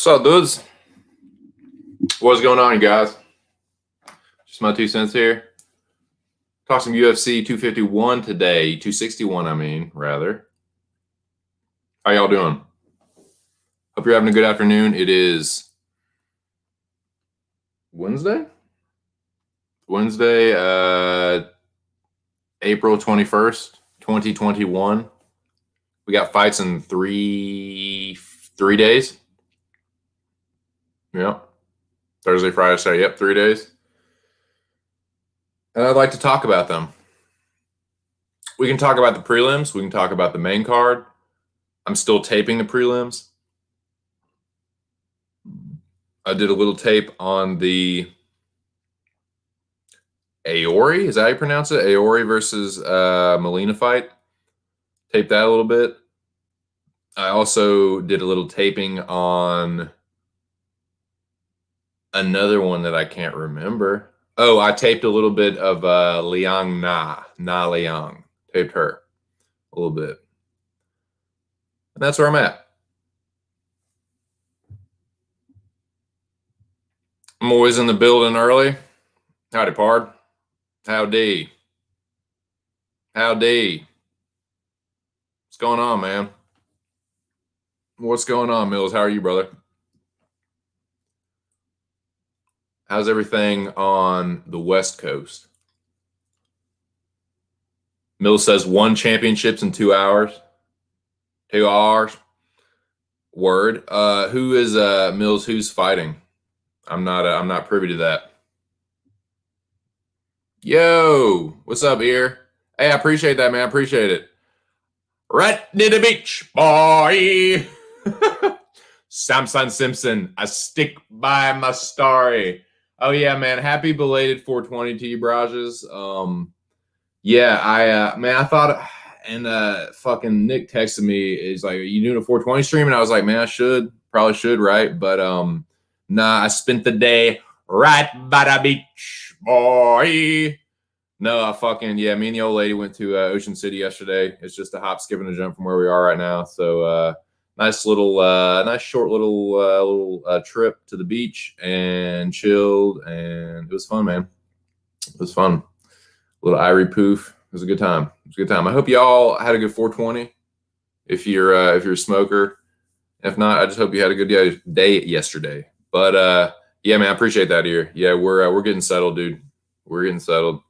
What's up, dudes? What's going on, you guys? Just my 2 cents here. Talk some UFC 251 today. 261, I mean, rather. How y'all doing? Hope you're having a good afternoon. It is Wednesday, April 21st, 2021. We got fights in three days. Yep. Thursday, Friday, Saturday. Yep, 3 days. And I'd like to talk about them. We can talk about the prelims. We can talk about the main card. I'm still taping the prelims. I did a little tape on the Aori. Is that how you pronounce it? Aori versus Molina fight. Taped that a little bit. I also did a little taping on another one that I can't remember. Oh, I taped a little bit of Liang Na Liang. Taped her a little bit. And that's where I'm at. I'm always in the building early. Howdy, pard. Howdy. Howdy. What's going on, man? What's going on, Mills? How are you, brother? How's everything on the West Coast? Mills says 1 championships in 2 hours. 2 hours. Word. Who is Mills? Who's fighting? I'm not privy to that. Yo, what's up, ear? Hey, I appreciate that, man. I appreciate it. Right near the beach, boy. Samson Simpson, I stick by my story. Oh yeah, man. Happy belated 420 to you, Brages. Yeah, I thought, and fucking Nick texted me. He's like, "Are you doing a 420 stream?" And I was like, "Man, probably should, right?" But nah, I spent the day right by the beach, boy. No, me and the old lady went to Ocean City yesterday. It's just a hop, skip, and a jump from where we are right now. So nice short little trip to the beach and chilled, and it was fun, man. It was fun. A little Irie poof. It was a good time. I hope y'all had a good 420. If you're a smoker, if not, I just hope you had a good day yesterday. But yeah, man, I appreciate that here. Yeah, we're getting settled, dude. We're getting settled.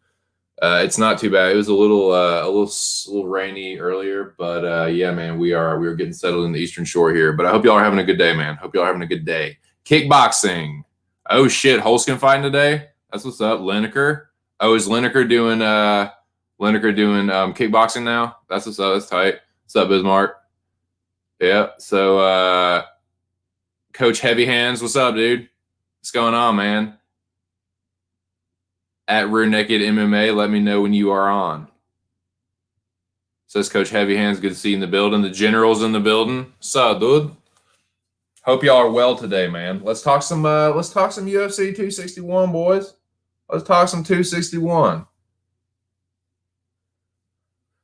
It's not too bad. It was a little rainy earlier, but yeah, man, we are getting settled in the Eastern Shore here. But I hope y'all are having a good day, man. Hope y'all are having a good day. Kickboxing. Oh shit, Holskin fighting today. That's what's up. Lineker. Oh, is Lineker doing kickboxing now? That's what's up. That's tight. What's up, Bismarck? Yeah. So Coach Heavy Hands, what's up, dude? What's going on, man? At Rear Naked MMA, let me know when you are on. Says Coach Heavy Hands, good to see you in the building. The General's in the building. Sup, dude? Hope y'all are well today, man. Let's talk some UFC 261, boys. Let's talk some 261.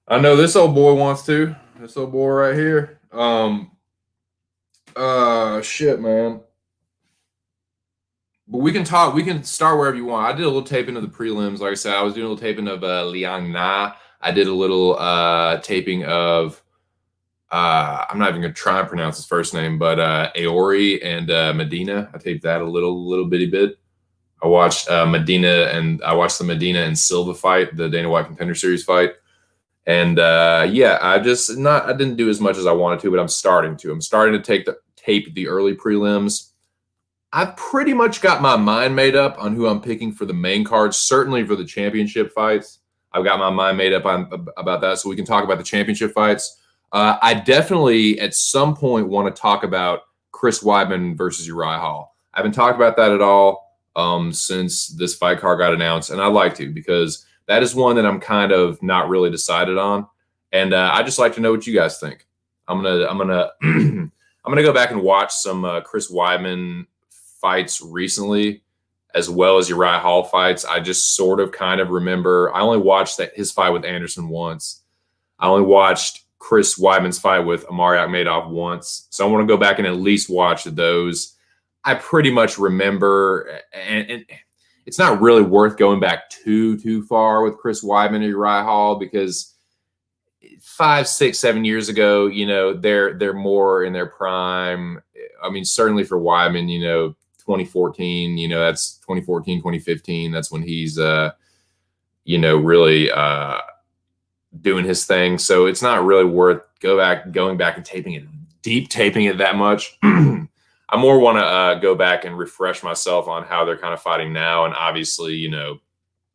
I know this old boy wants to. This old boy right here. Shit, man. But we can start wherever you want. I did a little taping of the prelims. Like I said, I was doing a little taping of Liang Na. I did a little taping of, I'm not even going to try and pronounce his first name, but Aori and Medina. I taped that a little bitty bit. I watched the Medina and Silva fight, the Dana White Contender Series fight. And yeah, I didn't do as much as I wanted to, but I'm starting to tape the early prelims. I've pretty much got my mind made up on who I'm picking for the main card, certainly for the championship fights. I've got my mind made up about that, so we can talk about the championship fights. I definitely, at some point, want to talk about Chris Weidman versus Uriah Hall. I haven't talked about that at all since this fight card got announced, and I'd like to, because that is one that I'm kind of not really decided on, and I just like to know what you guys think. I'm gonna go back and watch some Chris Weidman fights recently, as well as Uriah Hall fights. I just sort of kind of remember. I only watched his fight with Anderson once. I only watched Chris Weidman's fight with Amari Akhmedov once. So I want to go back and at least watch those I pretty much remember, and it's not really worth going back too far with Chris Weidman and Uriah Hall, because 5, 6, 7 years ago, you know, they're more in their prime. I mean, certainly for Weidman, you know, 2014, you know, that's 2014, 2015. That's when he's, you know, really doing his thing. So it's not really worth going back and deep taping it that much. I more want to go back and refresh myself on how they're kind of fighting now. And obviously, you know,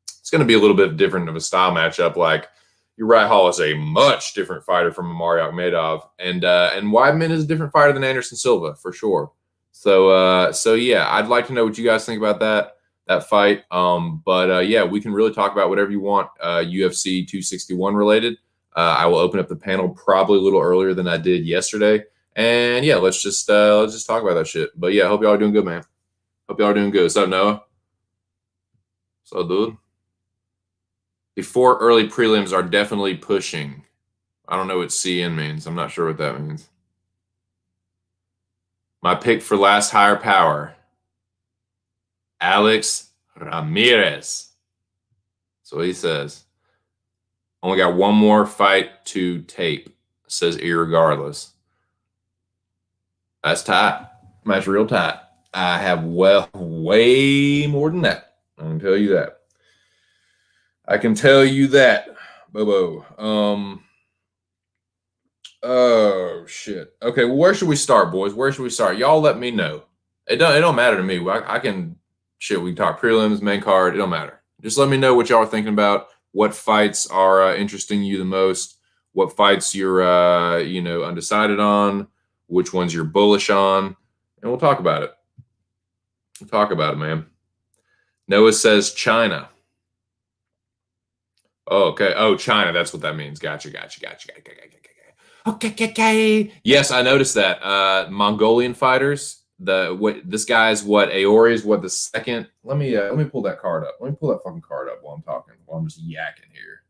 it's going to be a little bit different of a style matchup. Like, Uriah Hall is a much different fighter from Amari Akhmedov, and Weidman is a different fighter than Anderson Silva for sure. So yeah, I'd like to know what you guys think about that fight. But yeah, we can really talk about whatever you want, UFC 261 related. I will open up the panel probably a little earlier than I did yesterday, and yeah, let's just talk about that shit. But yeah, hope y'all are doing good, man. Hope y'all are doing good. What's up, Noah? What's up, dude? The 4 early prelims are definitely pushing. I don't know what CN means. I'm not sure what that means. My pick for last higher power, Alex Ramirez. That's what he says. Only got one more fight to tape, says irregardless. That's tight. That's real tight. I have way more than that. I can tell you that. I can tell you that, Bobo. Oh shit. Okay, well, where should we start, boys? Where should we start? Y'all let me know. It don't matter to me. I can shit. We can talk prelims, main card. It don't matter. Just let me know what y'all are thinking about. What fights are interesting you the most? What fights you're you know, undecided on? Which ones you're bullish on? And we'll talk about it. We'll talk about it, man. Noah says China. Oh, okay. Oh, China. That's what that means. Gotcha. Okay. Yes, I noticed that. Mongolian fighters. This guy's what? Aori's what, the second? Let me pull that card up. Let me pull that fucking card up while I'm talking. While I'm just yakking here.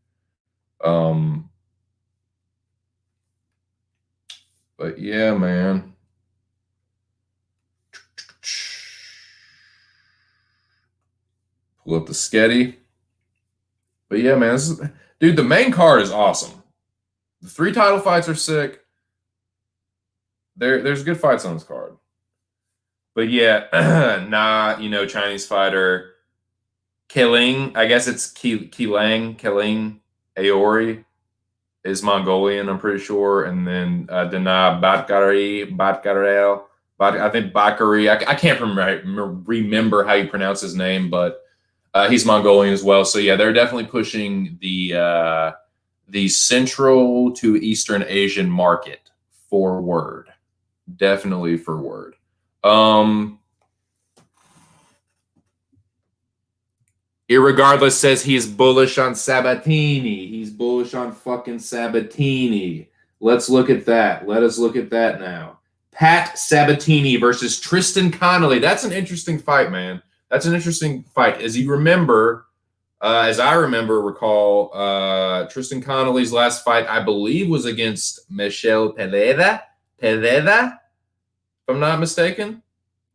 But yeah, man. Pull up the Sketty. But yeah, man, dude, the main card is awesome. The 3 title fights are sick. There's good fights on this card. But yeah, you know, Chinese fighter Keling, I guess it's Keling Aori is Mongolian, I'm pretty sure. And then Dana Batkarel. I think Bakari. I can't remember how you pronounce his name, but he's Mongolian as well. So yeah, they're definitely pushing the Central to Eastern Asian market forward. Definitely forward. Irregardless says he's bullish on Sabatini. He's bullish on fucking Sabatini. Let's look at that. Let us look at that now. Pat Sabatini versus Tristan Connolly. That's an interesting fight, man. That's an interesting fight. As you remember, as I recall, Tristan Connolly's last fight, I believe, was against Michel Pereira, if I'm not mistaken.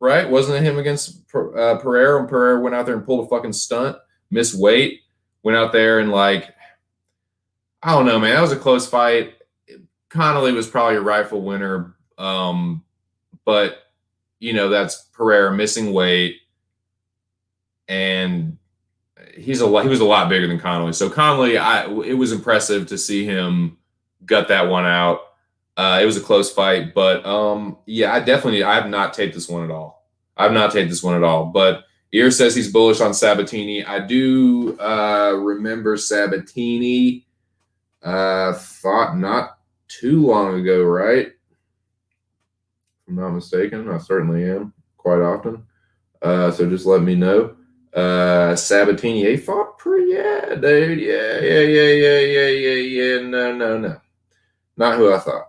Right? Wasn't it him against Pereira? And Pereira went out there and pulled a fucking stunt, missed weight, went out there and, like, I don't know, man. That was a close fight. Connolly was probably a rightful winner. But, you know, that's Pereira missing weight. And he was a lot bigger than Connolly. So Connolly, it was impressive to see him gut that one out. It was a close fight, but yeah, I have not taped this one at all. But Ear says he's bullish on Sabatini. I do remember Sabatini fought not too long ago, right? If I'm not mistaken. I certainly am quite often. So just let me know. Sabatini, he fought pretty, yeah, dude. Yeah. No. Not who I thought.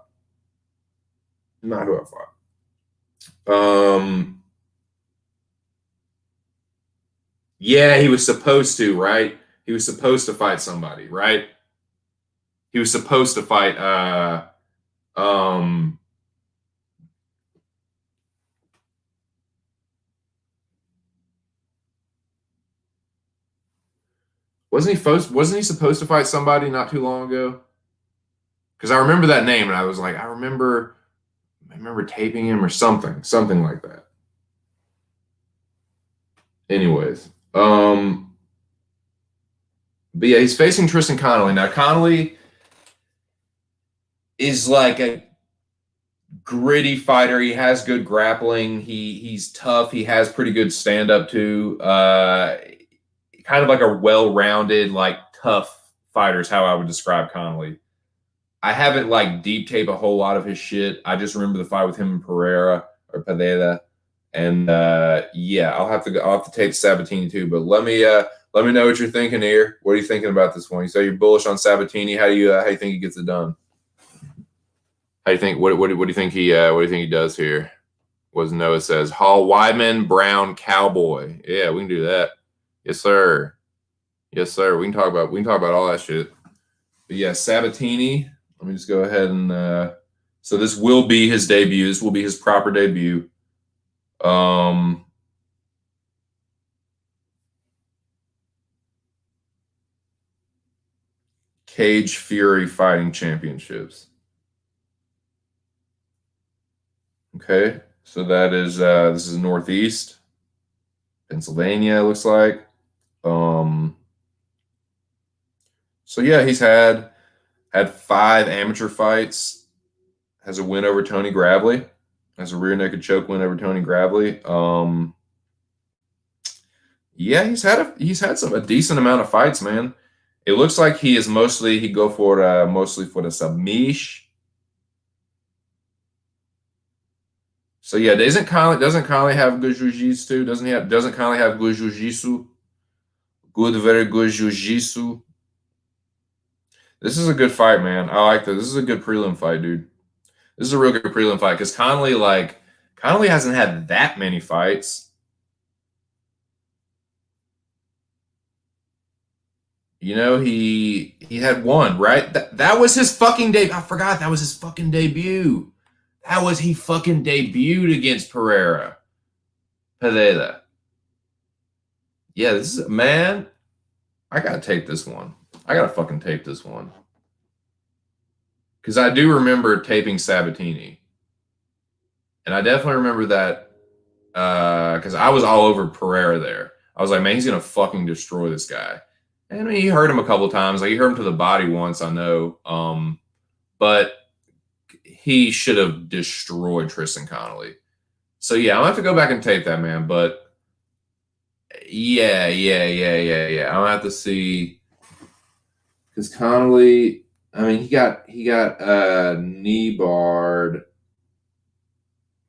Yeah, he was supposed to, right? He was supposed to fight somebody, right? He was supposed to fight Wasn't he supposed to fight somebody not too long ago? Because I remember that name, and I was like, I remember taping him or something like that. Anyways, but yeah, he's facing Tristan Connolly. Now, Connolly is like a gritty fighter. He has good grappling. He's tough. He has pretty good stand up too. Kind of like a well-rounded, like tough fighter is how I would describe Connolly. I haven't like deep tape a whole lot of his shit. I just remember the fight with him and Pereira, and yeah, I'll have to tape Sabatini too. But let me know what you're thinking here. What are you thinking about this one? You say you're bullish on Sabatini. How do you think he gets it done? How do you think? What do you think he does here? What Noah says? Hall Weidman, Brown, Cowboy. Yeah, we can do that. Yes, sir. Yes, sir. We can talk about all that shit. But yeah, Sabatini. Let me just go ahead and so this will be his debut. This will be his proper debut. Cage Fury Fighting Championships. Okay, so that is this is Northeast Pennsylvania, it looks like. So yeah, he's had 5 amateur fights. Has a win over Tony Gravely. Has a rear naked choke win over Tony Gravely. Yeah, he's had a decent amount of fights, man. It looks like he go for mostly for the submission. So yeah, doesn't Connolly have good jiu-jitsu? Doesn't Connolly have good jiu-jitsu? Very good jiu-jitsu. This is a good fight, man. I like this. This is a good prelim fight, dude. This is a real good prelim fight because Connolly hasn't had that many fights. You know, he had one, right? That was his fucking debut. I forgot that was his fucking debut. He fucking debuted against Pereira. Yeah, this is, man, I gotta tape this one. I gotta fucking tape this one. Because I do remember taping Sabatini. And I definitely remember that because I was all over Pereira there. I was like, man, he's gonna fucking destroy this guy. And I mean, he hurt him a couple of times. Like, he hurt him to the body once, I know. But he should have destroyed Tristan Connolly. So yeah, I'll have to go back and tape that, man. But yeah. I'm gonna have to see because Connolly. I mean, he got knee barred,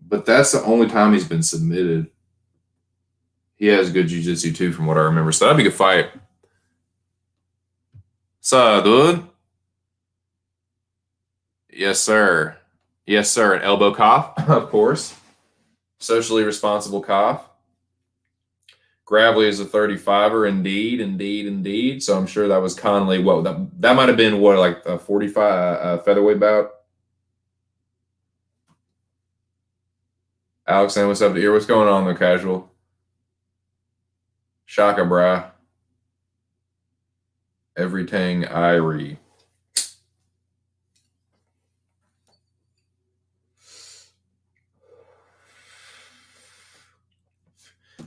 but that's the only time he's been submitted. He has good jiu-jitsu too, from what I remember. So that'd be a good fight. So, dude. Yes, sir. Yes, sir. An elbow cough, of course. Socially responsible cough. Gravely is a 35er, indeed. So I'm sure that was Connolly. What that might have been like a 45 featherweight bout. Alex, what's up here? What's going on there, casual? Shaka, brah. Everything Irie.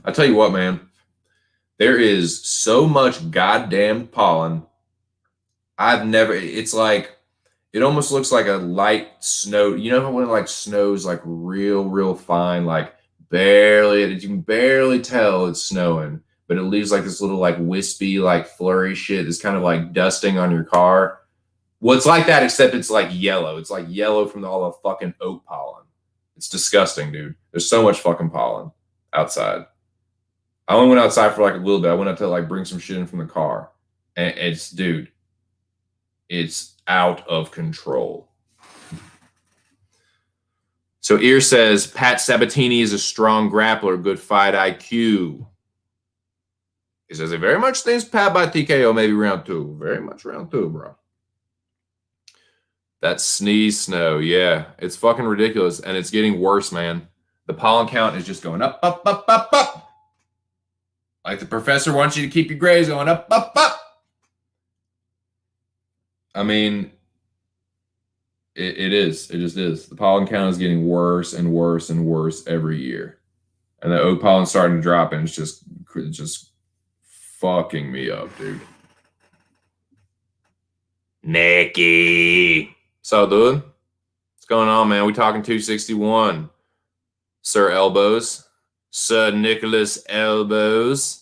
I tell you what, man. There is so much goddamn pollen. It's like, it almost looks like a light snow. You know when it like snows like real fine, like you can barely tell it's snowing, but it leaves like this little like wispy, like flurry shit. It's kind of like dusting on your car. Well, it's like that, except it's like yellow. It's like yellow from all the fucking oak pollen. It's disgusting, dude. There's so much fucking pollen outside. I only went outside for like a little bit. I went up to like bring some shit in from the car. And it's out of control. So Ear says, Pat Sabatini is a strong grappler, good fight IQ. He says, he very much thinks Pat by TKO, maybe round 2. Very much round 2, bro. That sneeze snow, yeah. It's fucking ridiculous, and it's getting worse, man. The pollen count is just going up. Like the professor wants you to keep your grades going up. I mean, it is. It just is. The pollen count is getting worse and worse and worse every year. And the oak pollen's starting to drop, and it's just fucking me up, dude. Nicky. So, dude, what's going on, man? We talking 261. Sir Elbows. Sir Nicholas Elbows.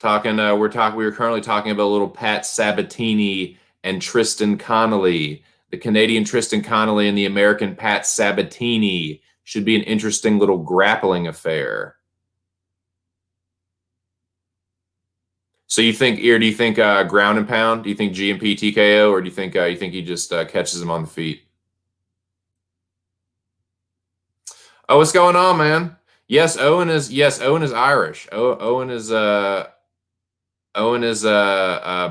We were currently talking about little Pat Sabatini and Tristan Connolly. The Canadian Tristan Connolly and the American Pat Sabatini should be an interesting little grappling affair. So do you think ground and pound? Do you think GMP TKO, or do you think he just catches him on the feet? Oh, what's going on, man? Yes, Owen is Irish. Owen is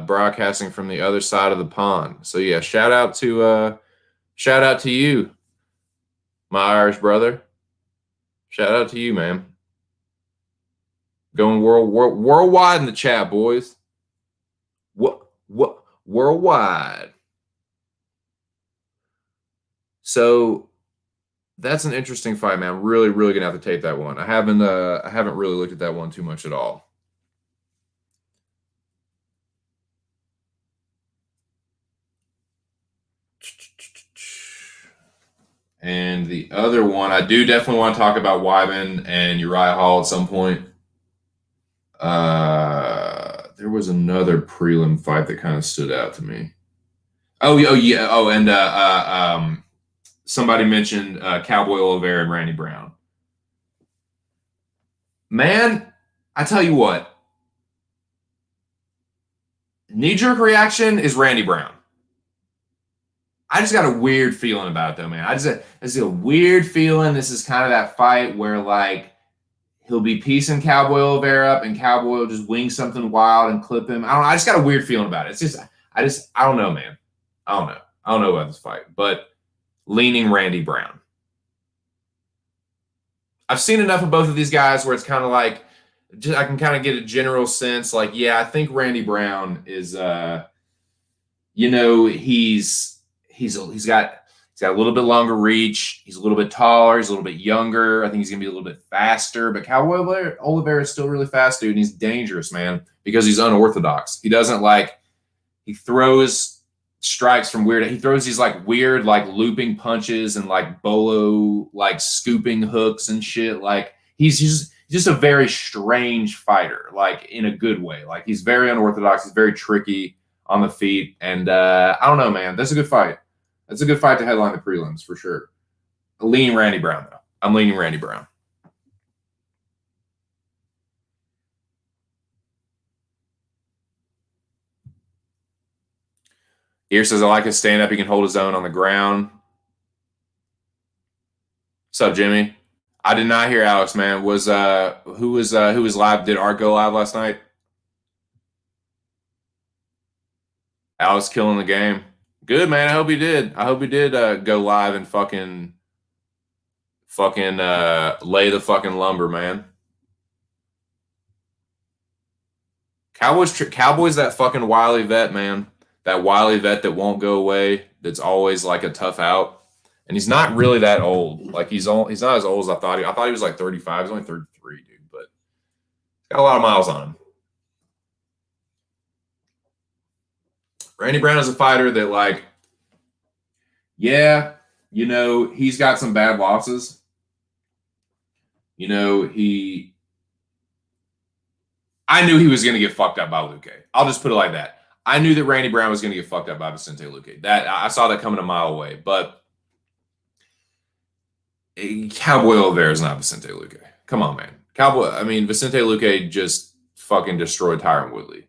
broadcasting from the other side of the pond. So yeah, shout out to you, my Irish brother. Shout out to you, man. Going worldwide in the chat, boys. What worldwide? So that's an interesting fight, man. I'm really gonna have to tape that one. I haven't really looked at that one too much at all. And the other one, I do definitely want to talk about Wyman and Uriah Hall at some point. There was another prelim fight that kind of stood out to me. And somebody mentioned Cowboy Oliveira and Randy Brown. Man, I tell you what, knee-jerk reaction is Randy Brown. I just got a weird feeling about it, though, man. I just a weird feeling. This is kind of that fight where, like, he'll be piecing Cowboy Oliveira up, and Cowboy will just wing something wild and clip him. I don't know. I just got a weird feeling about it. I don't know, man. I don't know. I don't know about this fight, but leaning Randy Brown. I've seen enough of both of these guys where it's kind of like, I can kind of get a general sense, like, yeah, I think Randy Brown is, he's got a little bit longer reach. He's a little bit taller. He's a little bit younger. I think he's going to be a little bit faster. But Cowboy Oliveira is still really fast, dude. And he's dangerous, man, because he's unorthodox. He doesn't he throws strikes from weird. He throws these weird looping punches and bolo scooping hooks and shit. He's just a very strange fighter, in a good way. He's very unorthodox. He's very tricky on the feet. And I don't know, man. That's a good fight. That's a good fight to headline the prelims for sure. Leaning Randy Brown, though. I'm leaning Randy Brown. Ear says, I like his stand-up. He can hold his own on the ground. What's up, Jimmy? I did not hear Alex, man. Who was live? Did Art go live last night? Alex killing the game. Good, man. I hope he did. Go live and fucking lay the fucking lumber, man. Cowboys that fucking wily vet, man. That wily vet that won't go away. That's always a tough out. And he's not really that old. He's not as old as I thought. I thought he was 35. He's only 33, dude. But he's got a lot of miles on him. Randy Brown is a fighter that, he's got some bad losses. I knew he was going to get fucked up by Luque. I'll just put it like that. I knew that Randy Brown was going to get fucked up by Vicente Luque. That I saw that coming a mile away. But Cowboy Oliveira is not Vicente Luque. Come on, man. Vicente Luque just fucking destroyed Tyron Woodley.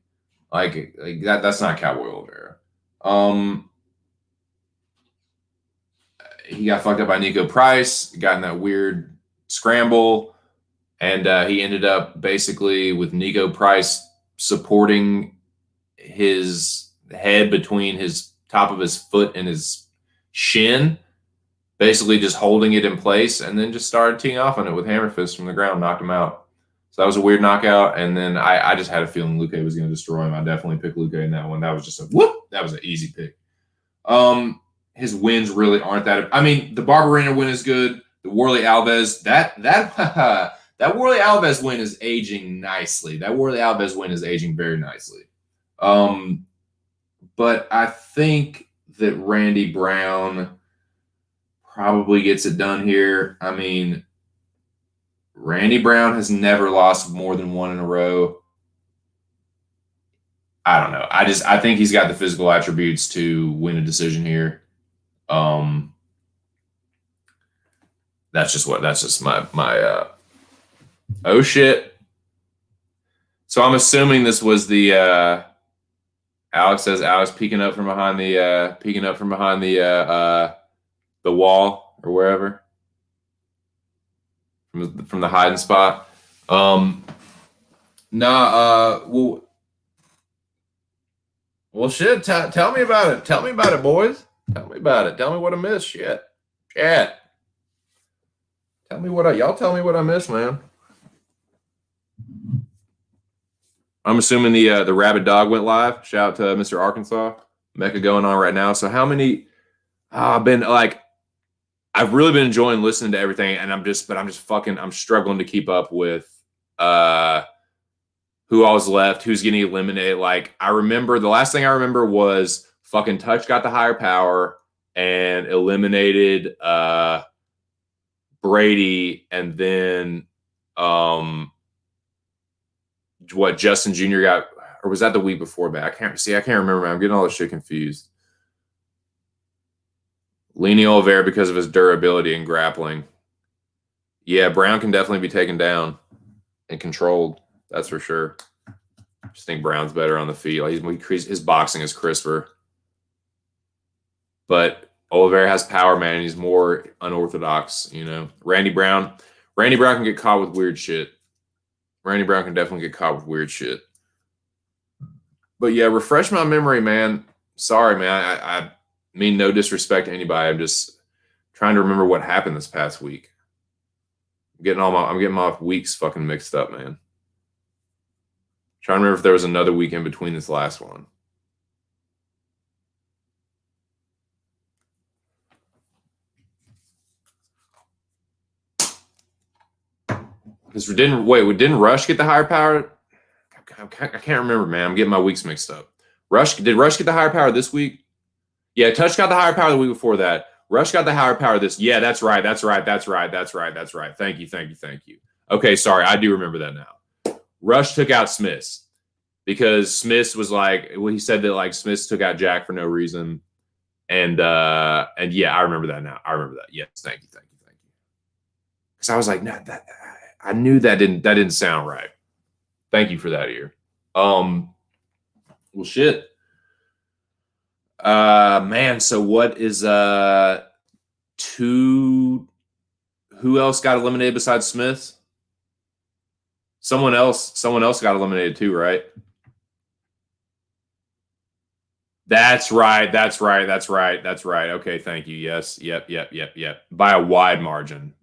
That's not Cowboy Oliveira. He got fucked up by Nico Price, got in that weird scramble, and he ended up basically with Nico Price supporting his head between his top of his foot and his shin, basically just holding it in place, and then just started teeing off on it with hammer fists from the ground, knocked him out. So that was a weird knockout, and then I just had a feeling Luque was going to destroy him. I definitely picked Luque in that one. That was just a whoop. that was an easy pick. His wins really aren't that. I mean, the Barberena win is good. The Worley Alves that that Worley Alves win is aging nicely. That Worley Alves win is aging very nicely. But I think that Randy Brown probably gets it done here. I mean, Randy Brown has never lost more than one in a row. I don't know. I think he's got the physical attributes to win a decision here. That's just my oh shit. So I'm assuming this was the Alex says Alex peeking up from behind the wall or wherever from the hiding spot. Well, shit. Tell me about it. Tell me about it, boys. Tell me about it. Tell me what I missed. Shit. Chat. Tell me what I missed, man. I'm assuming the rabid dog went live. Shout out to Mr. Arkansas. Mecca going on right now. So how many? I've really been enjoying listening to everything, and I'm struggling to keep up with who all was left, who's getting eliminated. Like, I remember the last thing I remember was fucking Touch got the higher power and eliminated Brady, and then Justin Jr. got, or was that the week before that? I can't remember, man. I'm getting all this shit confused. Lenny Oliveira because of his durability and grappling. Yeah, Brown can definitely be taken down and controlled. That's for sure. I just think Brown's better on the feet. Like, his boxing is crisper. But Oliveira has power, man, and he's more unorthodox, you know. Randy Brown can get caught with weird shit. Randy Brown can definitely get caught with weird shit. But yeah, refresh my memory, man. Sorry, man. I mean no disrespect to anybody. I'm just trying to remember what happened this past week. I'm getting my weeks fucking mixed up, man. Trying to remember if there was another week in between this last one. Didn't Rush get the higher power? I can't remember, man. I'm getting my weeks mixed up. Did Rush get the higher power this week? Yeah, Touch got the higher power the week before that. Rush got the higher power this. Yeah, that's right. Thank you. Okay, sorry. I do remember that now. Rush took out Smith because Smith was like, well, he said that like Smith took out Jack for no reason. And yeah, I remember that now. I remember that. Yes, thank you. Because I was like, no, I knew that didn't sound right. Thank you for that, Ear. Well, shit. Man, so what is who else got eliminated besides Smith? Someone else got eliminated too, right? That's right. Okay, thank you. Yes. Yep. By a wide margin.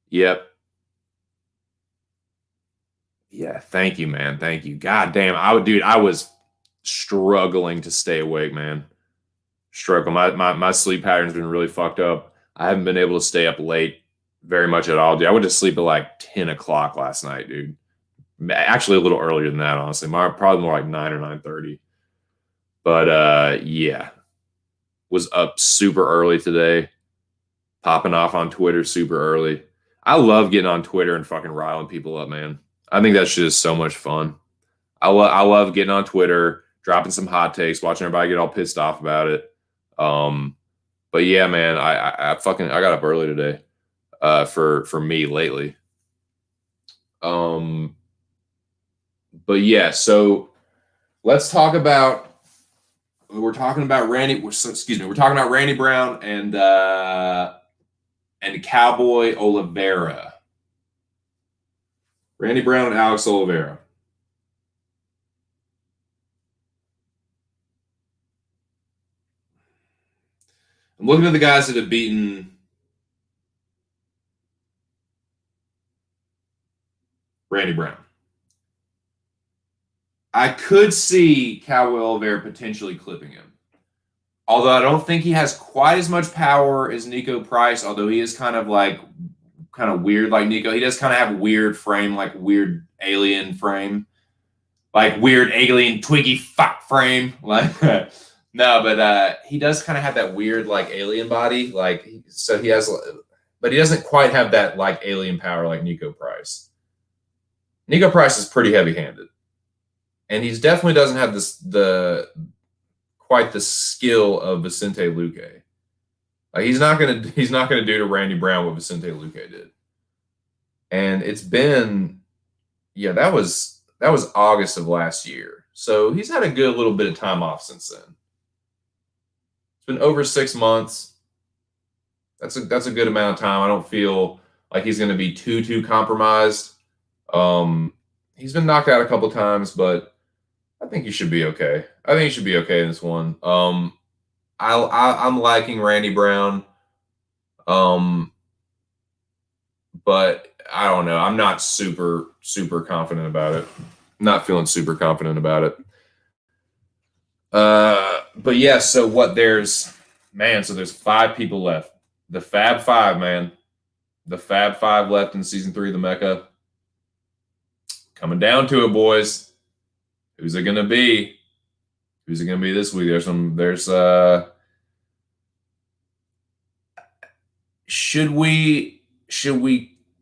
Yep. Yeah, thank you, man. Thank you. God damn. I was struggling to stay awake, man. My sleep pattern's been really fucked up. I haven't been able to stay up late very much at all, dude. I went to sleep at like 10 o'clock last night, dude. Actually, a little earlier than that, honestly. Probably more like 9 or 9:30. But yeah. Was up super early today. Popping off on Twitter super early. I love getting on Twitter and fucking riling people up, man. I think that shit is so much fun. I love getting on Twitter, dropping some hot takes, watching everybody get all pissed off about it. But yeah, man, I got up early today. For me lately. But yeah, so let's talk about. We're talking about Randy Brown and Cowboy Oliveira. Randy Brown and Alex Oliveira. I'm looking at the guys that have beaten Randy Brown. I could see Cowboy Oliveira potentially clipping him. Although I don't think he has quite as much power as Nico Price, although he is kind of weird like Nico. He does kind of have weird frame, like weird alien frame. Like weird alien twiggy fuck frame. Like no, but he does kind of have that weird like alien body. Like so he has, but he doesn't quite have that like alien power like Nico Price. Nico Price is pretty heavy-handed, and he definitely doesn't have quite the skill of Vicente Luque. Like he's not gonna do to Randy Brown what Vicente Luque did. And it's been, that was August of last year. So he's had a good little bit of time off since then. It's been over 6 months. That's a good amount of time. I don't feel like he's going to be too compromised. He's been knocked out a couple times, but I think he should be okay. I think he should be okay in this one. I'm liking Randy Brown. But I don't know. I'm not super confident about it. Not feeling super confident about it. But yeah, so there's 5 people left. The Fab Five, man. The Fab Five left in season 3 of the Mecca. Coming down to it, boys. Who's it gonna be? Who's it gonna be this week? Should we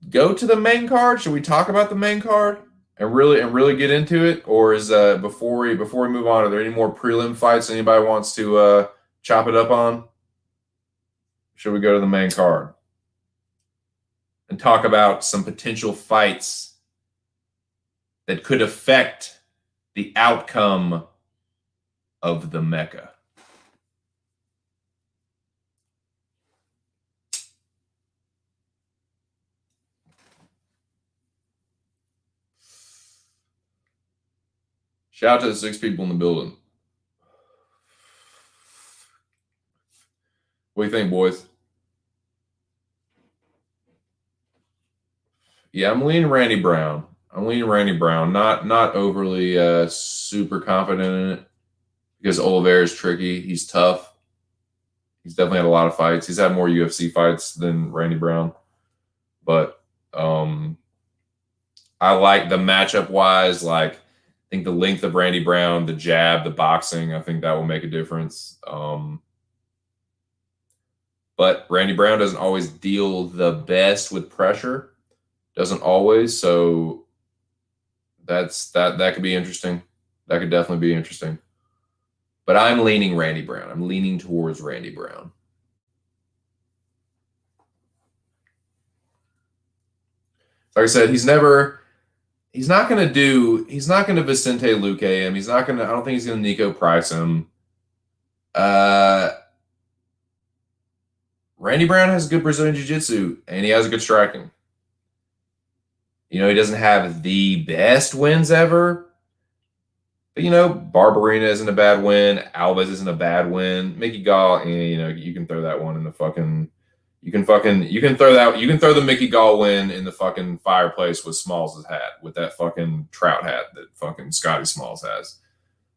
go to the main card? Should we talk about the main card and really get into it? Or is before we move on, are there any more prelim fights anybody wants to chop it up on? Should we go to the main card and talk about some potential fights that could affect the outcome of the Mecca? Shout out to the 6 people in the building. What do you think, boys? Yeah, I'm leaning Randy Brown. Not overly super confident in it because Oliveira is tricky. He's tough. He's definitely had a lot of fights. He's had more UFC fights than Randy Brown. But I like the matchup wise, like I think the length of Randy Brown, the jab, the boxing, I think that will make a difference. But Randy Brown doesn't always deal the best with pressure. Doesn't always. So that could be interesting. That could definitely be interesting. But I'm leaning Randy Brown. I'm leaning towards Randy Brown. Like I said, he's not going to Vicente Luque him. I don't think he's going to Nico Price him. Randy Brown has good Brazilian Jiu-Jitsu, and he has a good striking. He doesn't have the best wins ever. But, Barberina isn't a bad win. Alves isn't a bad win. Mickey Gall, you can throw that one in the fucking... You can throw the Mickey Gall win in the fucking fireplace with Smalls' hat, with that fucking trout hat that fucking Scotty Smalls has.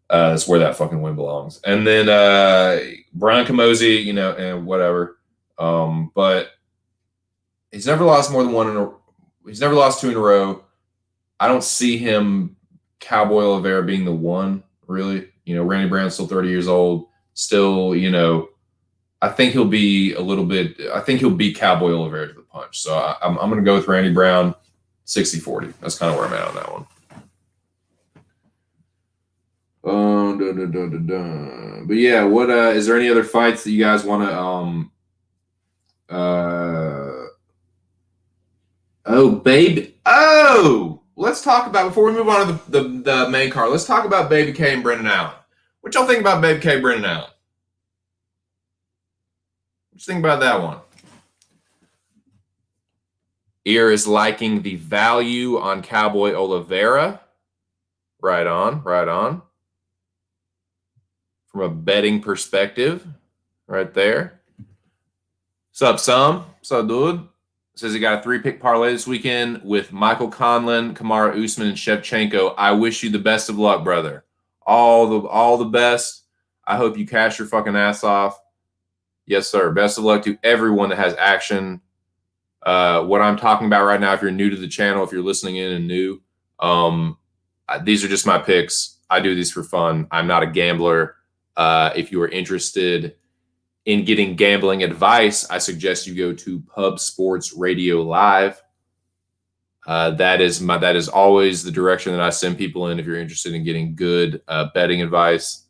That's where that fucking win belongs. And then Brian Camozzi, and whatever. But he's never lost more than he's never lost 2 in a row. I don't see him, Cowboy Oliveira, being the one, really. Randy Brown's still 30 years old. Still, I think he'll be he'll beat Cowboy Oliveira to the punch. So I'm going to go with Randy Brown, 60-40. That's kind of where I'm at on that one. But yeah, what is there any other fights that you guys want to let's talk about, before we move on to the main card, let's talk about Baby K and Brendan Allen. What y'all think about Baby K, Brendan Allen? What you think about that one? Ear is liking the value on Cowboy Oliveira. Right on. From a betting perspective, right there. Sup, Sam? Sup, dude? says he got a 3-pick parlay this weekend with Michael Conlon, Kamaru Usman, and Shevchenko. I wish you the best of luck, brother. All the best. I hope you cash your fucking ass off. Yes, sir. Best of luck to everyone that has action. What I'm talking about right now, if you're new to the channel, if you're listening in and new, these are just my picks. I do these for fun. I'm not a gambler. If you are interested in getting gambling advice, I suggest you go to Pub Sports Radio Live. That is always the direction that I send people in if you're interested in getting good betting advice.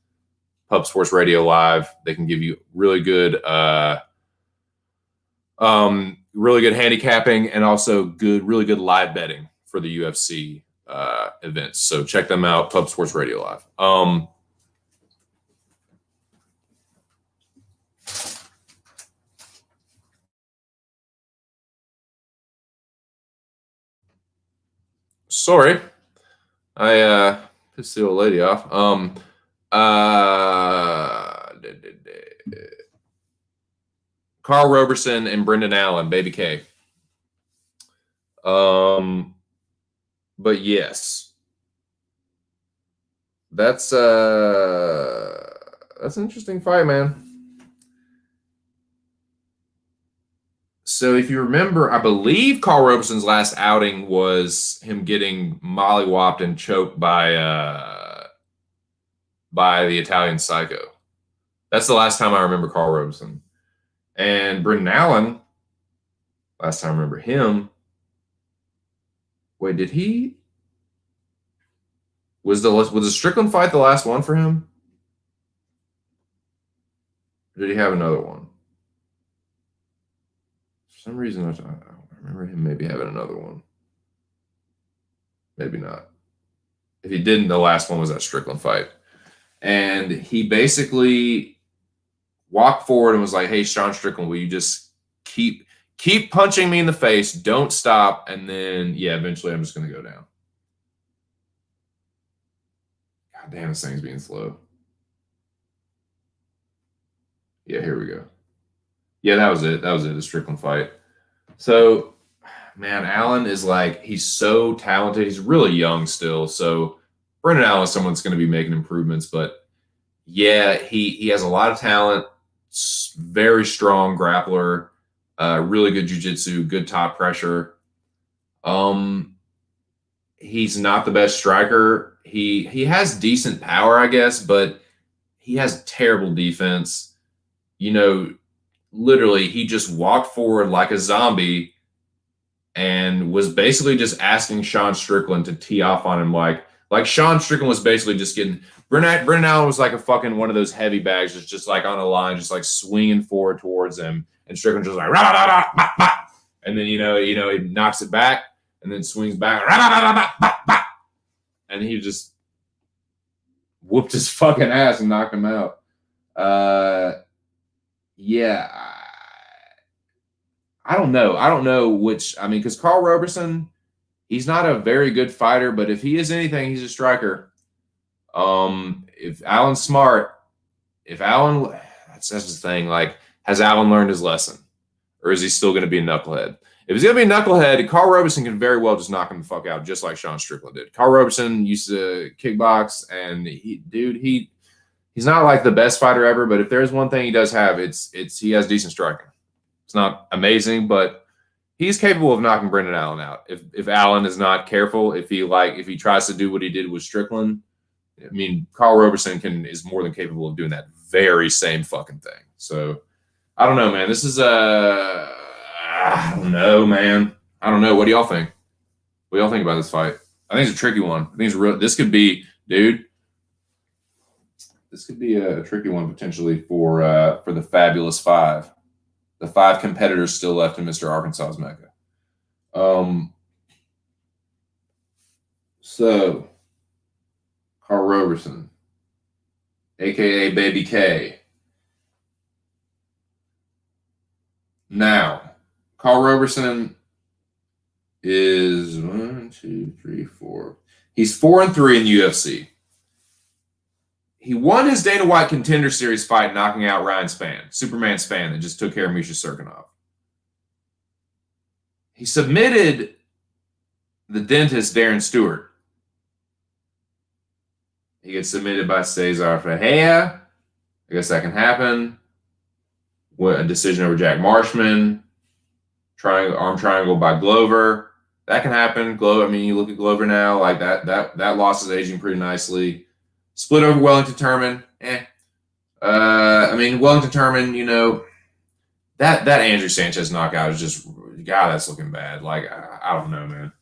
Pub Sports Radio Live. They can give you really good handicapping and also really good live betting for the UFC events. So check them out, Pub Sports Radio Live. Sorry, I pissed the old lady off. Carl Roberson and Brendan Allen, Baby K. But yes, that's an interesting fight, man. So if you remember, I believe Carl Roberson's last outing was him getting mollywopped and choked by the Italian Psycho. That's the last time I remember Carl Roberson. And Brendan Allen, last time I remember him. Wait, did he? Was the Strickland fight the last one for him? Or did he have another one? For some reason, I remember him maybe having another one. Maybe not. If he didn't, the last one was that Strickland fight. And he basically walked forward and was like, hey, Sean Strickland, will you just keep punching me in the face? Don't stop. And then, yeah, eventually I'm just going to go down. God damn, this thing's being slow. Yeah, here we go. Yeah, that was it. The Strickland fight. So, man, Allen is like, he's so talented. He's really young still. So, Brendan Allen is someone that's going to be making improvements. But, yeah, he has a lot of talent. Very strong grappler. Really good jiu-jitsu. Good top pressure. He's not the best striker. He has decent power, I guess, but he has terrible defense. You know, literally, he just walked forward like a zombie and was basically just asking Sean Strickland to tee off on him. Like Sean Strickland was basically just getting Brendan Allen was like a fucking one of those heavy bags, just like on a line, just like swinging forward towards him, and Strickland just like rah, rah, rah, rah, rah, and then you know he knocks it back and then swings back rah, rah, rah, rah, rah, rah, and he just whooped his fucking ass and knocked him out. Yeah, I don't know. I don't know which. I mean, because Carl Roberson, he's not a very good fighter, but if he is anything, he's a striker. If Allen's smart, that's the thing. Like, has Allen learned his lesson, or is he still going to be a knucklehead? If he's going to be a knucklehead, Carl Roberson can very well just knock him the fuck out, just like Sean Strickland did. Carl Roberson used to kickbox, and he's not like the best fighter ever, but if there's one thing he does have, it's he has decent striking. It's not amazing, but he's capable of knocking Brendan Allen out. If Allen is not careful, if he tries to do what he did with Strickland, I mean, Carl Roberson is more than capable of doing that very same fucking thing. So I don't know, man. This is I don't know, man. I don't know. What do y'all think? What do y'all think about this fight? I think it's a tricky one. I think it's real. This could be, dude. This could be a tricky one potentially for the Fabulous Five, the 5 competitors still left in Mr. Arkansas's Mecca. So Carl Roberson, aka Baby K. Now, Carl Roberson is 1, 2, 3, 4. He's 4-3 in the UFC. He won his Dana White Contender Series fight, knocking out Ryan Spann, Superman Spann, that just took care of Misha Serkinov. he submitted the dentist Darren Stewart. He gets submitted by Cesar Ferreira. I guess that can happen. A decision over Jack Marshman. Arm triangle by Glover. That can happen. I mean, you look at Glover now, like that loss is aging pretty nicely. Split over Wellington Turman. I mean, Wellington Turman, you know, that Andrew Sanchez knockout is just, God, that's looking bad. Like, I don't know, man.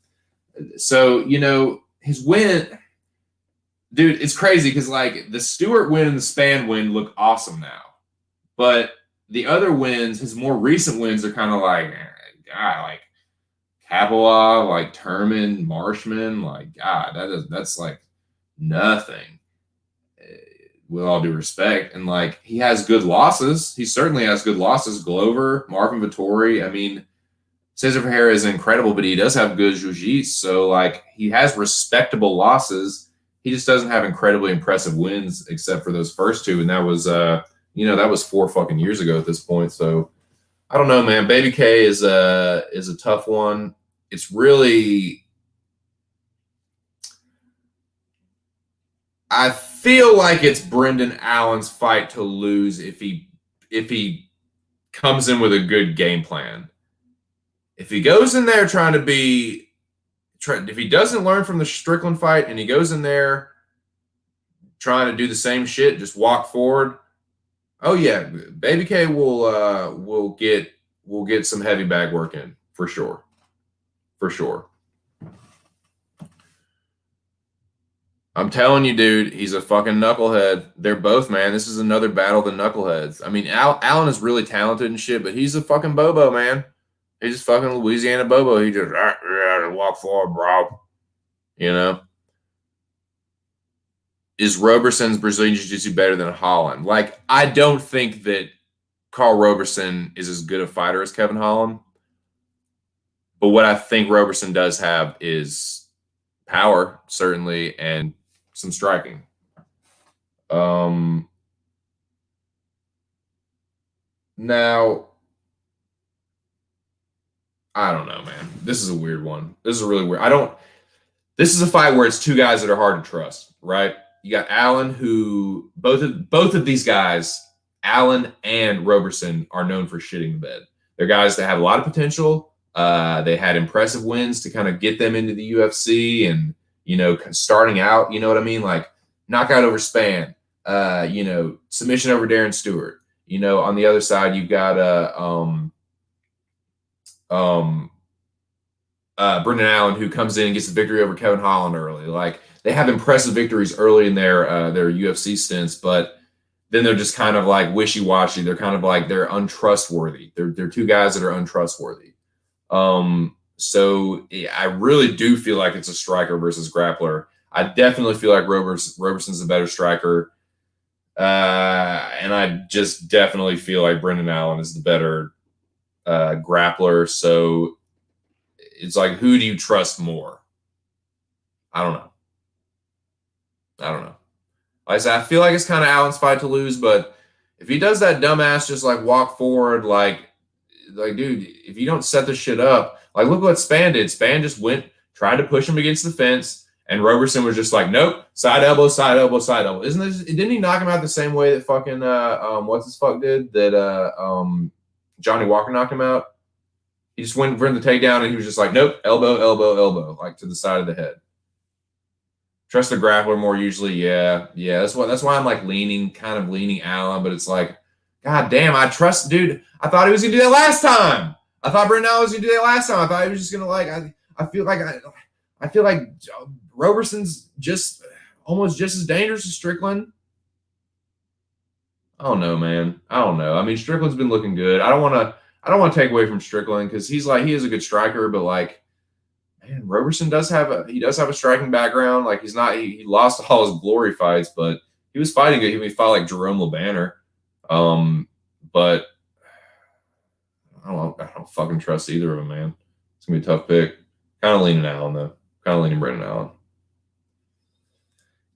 So, you know, his win, dude, it's crazy because, like, the Stewart win and the Spann win look awesome now. But the other wins, his more recent wins are kind of like, God, like Kapilov, like Turman, Marshman, like, God, that's like nothing. With all due respect. And like, he has good losses. He certainly has good losses. Glover, Marvin Vittori. I mean, Cesar Ferreira is incredible, but he does have good jiu-jitsu. So like, he has respectable losses. He just doesn't have incredibly impressive wins except for those first two. And that was, you know, that was 4 fucking years ago at this point. So I don't know, man. Baby K is a tough one. It's really, I feel like it's Brendan Allen's fight to lose if he comes in with a good game plan. If he goes in there if he doesn't learn from the Strickland fight and he goes in there trying to do the same shit, just walk forward. Oh yeah, Baby K will get some heavy bag work in for sure. For sure. I'm telling you, dude, he's a fucking knucklehead. They're both, man. This is another battle of the knuckleheads. I mean, Allen is really talented and shit, but he's a fucking bobo, man. He's just fucking Louisiana bobo. He just walk forward, bro. You know? Is Roberson's Brazilian Jiu-Jitsu better than Holland? Like, I don't think that Carl Roberson is as good a fighter as Kevin Holland. But what I think Roberson does have is power, certainly, and some striking. Now, I don't know, man. This is a weird one. This is a really weird. This is a fight where it's two guys that are hard to trust, right? You got Allen, who both of these guys, Allen and Roberson, are known for shitting the bed. They're guys that have a lot of potential. They had impressive wins to kind of get them into the UFC and, you know, starting out, you know what I mean? Like knockout over Spann, you know, submission over Darren Stewart. You know, on the other side, you've got Brendan Allen, who comes in and gets the victory over Kevin Holland early. Like they have impressive victories early in their UFC stints, but then they're just kind of like wishy-washy. They're kind of like they're untrustworthy. They're two guys that are untrustworthy. So I really do feel like it's a striker versus grappler. I definitely feel like Roberson's a better striker. And I just definitely feel like Brendan Allen is the better grappler. So it's like, who do you trust more? I don't know. Like I said, I feel like it's kind of Allen's fight to lose, but if he does that dumbass just like walk forward, like dude, if you don't set this shit up, like look what Spann did. Spann just tried to push him against the fence, and Roberson was just like, nope, side elbow, side elbow, side elbow. Didn't he knock him out the same way that fucking what's his fuck did that Johnny Walker knocked him out? He just went for the takedown and he was just like, nope, elbow, elbow, elbow, like to the side of the head. Trust the grappler more usually, yeah. That's why I'm like leaning Allen, but it's like, God damn, I trust, dude. I thought he was gonna do that last time. I thought Brendan Allen was gonna do that last time. I thought he was just gonna like. I feel like Roberson's just almost just as dangerous as Strickland. I don't know, man. I don't know. I mean, Strickland's been looking good. I don't want to take away from Strickland because he is a good striker, but like, man, Roberson does have a striking background. Like he lost all his glory fights, but he was fighting good. He fought like Jerome LeBanner. But I don't fucking trust either of them, man. It's gonna be a tough pick. Kind of leaning Allen though. Kind of leaning Brendan Allen.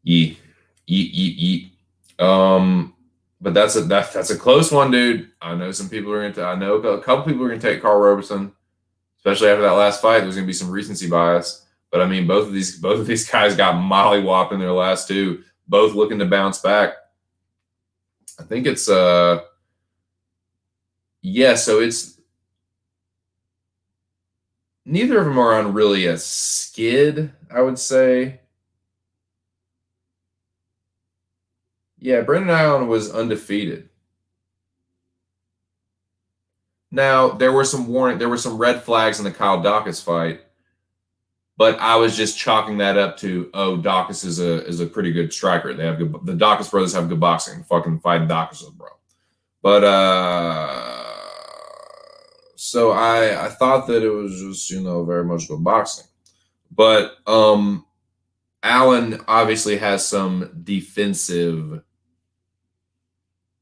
Yeet. But that's a close one, dude. I know some people are I know a couple people are gonna take Carl Roberson. especially after that last fight. There's going to be some recency bias. But I mean, both of these guys got mollywhopped in their last two, both looking to bounce back. I think it's yeah, so it's neither of them are on really a skid, I would say. Yeah, Brendan Allen was undefeated. Now, there were some red flags in the Kyle Dawkins fight, but I was just chalking that up to, oh, Dawkins is a pretty good striker. They have the Dawkins brothers have good boxing. Fucking fighting Dawkins, bro. But so I thought that it was just, very much good boxing. But Allen obviously has some defensive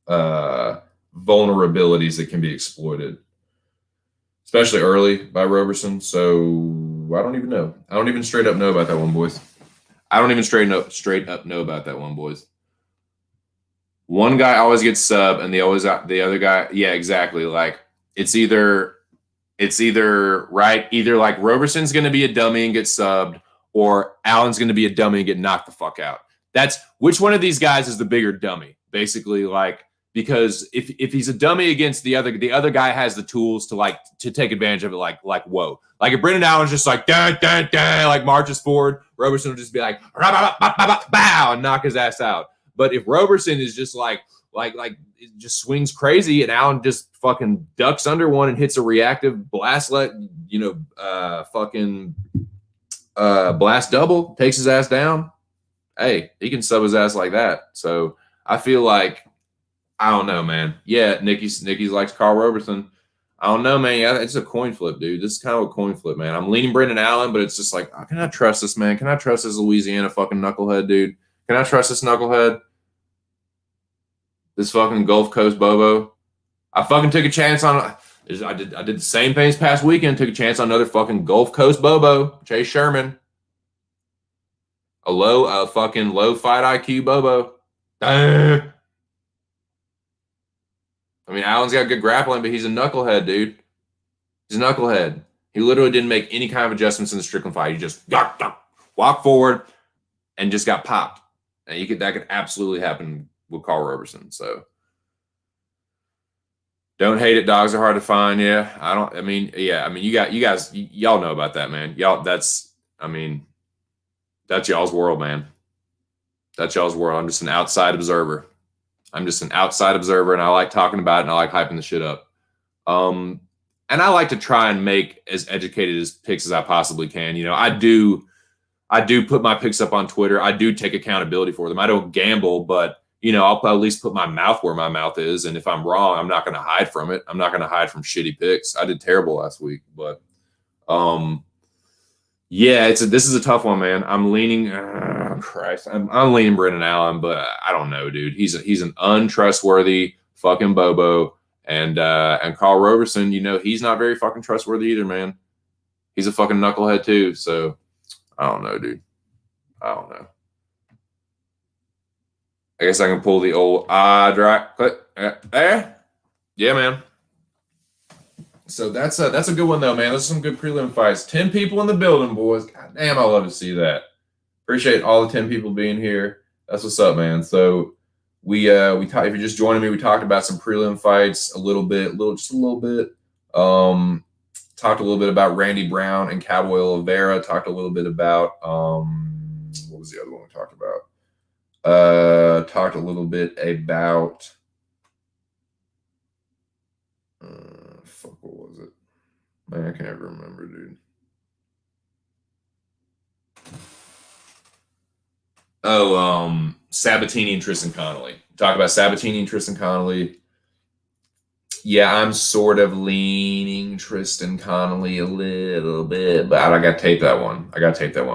vulnerabilities that can be exploited, especially early by Roberson. So I don't even know. I don't even straight up know about that one, boys. I don't even straight up know about that one, boys. One guy always gets sub, and the other guy, yeah, exactly. Like it's either like Roberson's going to be a dummy and get subbed, or Allen's going to be a dummy and get knocked the fuck out. That's which one of these guys is the bigger dummy, basically. Like because if he's a dummy against the other guy has the tools to take advantage of it. Like whoa, like if Brendan Allen's just like like marches forward, Roberson will just be like bow and knock his ass out. But if Roberson is just like it just swings crazy and Allen just fucking ducks under one and hits a reactive blast, blast double, takes his ass down. Hey, he can sub his ass like that. So I feel like, I don't know, man. Yeah, Nikki's likes Carl Roberson. I don't know, man. Yeah, it's a coin flip, dude. This is kind of a coin flip, man. I'm leaning Brendan Allen, but it's just like, can I trust this, man? Can I trust this Louisiana fucking knucklehead, dude? Can I trust this knucklehead? This fucking Gulf Coast Bobo. I fucking took a chance on. I did the same thing this past weekend. Took a chance on another fucking Gulf Coast Bobo, Chase Sherman. A fucking low fight IQ Bobo. I mean, Allen's got good grappling, but he's a knucklehead, dude. He's a knucklehead. He literally didn't make any kind of adjustments in the Strickland fight. He just walked forward and just got popped. And that could absolutely happen with Carl Roberson. So don't hate it. Dogs are hard to find. Yeah. You guys, y'all know about that, man. That's y'all's world, man. That's y'all's world. I'm just an outside observer. And I like talking about it and I like hyping the shit up. And I like to try and make as educated as picks as I possibly can. I do put my picks up on Twitter. I do take accountability for them. I don't gamble, but I'll at least put my mouth where my mouth is. And if I'm wrong, I'm not going to hide from it. I'm not going to hide from shitty picks. I did terrible last week, but yeah, this is a tough one, man. I'm leaning, I'm leaning Brendan Allen, but I don't know, dude. He's an untrustworthy fucking Bobo. And Carl Roberson, he's not very fucking trustworthy either, man. He's a fucking knucklehead too. So I don't know, dude. I don't know. I guess I can pull the old drag click. There. Yeah, man. So that's a good one though, man. Those are some good prelim fights. 10 people in the building, boys. God damn, I love to see that. Appreciate all the 10 people being here. That's what's up, man. So we talked, if you're just joining me, we talked about some prelim fights just a little bit. Talked a little bit about Randy Brown and Cowboy Oliveira. Talked a little bit about what was the other one we talked about? Talked a little bit about what was it? Man, I can't remember, dude. Oh, Sabatini and Tristan Connolly. Talk about Sabatini and Tristan Connolly. Yeah, I'm sort of leaning Tristan Connolly a little bit, but I got to tape that one.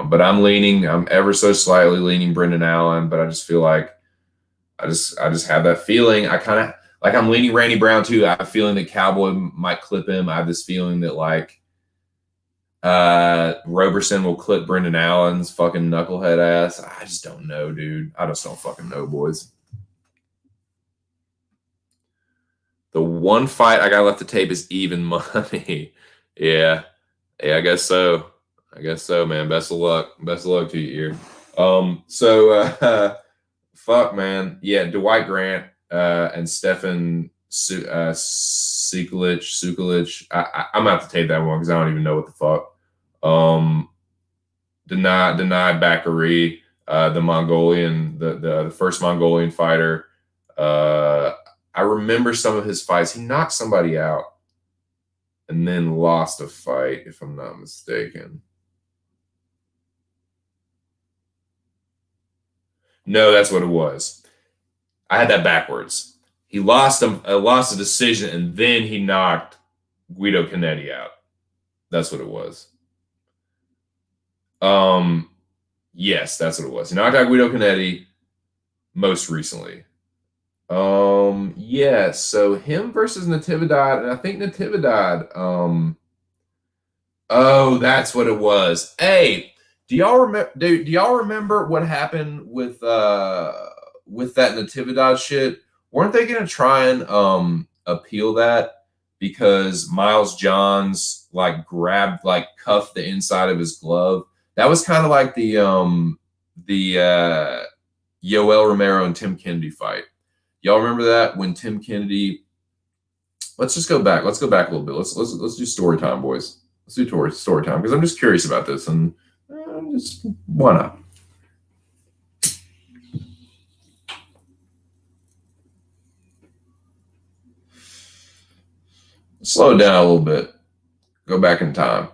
But I'm ever so slightly leaning Brendan Allen, but I just feel like I just have that feeling. I kind of like I'm leaning Randy Brown too. I have a feeling that Cowboy might clip him. I have this feeling that like Roberson will clip Brendan Allen's fucking knucklehead ass. I just don't know, dude. I just don't fucking know, boys. The one fight I got left to tape is even money. Yeah. Yeah, I guess so. I guess so, man. Best of luck. Best of luck to you, Ear. Fuck, man. Yeah, Dwight Grant and Stefan Sikulic. I'm gonna have to take that one because I don't even know what the fuck. Denied Bakary, the Mongolian, the first Mongolian fighter. I remember some of his fights. He knocked somebody out and then lost a fight, if I'm not mistaken. No, that's what it was. I had that backwards. He lost a decision, and then he knocked Guido Canetti out. That's what it was. Yes, that's what it was. He knocked out Guido Canetti most recently. Yeah, so him versus Natividad, and I think Natividad, oh, that's what it was. Hey, do y'all remember what happened with that Natividad shit? Weren't they gonna try and appeal that because Miles Johns cuffed the inside of his glove? That was kind of like the Yoel Romero and Tim Kennedy fight. Y'all remember that when Tim Kennedy? Let's just go back. Let's go back a little bit. Let's do story time, boys. Let's do story time because I'm just curious about this and just why not? Slow it down a little bit. Go back in time.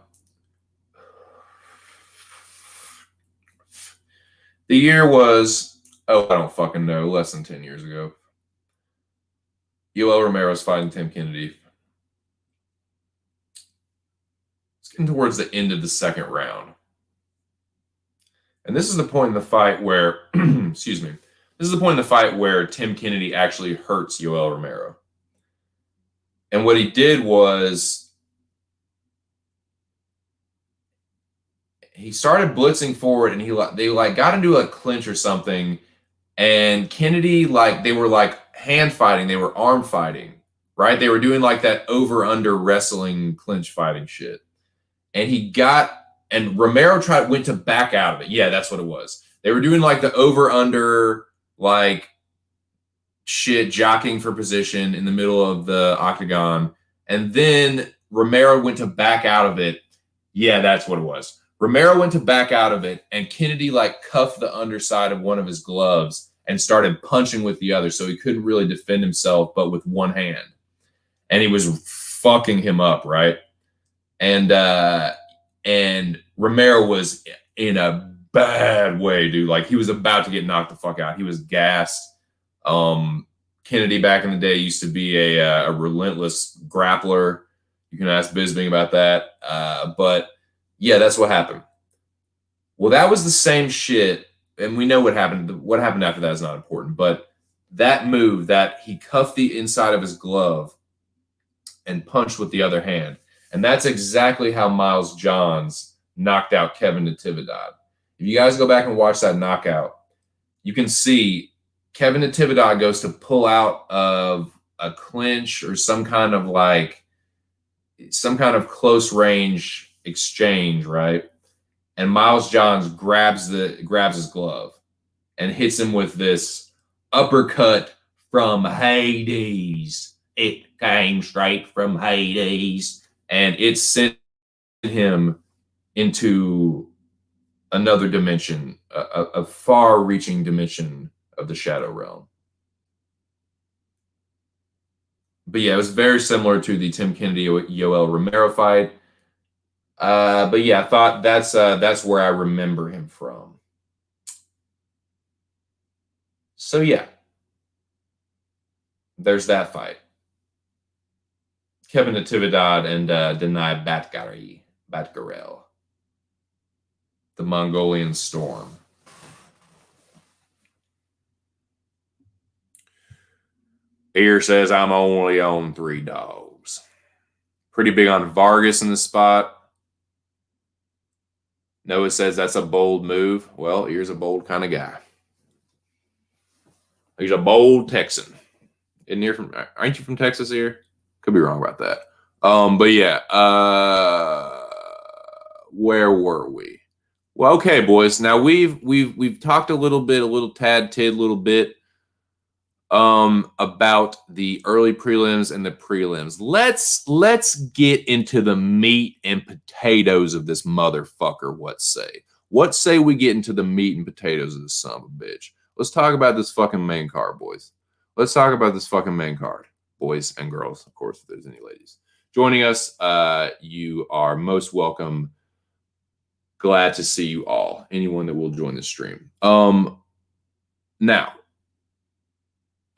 The year was, I don't fucking know, less than 10 years ago. Yoel Romero's fighting Tim Kennedy. It's getting towards the end of the second round. And this is the point in the fight where, excuse me, this is the point in the fight where Tim Kennedy actually hurts Yoel Romero. And what he did was he started blitzing forward, and they got into a clinch or something. And Kennedy, they were hand fighting, they were arm fighting, right? They were doing that over under wrestling clinch fighting shit. And Romero went to back out of it. Yeah, that's what it was. They were doing the over under shit, jockeying for position in the middle of the octagon. And then Romero went to back out of it. Yeah, that's what it was. Romero went to back out of it, and Kennedy cuffed the underside of one of his gloves and started punching with the other, so he couldn't really defend himself, but with one hand. And he was fucking him up, right? And Romero was in a bad way, dude. He was about to get knocked the fuck out. He was gassed. Kennedy back in the day used to be a relentless grappler. You can ask Bisping about that. But yeah, that's what happened. Well, that was the same shit, and we know what happened. What happened after that is not important, but that move that he cuffed the inside of his glove and punched with the other hand, and that's exactly how Miles Johns knocked out Kevin Natividad. If you guys go back and watch that knockout, you can see Kevin Natividad goes to pull out of a clinch or some kind of close range exchange, right? And Miles Johns grabs his glove and hits him with this uppercut from Hades. It came straight from Hades, and it sent him into another dimension, a far-reaching dimension of the Shadow Realm. But yeah, it was very similar to the Tim Kennedy Yoel Romero fight. But yeah, I thought that's where I remember him from. So yeah, there's that fight. Kevin Natividad and Denai Batgarel, the Mongolian Storm. Ear says I'm only on 3 dogs. Pretty big on Vargas in the spot. Noah says that's a bold move. Well, Ear's a bold kind of guy. He's a bold Texan. Aren't you from Texas, Ear? Could be wrong about that. But yeah. where were we? Well, okay, boys. Now we've talked a little bit about the early prelims and the prelims. Let's get into the meat and potatoes of this motherfucker. What say we get into the meat and potatoes of this son of a bitch? Let's talk about this fucking main card, boys. Let's talk about this fucking main card, boys and girls, of course, if there's any ladies joining us. You are most welcome. Glad to see you all. Anyone that will join the stream. Now,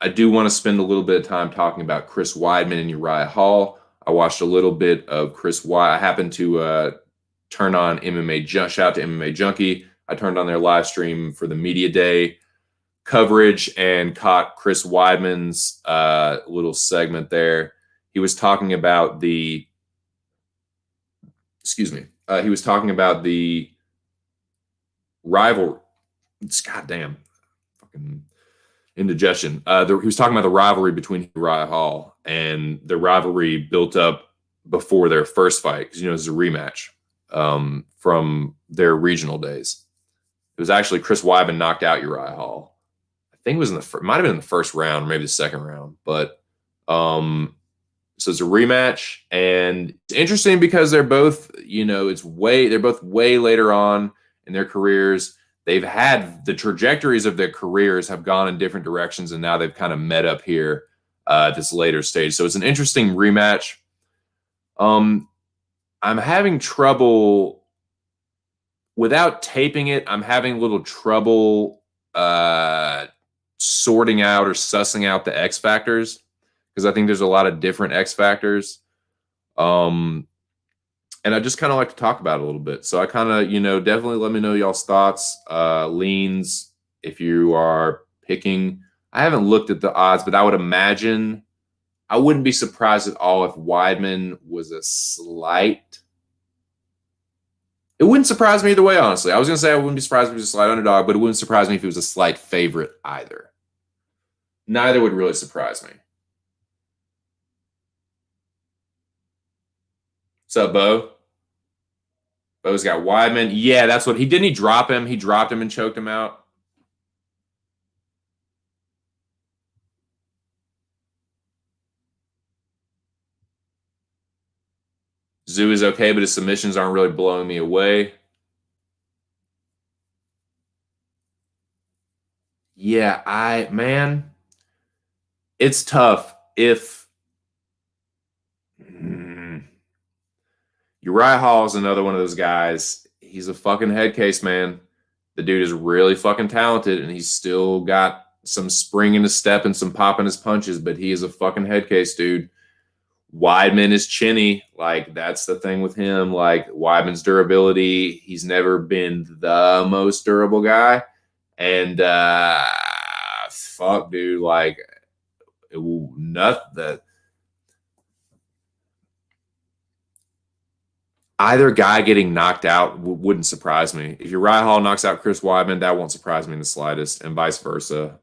I do want to spend a little bit of time talking about Chris Weidman and Uriah Hall. I watched a little bit of Chris Weidman. I happened to turn on MMA. Shout out to MMA Junkie. I turned on their live stream for the media day coverage and caught Chris Weidman's little segment there. He was talking about the. Excuse me. He was talking about the rival. It's goddamn fucking indigestion. He was talking about the rivalry between Uriah Hall, and the rivalry built up before their first fight because it's a rematch from their regional days. It was actually Chris Weidman knocked out Uriah Hall. I think it was might have been in the first round, or maybe the second round, but so it's a rematch, and it's interesting because they're both, they're both way later on in their careers. They've had the trajectories of their careers have gone in different directions, and now they've kind of met up here at this later stage. So it's an interesting rematch. I'm having trouble without taping it. I'm having a little trouble sorting out or sussing out the X factors, because I think there's a lot of different X factors. And I just kind of like to talk about it a little bit. So I kind of, definitely let me know y'all's thoughts, leans, if you are picking. I haven't looked at the odds, but I would imagine I wouldn't be surprised at all if Weidman was a slight. It wouldn't surprise me either way, honestly. I was going to say I wouldn't be surprised if he was a slight underdog, but it wouldn't surprise me if he was a slight favorite either. Neither would really surprise me. What's up, Bo? Bo's got Weidman. Yeah, that's what he didn't. He drop him. He dropped him and choked him out. Zoo is okay, but his submissions aren't really blowing me away. Yeah, man, it's tough. If Uriah Hall is another one of those guys, he's a fucking head case, man. The dude is really fucking talented, and he's still got some spring in his step and some pop in his punches, but he is a fucking head case, dude. Weidman is chinny. Like, that's the thing with him. Like, Weidman's durability, he's never been the most durable guy. And fuck, dude, like, either guy getting knocked out wouldn't surprise me. If Uriah Hall knocks out Chris Weidman, that won't surprise me in the slightest, and vice versa.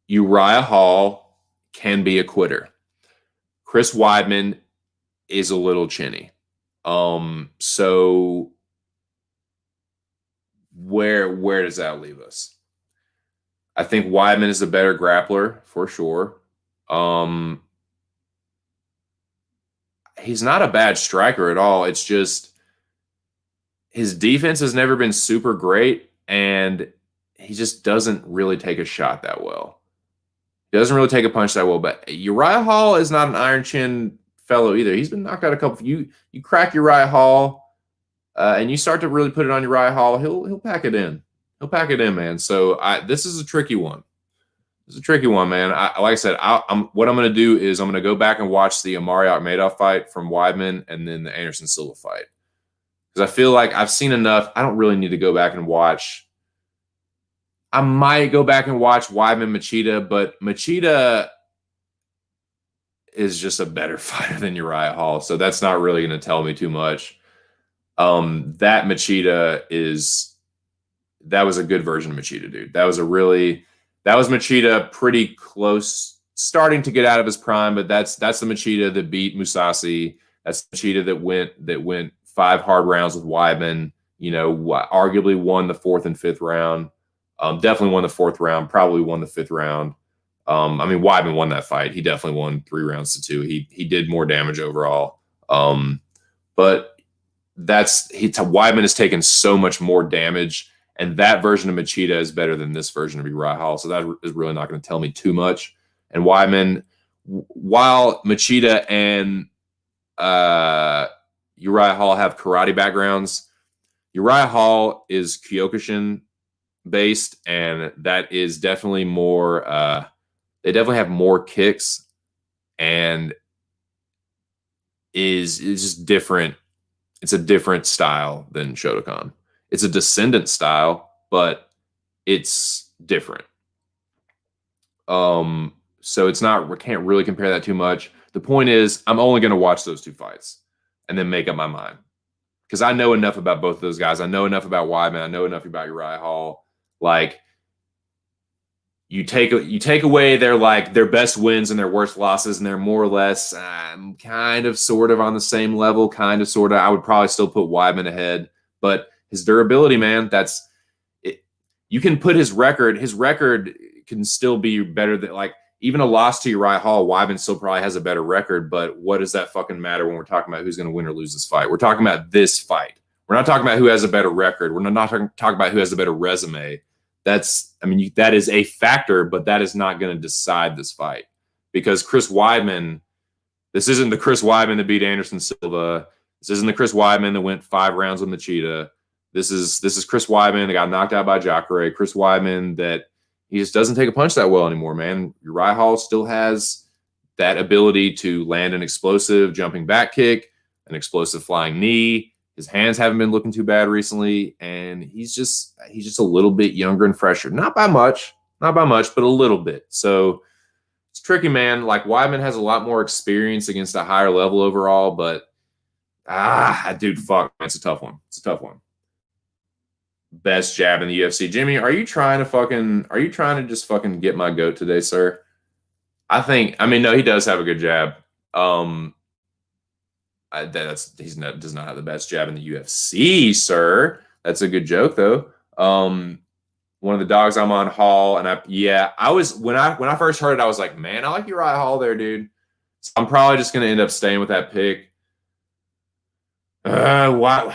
Uriah Hall can be a quitter. Chris Weidman is a little chinny. So where does that leave us? I think Weidman is a better grappler for sure. He's not a bad striker at all. It's just his defense has never been super great, and he just doesn't really take a shot that well. He doesn't really take a punch that well. But Uriah Hall is not an iron chin fellow either. He's been knocked out a couple. You crack Uriah Hall, and you start to really put it on Uriah Hall, he'll pack it in. He'll pack it in, man. So this is a tricky one. It's a tricky one, man. Like I said, what I'm going to do is I'm going to go back and watch the Amari Akhmedov fight from Weidman and then the Anderson Silva fight. Because I feel like I've seen enough. I don't really need to go back and watch. I might go back and watch Weidman Machida, but Machida is just a better fighter than Uriah Hall. So that's not really going to tell me too much. That was a good version of Machida, dude. That was Machida pretty close, starting to get out of his prime, but that's the Machida that beat Mousasi. That's Machida that went 5 hard rounds with Weidman. You know, arguably won the 4th and 5th round. Definitely won the 4th round. Probably won the 5th round. I mean, Weidman won that fight. He definitely won 3 rounds to 2. He did more damage overall. But Weidman has taken so much more damage, and that version of Machida is better than this version of Uriah Hall. So that is really not going to tell me too much. And Weidman, while Machida and Uriah Hall have karate backgrounds, Uriah Hall is Kyokushin based, and that is definitely more. They definitely have more kicks, and is just different. It's a different style than Shotokan. It's a descendant style, but it's different. So it's not. We can't really compare that too much. The point is, I'm only going to watch those 2 fights and then make up my mind, because I know enough about both of those guys. I know enough about Weidman. I know enough about Uriah Hall. Like, you take away their best wins and their worst losses, and they're more or less kind of sort of on the same level, kind of sort of. I would probably still put Weidman ahead, but his durability, man, that's it. You can put his record can still be better than, like, even a loss to Uriah Hall. Weidman still probably has a better record, but what does that fucking matter when we're talking about who's going to win or lose this fight? We're talking about this fight. We're not talking about who has a better record. We're not talking about who has a better resume. That is a factor, but that is not going to decide this fight, because Chris Weidman, this isn't the Chris Weidman that beat Anderson Silva. This isn't the Chris Weidman that went 5 rounds with Machida. This is Chris Weidman that got knocked out by Jacare. Chris Weidman that he just doesn't take a punch that well anymore, man. Uriah Hall still has that ability to land an explosive jumping back kick, an explosive flying knee. His hands haven't been looking too bad recently, and he's just a little bit younger and fresher. Not by much, but a little bit. So it's tricky, man. Like, Weidman has a lot more experience against a higher level overall, but dude, fuck, man, it's a tough one. Best jab in the UFC. Jimmy, are you trying to just fucking get my goat today, sir? No, he does have a good jab. He does not have the best jab in the UFC, sir. That's a good joke, though. One of the dogs I'm on, Hall, and I was when I first heard it, I was like, man, I like Uriah Hall there, dude. So I'm probably just gonna end up staying with that pick. Wow,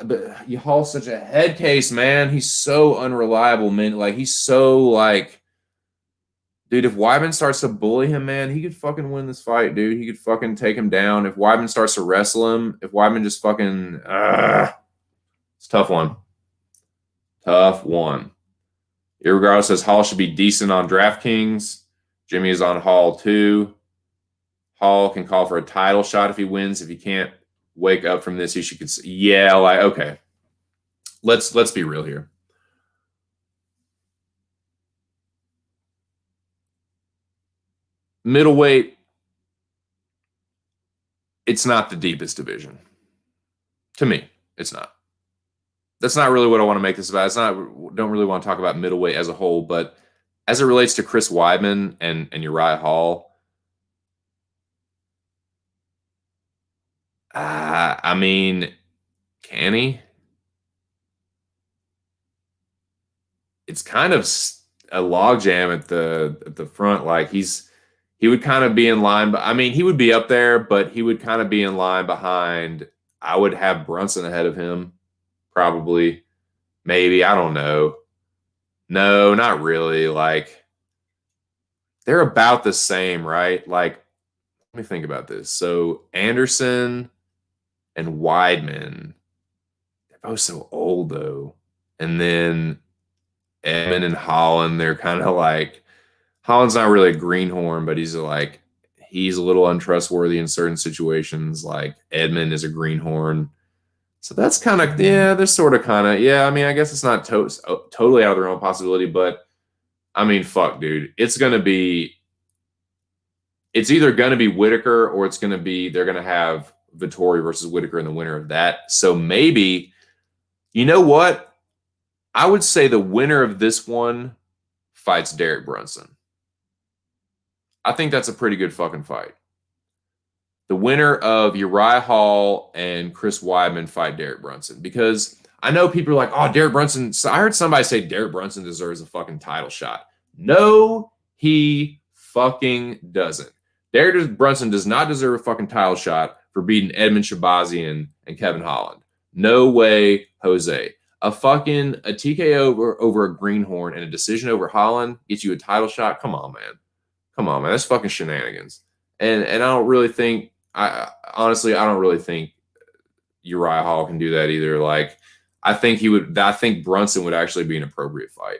but Hall's such a head case, man. He's so unreliable, man. Like, he's so like. Dude, if Weidman starts to bully him, man, he could fucking win this fight, dude. He could fucking take him down. If Weidman starts to wrestle him, if Weidman just fucking... it's a tough one. Irregardless, says Hall should be decent on DraftKings. Jimmy is on Hall, too. Hall can call for a title shot if he wins. If he can't wake up from this, he should... Yeah, like, okay. Let's be real here. Middleweight, it's not the deepest division. To me, it's not. That's not really what I want to make this about. Don't really want to talk about middleweight as a whole, but as it relates to Chris Weidman and Uriah Hall, can he? It's kind of a logjam at the front. Like, he would kind of be in line, but he would be up there, but he would kind of be in line behind. I would have Brunson ahead of him, probably, maybe. I don't know. No, not really. Like, they're about the same, right? Like, let me think about this. So Anderson and Weidman, they're both so old, though. And then Edmund and Holland, they're kind of like, Holland's not really a greenhorn, but he's a little untrustworthy in certain situations. Like, Edmund is a greenhorn. So that's kind of, they're sort of kind of, I guess it's not totally out of their own possibility, but fuck, dude. It's either going to be Whitaker, or they're going to have Vettori versus Whitaker in the winner of that. So maybe, you know what? I would say the winner of this one fights Derek Brunson. I think that's a pretty good fucking fight. the winner of Uriah Hall and Chris Weidman fight Derek Brunson, because I know people are like, oh, Derek Brunson. So I heard somebody say Derek Brunson deserves a fucking title shot. No, he fucking doesn't. Derek Brunson does not deserve a fucking title shot for beating Edmund Shabazian and Kevin Holland. No way, Jose. A TKO over a greenhorn and a decision over Holland gets you a title shot? Come on, man. Come on, man. That's fucking shenanigans. And I don't really think I don't really think Uriah Hall can do that either. Like, I think Brunson would actually be an appropriate fight.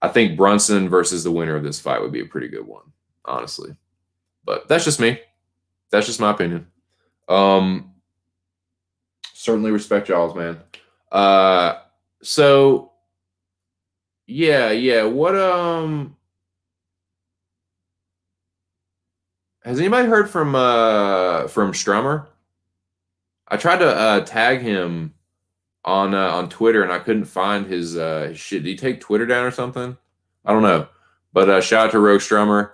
I think Brunson versus the winner of this fight would be a pretty good one, honestly. But that's just me. That's just my opinion. Certainly respect y'all's, man. So yeah. What has anybody heard from Strummer? I tried to tag him on Twitter and I couldn't find his shit. Did he take Twitter down or something? I don't know. But shout out to Rogue Strummer.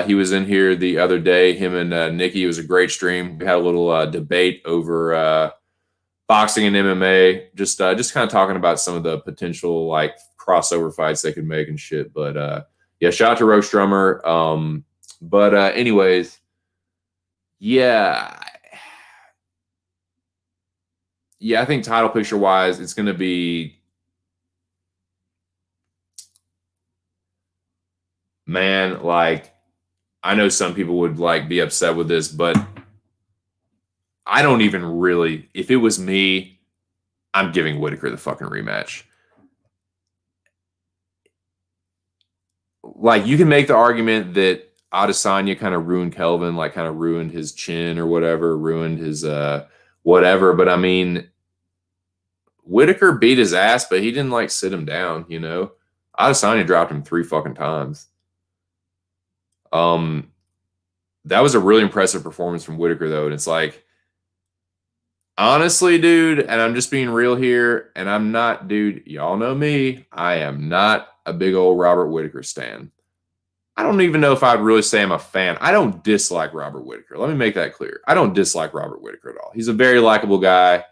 He was in here the other day. Him and Nikki. It was a great stream. We had a little debate over boxing and MMA. Just kind of talking about some of the potential like crossover fights they could make and shit. But yeah, shout out to Rogue Strummer. But anyways, yeah. Yeah, I think title picture wise, it's going to be, man, like, I know some people would like be upset with this, but I don't even really, if it was me, I'm giving Whitaker the fucking rematch. Like, you can make the argument that Adesanya kind of ruined Kelvin, like kind of ruined his chin or whatever, ruined his whatever. But I mean, Whitaker beat his ass, but he didn't like sit him down, you know. Adesanya dropped him 3 fucking times. That was a really impressive performance from Whitaker, though. And it's like, honestly, dude, and I'm just being real here, and I'm not, dude, y'all know me. I am not a big old Robert Whitaker stan. I don't even know if I'd really say I'm a fan. I don't dislike Robert Whitaker. Let me make that clear. I don't dislike Robert Whitaker at all. He's a very likable guy.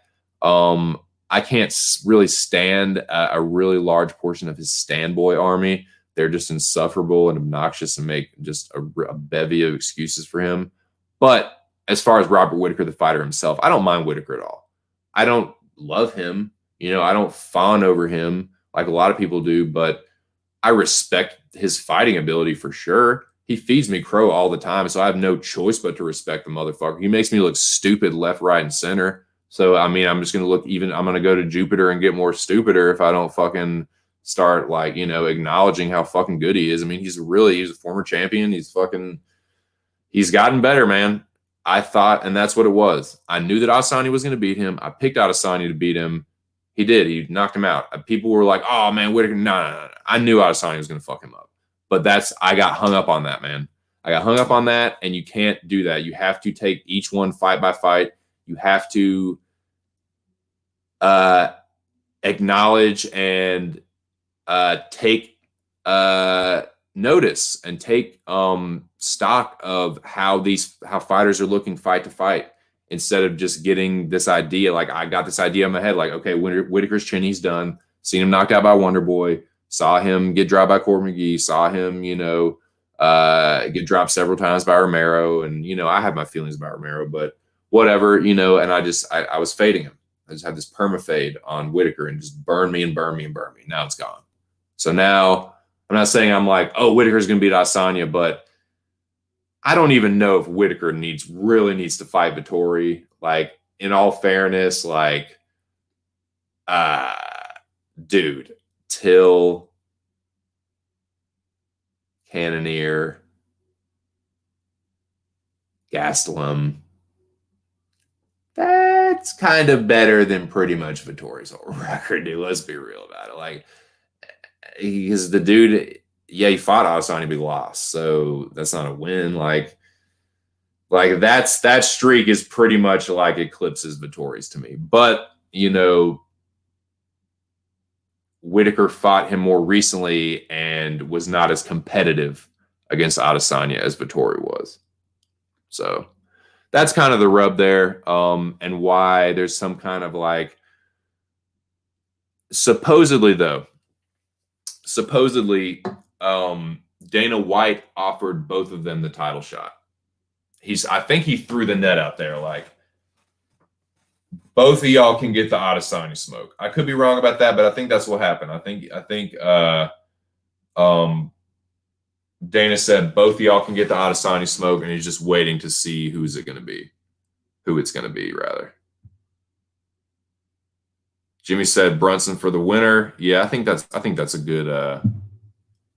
I can't really stand a really large portion of his stand boy army. They're just insufferable and obnoxious and make just a bevy of excuses for him. But as far as Robert Whitaker, the fighter himself, I don't mind Whitaker at all. I don't love him. You know, I don't fawn over him like a lot of people do, but I respect his fighting ability for sure. He feeds me crow all the time, so I have no choice but to respect the motherfucker. He makes me look stupid left, right, and center. So, I mean, I'm just going to I'm going to go to Jupiter and get more stupider if I don't fucking start, like, you know, acknowledging how fucking good he is. I mean, he's a former champion. He's gotten better, man. I thought, and that's what it was. I knew that Adesanya was going to beat him. I picked Adesanya to beat him. He did. He knocked him out. People were like, oh, man, Whitaker. No. I knew Adesanya was going to fuck him up. But I got hung up on that, man. I got hung up on that, and you can't do that. You have to take each one fight by fight. You have to acknowledge and take notice and take stock of how fighters are looking fight to fight, instead of just getting this idea. Like, I got this idea in my head, like, okay, Whitaker's chin, he's done. Seen him knocked out by Wonder Boy. Saw him get dropped by Corbin McGee. Saw him, you know, get dropped several times by Romero. And, you know, I have my feelings about Romero, but whatever, you know, and I was fading him. I just had this perma-fade on Whitaker and just burn me. Now it's gone. So now I'm not saying I'm like, oh, Whitaker's going to beat Adesanya, but I don't even know if Whitaker really needs to fight Vettori. Like, in all fairness, like, dude, Till, Cannonier, Gastelum, that's kind of better than pretty much Vittori's whole record, dude. Let's be real about it. Like, because the dude, yeah, he fought Adesanya, but he lost, so that's not a win. Like that streak is pretty much like eclipses Vittori's to me. But, you know, Whitaker fought him more recently and was not as competitive against Adesanya as Vettori was. So that's kind of the rub there, and why there's some kind of like supposedly Dana White offered both of them the title shot. I think he threw the net out there like, both of y'all can get the Adesanya smoke. I could be wrong about that, but I think that's what happened. I think Dana said both of y'all can get the Adesanya smoke, and he's just waiting to see who it's going to be, rather. Jimmy said Brunson for the winner. Yeah, I think that's a good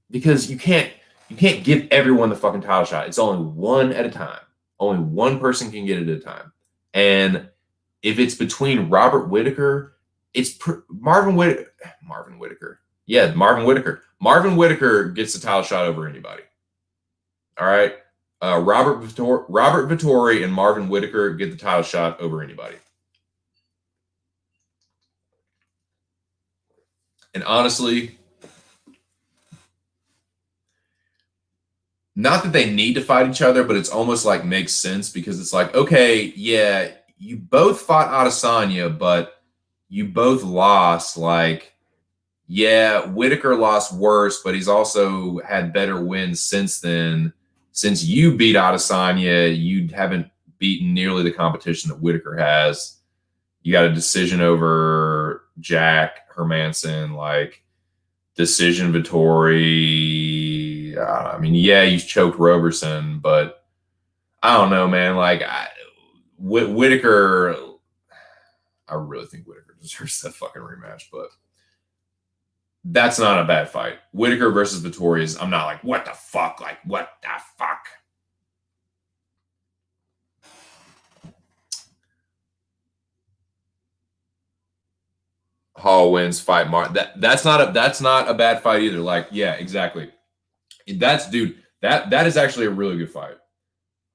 because you can't give everyone the fucking title shot. It's only one at a time. Only one person can get it at a time. And if it's between Robert Whittaker, it's Marvin Whittaker. Yeah, Marvin Whittaker. Marvin Whittaker gets the title shot over anybody. All right. Robert Vettori and Marvin Whittaker get the title shot over anybody. And honestly, not that they need to fight each other, but it's almost like makes sense because it's like, okay, yeah, you both fought Adesanya, but you both lost. Like, yeah, Whittaker lost worse, but he's also had better wins since then. Since you beat Adesanya, you haven't beaten nearly the competition that Whittaker has. You got a decision over Jack Hermanson, like decision Vettori. I mean, yeah, you choked Roberson, but I don't know, man. Like Whittaker, I really think Whittaker deserves that fucking rematch, but that's not a bad fight. Whittaker versus Vettori is, I'm not like, what the fuck? Like, what the fuck? Hall wins, fight Mark. That's not a bad fight either. Like, yeah, exactly. That is actually a really good fight.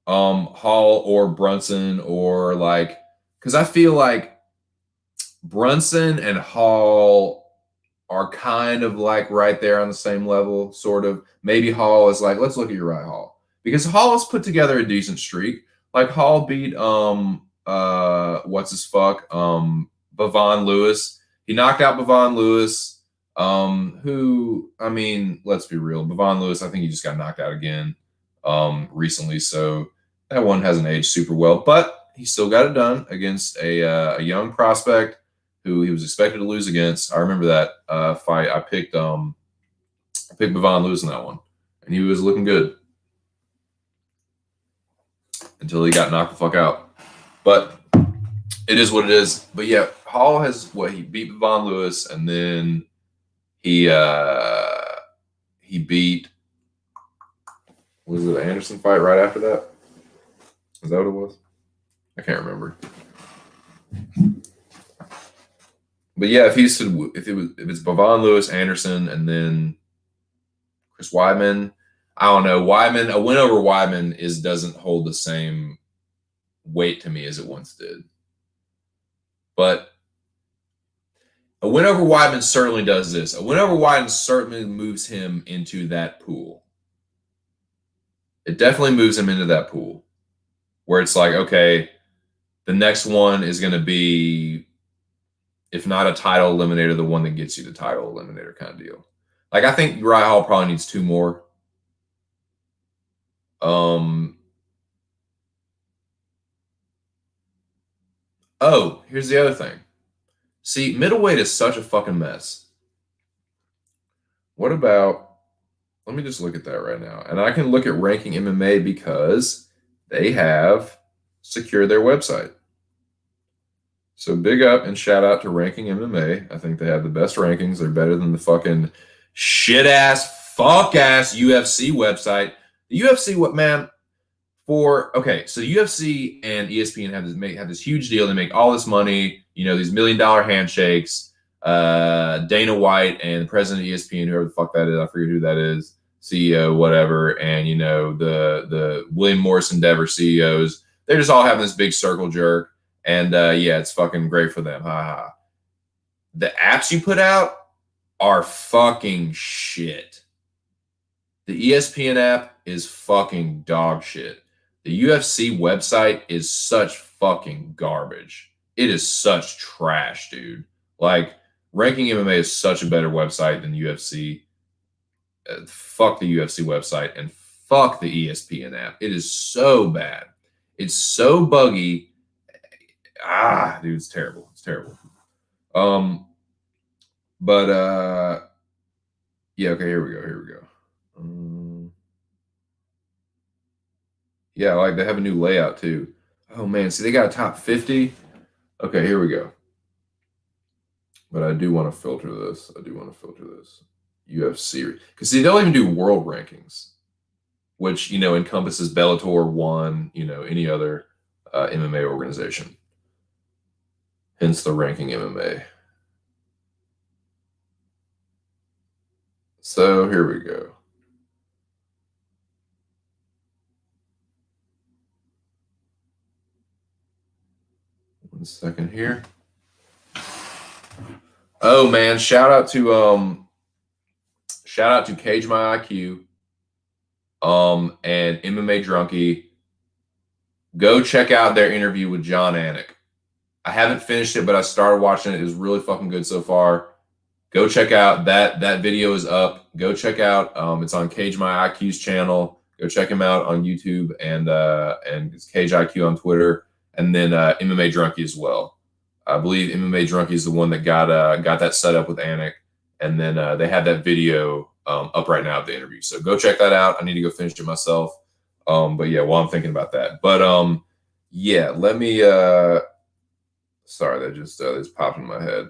Hall or Brunson, or like, because I feel like Brunson and Hall are kind of like right there on the same level, sort of. Maybe Hall is like, let's look at Uriah Hall, because Hall has put together a decent streak. Like Hall beat Bavon Lewis. He knocked out Bavon Lewis, who, I mean, let's be real. Bavon Lewis, I think he just got knocked out again recently, so that one hasn't aged super well, but he still got it done against a young prospect who he was expected to lose against. I remember that fight. I picked Bavon Lewis in that one, and he was looking good until he got knocked the fuck out. But it is what it is. But yeah, Hall has he beat Bavon Lewis, and then he beat, was it an Anderson fight right after that? Is that what it was? I can't remember. But yeah, if it's Bavon Lewis, Anderson, and then Chris Weidman, I don't know. A win over Weidman doesn't hold the same weight to me as it once did. But a win over Weidman certainly does this. A win over Weidman certainly moves him into that pool. It definitely moves him into that pool where it's like, okay, the next one is going to be, if not a title eliminator, the one that gets you the title eliminator kind of deal. Like, I think Uriah Hall probably needs 2 more. Oh, here's the other thing. See, middleweight is such a fucking mess. What about, let me just look at that right now. And I can look at Ranking MMA because they have secured their website. So big up and shout out to Ranking MMA. I think they have the best rankings. They're better than the fucking shit-ass, fuck-ass UFC website. The UFC, so UFC and ESPN have this huge deal. They make all this money, these $1 million handshakes. Dana White and the president of ESPN, whoever the fuck that is, I forget who that is, CEO, whatever, and the William Morris Endeavor CEOs, they're just all having this big circle jerk. And yeah, it's fucking great for them. Ha ha. The apps you put out are fucking shit. The ESPN app is fucking dog shit. The UFC website is such fucking garbage. It is such trash, dude. Like, Ranking MMA is such a better website than UFC. Fuck the UFC website and fuck the ESPN app. It is so bad. It's so buggy. Dude, it's terrible. It's terrible. Yeah, okay, here we go. Yeah, like they have a new layout too. Oh man, see they got a top 50. Okay, here we go. But I do want to filter this. UFC. Because see, they'll even do world rankings, which, encompasses Bellator, ONE, any other MMA organization. Hence the Ranking MMA. So here we go. One second here. Oh man, shout out to Cage My IQ and MMA Drunkie. Go check out their interview with John Anik. I haven't finished it, but I started watching it. It was really fucking good so far. Go check out that video is up. Go check out it's on Cage My IQ's channel. Go check him out on YouTube and it's Cage IQ on Twitter, and then MMA Drunkie as well. I believe MMA Drunkie is the one that got that set up with Anik, and then they have that video up right now of the interview. So go check that out. I need to go finish it myself. But yeah, while I'm thinking about that, but yeah, let me. Sorry, that just popped in my head.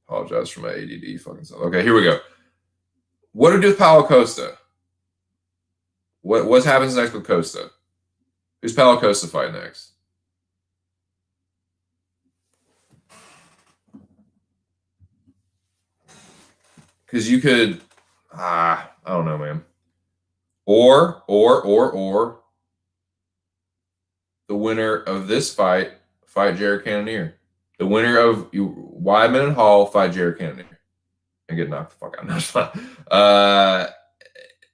Apologize for my ADD fucking stuff. Okay, here we go. What do we do with Paulo Costa? What happens next with Costa? Who's Paulo Costa fight next? Because you could, I don't know, man. Or the winner of this fight Jared Cannonier. The winner of Weidman and Hall fight Jared Cannonier and get knocked the fuck out. No, it's fine.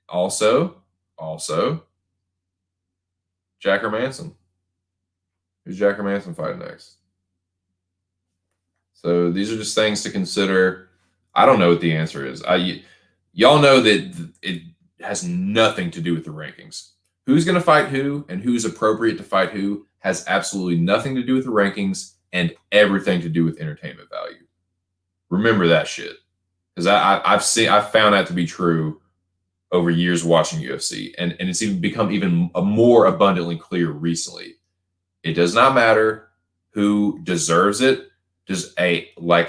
Also, Jack Hermanson. Who's Jack Hermanson fighting next? So these are just things to consider. I don't know what the answer is. Y'all know that it has nothing to do with the rankings. Who's going to fight who and who's appropriate to fight who has absolutely nothing to do with the rankings and everything to do with entertainment value. Remember that shit, because I've found that to be true over years watching UFC, and it's even become even more abundantly clear recently. It does not matter who deserves it. Just like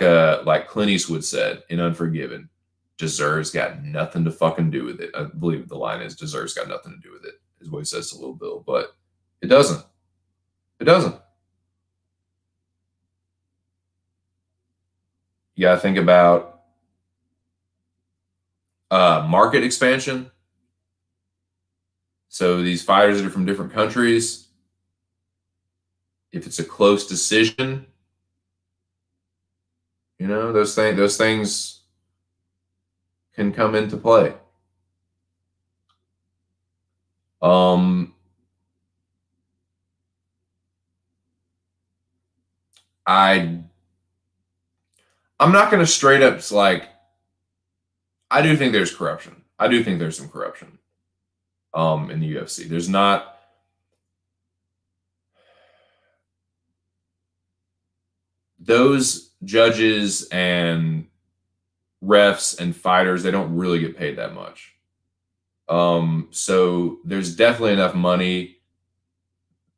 Clint Eastwood said in Unforgiven, deserves got nothing to fucking do with it. I believe the line is deserves got nothing to do with it, is what he says to Little Bill, but it doesn't. It doesn't. You got to think about market expansion. So these fighters are from different countries. If it's a close decision, those things can come into play. I'm not going to straight up I do think there's corruption. I do think there's some corruption in the UFC. There's not. Those judges and refs and fighters, they don't really get paid that much. So there's definitely enough money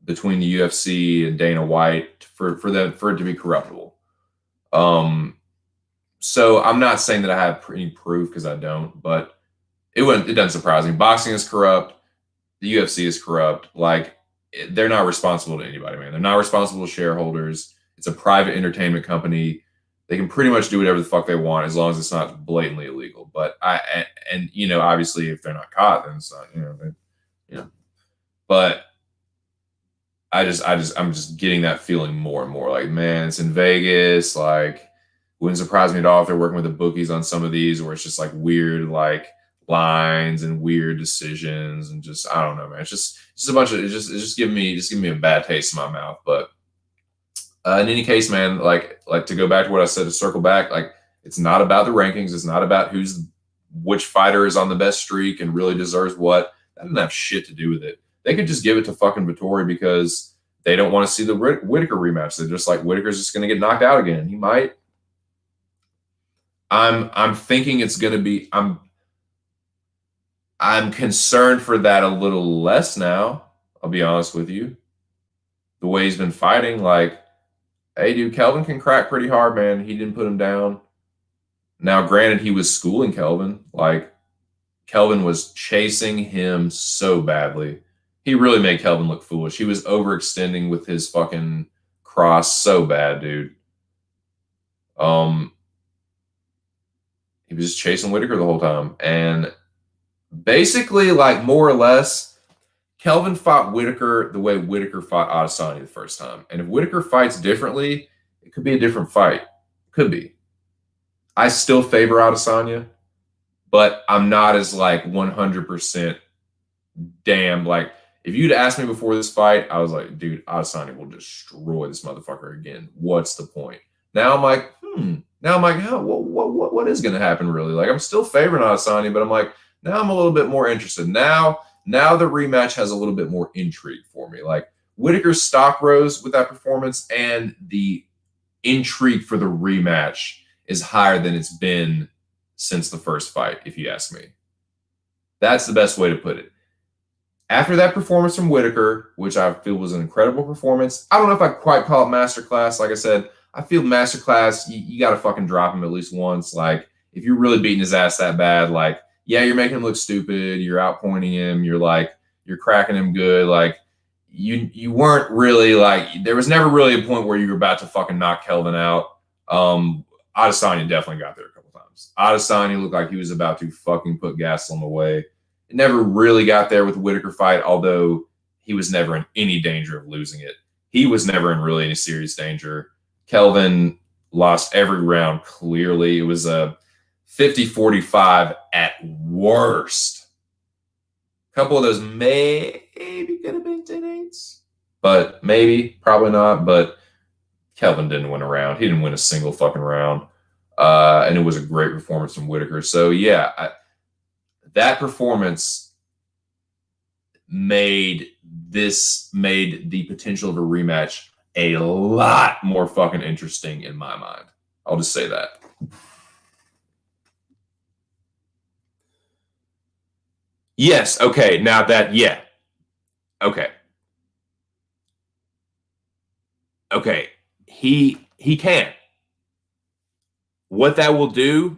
between the UFC and Dana White for it to be corruptible. So I'm not saying that I have any proof, because I don't, but it doesn't surprise me. Boxing is corrupt. The UFC is corrupt. Like, they're not responsible to anybody, man. They're not responsible to shareholders. It's a private entertainment company. They can pretty much do whatever the fuck they want as long as it's not blatantly illegal. But obviously if they're not caught, then it's not, But I'm just getting that feeling more and more. Like, man, it's in Vegas. Like, wouldn't surprise me at all if they're working with the bookies on some of these, where it's just like weird, like lines and weird decisions and just I don't know, man. It's just a bunch of it's just giving me a bad taste in my mouth. But in any case, man, like to go back to what I said, to circle back, like it's not about the rankings. It's not about which fighter is on the best streak and really deserves what. That doesn't have shit to do with it. They could just give it to fucking Vettori because they don't want to see the Whitaker rematch. They're just like, Whitaker's just going to get knocked out again. He might. I'm thinking it's going to be. I'm concerned for that a little less now. I'll be honest with you. The way he's been fighting, like, hey, dude, Kelvin can crack pretty hard, man. He didn't put him down. Now, granted, he was schooling Kelvin. Like, Kelvin was chasing him so badly. He really made Kelvin look foolish. He was overextending with his fucking cross so bad, dude. He was just chasing Whitaker the whole time. And basically, like, more or less, Kelvin fought Whitaker the way Whitaker fought Adesanya the first time. And if Whitaker fights differently, it could be a different fight. Could be. I still favor Adesanya, but I'm not as like 100% damn. Like, if you'd asked me before this fight, I was like, dude, Adesanya will destroy this motherfucker again. What's the point? Now I'm like, Now I'm like, what is going to happen really? Like, I'm still favoring Adesanya, but I'm like, now I'm a little bit more interested. Now the rematch has a little bit more intrigue for me. Like, Whitaker's stock rose with that performance, and the intrigue for the rematch is higher than it's been since the first fight, if you ask me. That's the best way to put it. After that performance from Whitaker, which I feel was an incredible performance, I don't know if I quite call it masterclass. Like I said, I feel masterclass, you got to fucking drop him at least once. Like, if you're really beating his ass that bad, like, yeah, you're making him look stupid. You're outpointing him. You're cracking him good. Like, you weren't really like, there was never really a point where you were about to fucking knock Kelvin out. Adesanya definitely got there a couple times. Adesanya looked like he was about to fucking put gas on the way. It never really got there with the Whitaker fight, although he was never in any danger of losing it. He was never in really any serious danger. Kelvin lost every round clearly. It was a 50-45 at worst. A couple of those maybe could have been 10-8s, but maybe, probably not. But Kelvin didn't win a round. He didn't win a single fucking round. And it was a great performance from Whitaker. So, yeah, that performance made the potential of a rematch a lot more fucking interesting in my mind. I'll just say that. Yes. Okay. Now that, yeah. Okay. Okay. He can. What that will do,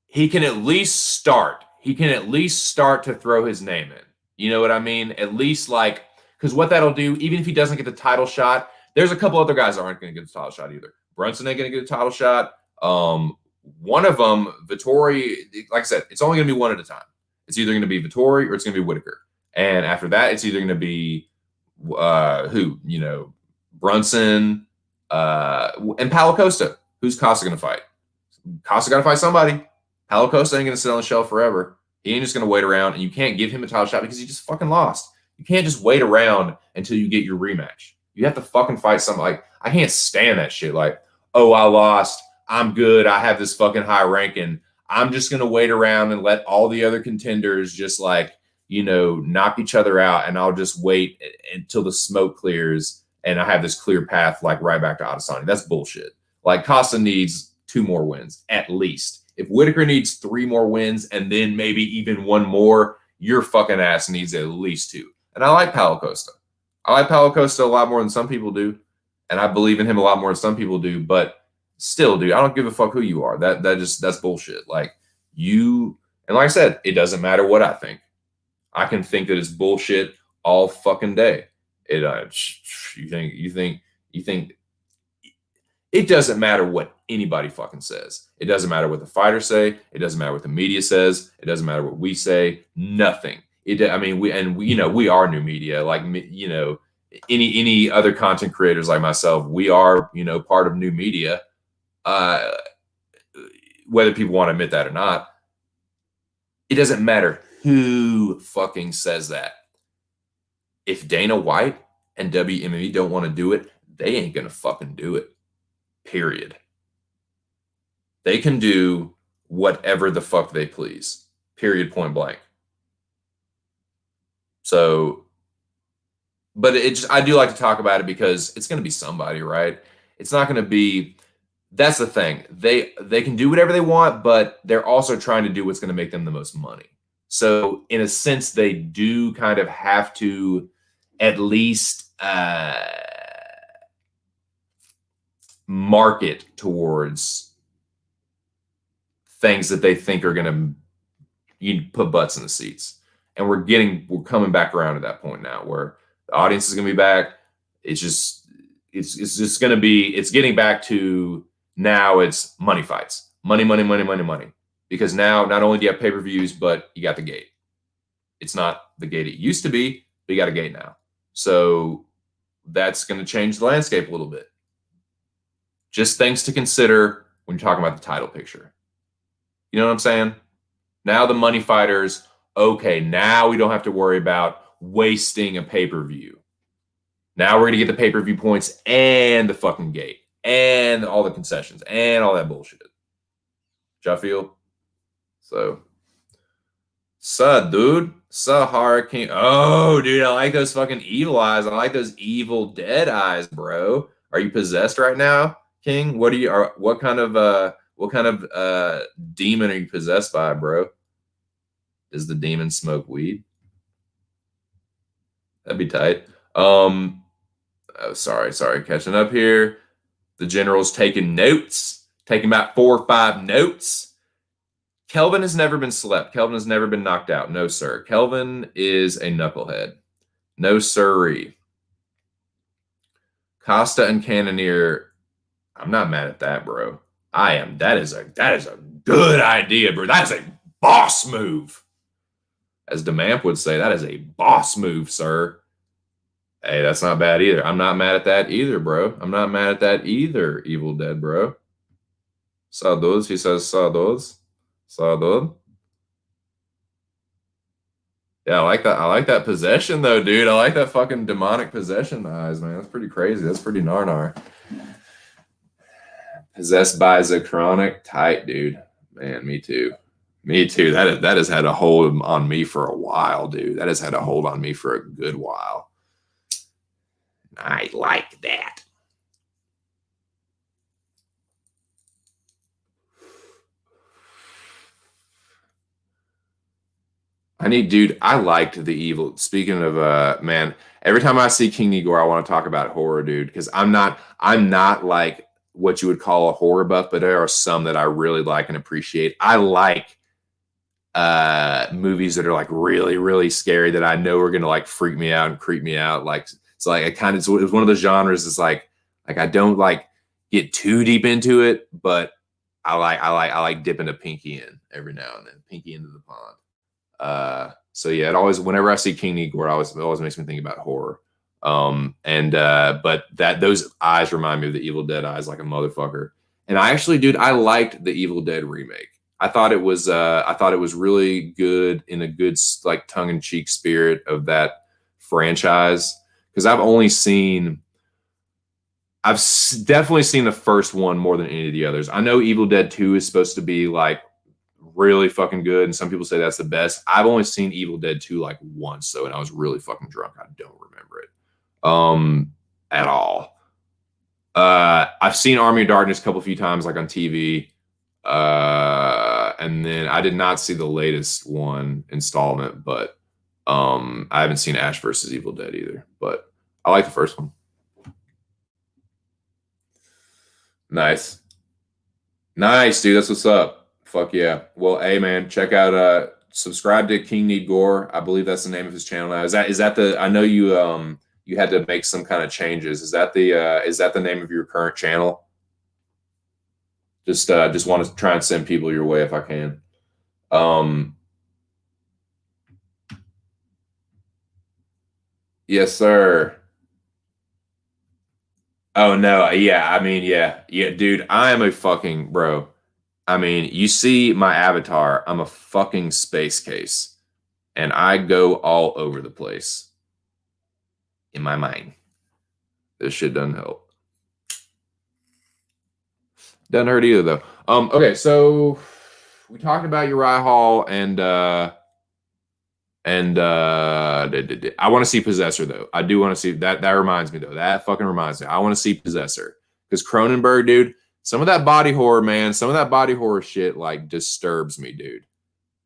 he can at least start. He can at least start to throw his name in. You know what I mean? At least, like, because what that'll do, even if he doesn't get the title shot, there's a couple other guys that aren't going to get the title shot either. Brunson ain't going to get a title shot. One of them, Vettori, like I said, it's only going to be one at a time. It's either going to be Vettori or it's going to be Whitaker. And after that, it's either going to be Brunson and Paulo Costa. Who's Costa going to fight? Costa got to fight somebody. Paulo Costa ain't going to sit on the shelf forever. He ain't just going to wait around, and you can't give him a title shot because he just fucking lost. You can't just wait around until you get your rematch. You have to fucking fight something. Like, I can't stand that shit. Like, oh, I lost. I'm good. I have this fucking high ranking. I'm just going to wait around and let all the other contenders just, like, knock each other out, and I'll just wait until the smoke clears and I have this clear path, like, right back to Adesanya. That's bullshit. Like, Costa needs 2 more wins, at least. If Whitaker needs 3 more wins and then maybe even 1 more, your fucking ass needs at least 2. And I like Paulo Costa. I like Paulo Costa a lot more than some people do. And I believe in him a lot more than some people do. But still, dude, I don't give a fuck who you are. That's bullshit. Like, and like I said, it doesn't matter what I think. I can think that it's bullshit all fucking day. You think it doesn't matter what anybody fucking says. It doesn't matter what the fighters say. It doesn't matter what the media says. It doesn't matter what we say. Nothing. We are new media. Like, any other content creators like myself, we are, part of new media. Whether people want to admit that or not. It doesn't matter who fucking says that. If Dana White and WME don't want to do it, they ain't gonna fucking do it. Period. They can do whatever the fuck they please. Period, point blank. So, but it just, I do like to talk about it because it's going to be somebody, right? It's not going to be. That's the thing. They can do whatever they want, but they're also trying to do what's going to make them the most money. So, in a sense, they do kind of have to at least market towards things that they think are going to put butts in the seats. And we're coming back around to that point now where the audience is going to be back. It's just going to be, it's getting back to now it's money fights, money. Because now not only do you have pay-per-views, but you got the gate. It's not the gate it used to be, but you got a gate now. So that's going to change the landscape a little bit. Just things to consider when you're talking about the title picture. You know what I'm saying? Now the money fighters, okay, now we don't have to worry about wasting a pay-per-view. Now we're going to get the pay-per-view points and the fucking gate and all the concessions and all that bullshit. Which I feel. So, dude. Hurricane. Oh, dude, I like those fucking evil eyes. I like those evil dead eyes, bro. Are you possessed right now, King? What kind of demon are you possessed by, bro? Does the demon smoke weed? That'd be tight. Oh, sorry, catching up here. The general's taking notes, taking about 4 or 5 notes. Kelvin has never been slept. Kelvin has never been knocked out. No, sir. Kelvin is a knucklehead. No, sirree. Costa and Cannonier. I'm not mad at that, bro. I am. That is a good idea, bro. That's a boss move. As DeMamp would say, that is a boss move, sir. Hey, that's not bad either. I'm not mad at that either, bro. I'm not mad at that either, Evil Dead, bro. Saudades, he says saudades. Saudade. Yeah, I like that. I like that possession, though, dude. I like that fucking demonic possession eyes, man. That's pretty crazy. That's pretty nar. Possessed by Zachronic. Tight, dude. Man, me too. Me too. That has had a hold on me for a while, dude. That has had a hold on me for a good while. I like that. I liked the evil. Speaking of man, every time I see King Igor, I want to talk about horror, dude, because I'm not like what you would call a horror buff, but there are some that I really like and appreciate. I like movies that are like really, really scary that I know are gonna like freak me out and creep me out. Like it's like it's one of the genres that's like I don't like get too deep into it, but I like dipping a pinky in every now and then, pinky into the pond. So yeah, it always, whenever I see King Igor, it always makes me think about horror. But those eyes remind me of the Evil Dead eyes like a motherfucker. And I actually, dude, I liked the Evil Dead remake. I thought it was really good in a good like tongue-in-cheek spirit of that franchise. Because I've definitely seen the first one more than any of the others. I know Evil Dead 2 is supposed to be like really fucking good, and some people say that's the best. I've only seen Evil Dead 2 like once though, and I was really fucking drunk. I don't remember it at all. I've seen Army of Darkness a few times like on TV. And then I did not see the latest one installment, but I haven't seen Ash versus Evil Dead either, but I like the first one. Nice, dude. That's what's up. Fuck yeah. Well, hey man, check out subscribe to King Need Gore. I believe that's the name of his channel now. Is that the? I know you had to make some kind of changes. Is that the name of your current channel? Just want to try and send people your way if I can. Yes, sir. Oh no, yeah. I mean, yeah, dude. I am a fucking bro. I mean, you see my avatar. I'm a fucking space case. And I go all over the place in my mind. This shit doesn't help. Doesn't hurt either, though. Okay, so we talked about Uriah Hall and I want to see Possessor, though. I do want to see that. That reminds me, though. That fucking reminds me. I want to see Possessor. Because Cronenberg, dude, some of that body horror, man, some of that body horror shit, like, disturbs me, dude.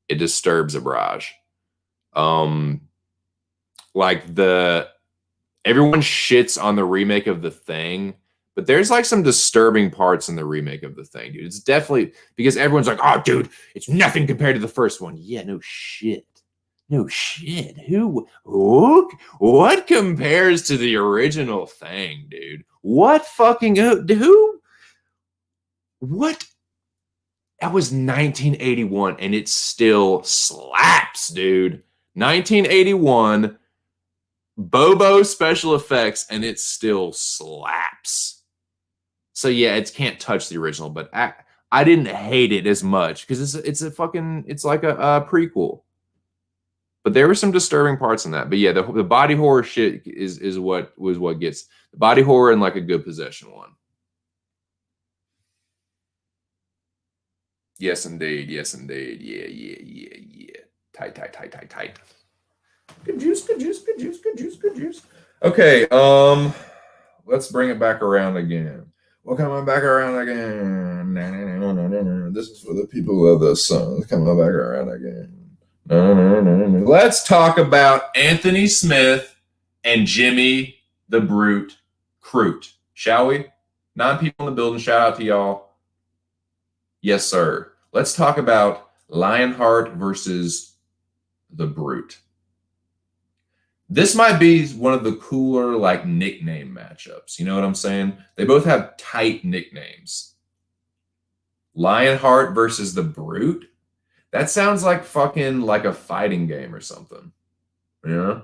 It disturbs Abraj. Like, everyone shits on the remake of The Thing, but there's, like, some disturbing parts in the remake of The Thing, dude. It's definitely, because everyone's like, oh, dude, it's nothing compared to the first one. Yeah, no shit. No shit. What compares to the original Thing, dude? What fucking who? What? That was 1981, and it still slaps, dude. 1981, Bobo special effects, and it still slaps. So yeah, it can't touch the original, but I didn't hate it as much because it's like a prequel. But there were some disturbing parts in that. But yeah, the body horror shit is what gets the body horror and like a good possession one. Yes, indeed. Yes, indeed. Yeah. Tight. Good juice. Okay, let's bring it back around again. We're coming back around again. This is for the people who love those songs. Coming back around again. Let's talk about Anthony Smith and Jimmy the Brute Crute, shall we? 9 people in the building. Shout out to y'all. Yes, sir. Let's talk about Lionheart versus the Brute. This might be one of the cooler, like, nickname matchups. You know what I'm saying? They both have tight nicknames. Lionheart versus the Brute? That sounds like fucking like a fighting game or something. Yeah?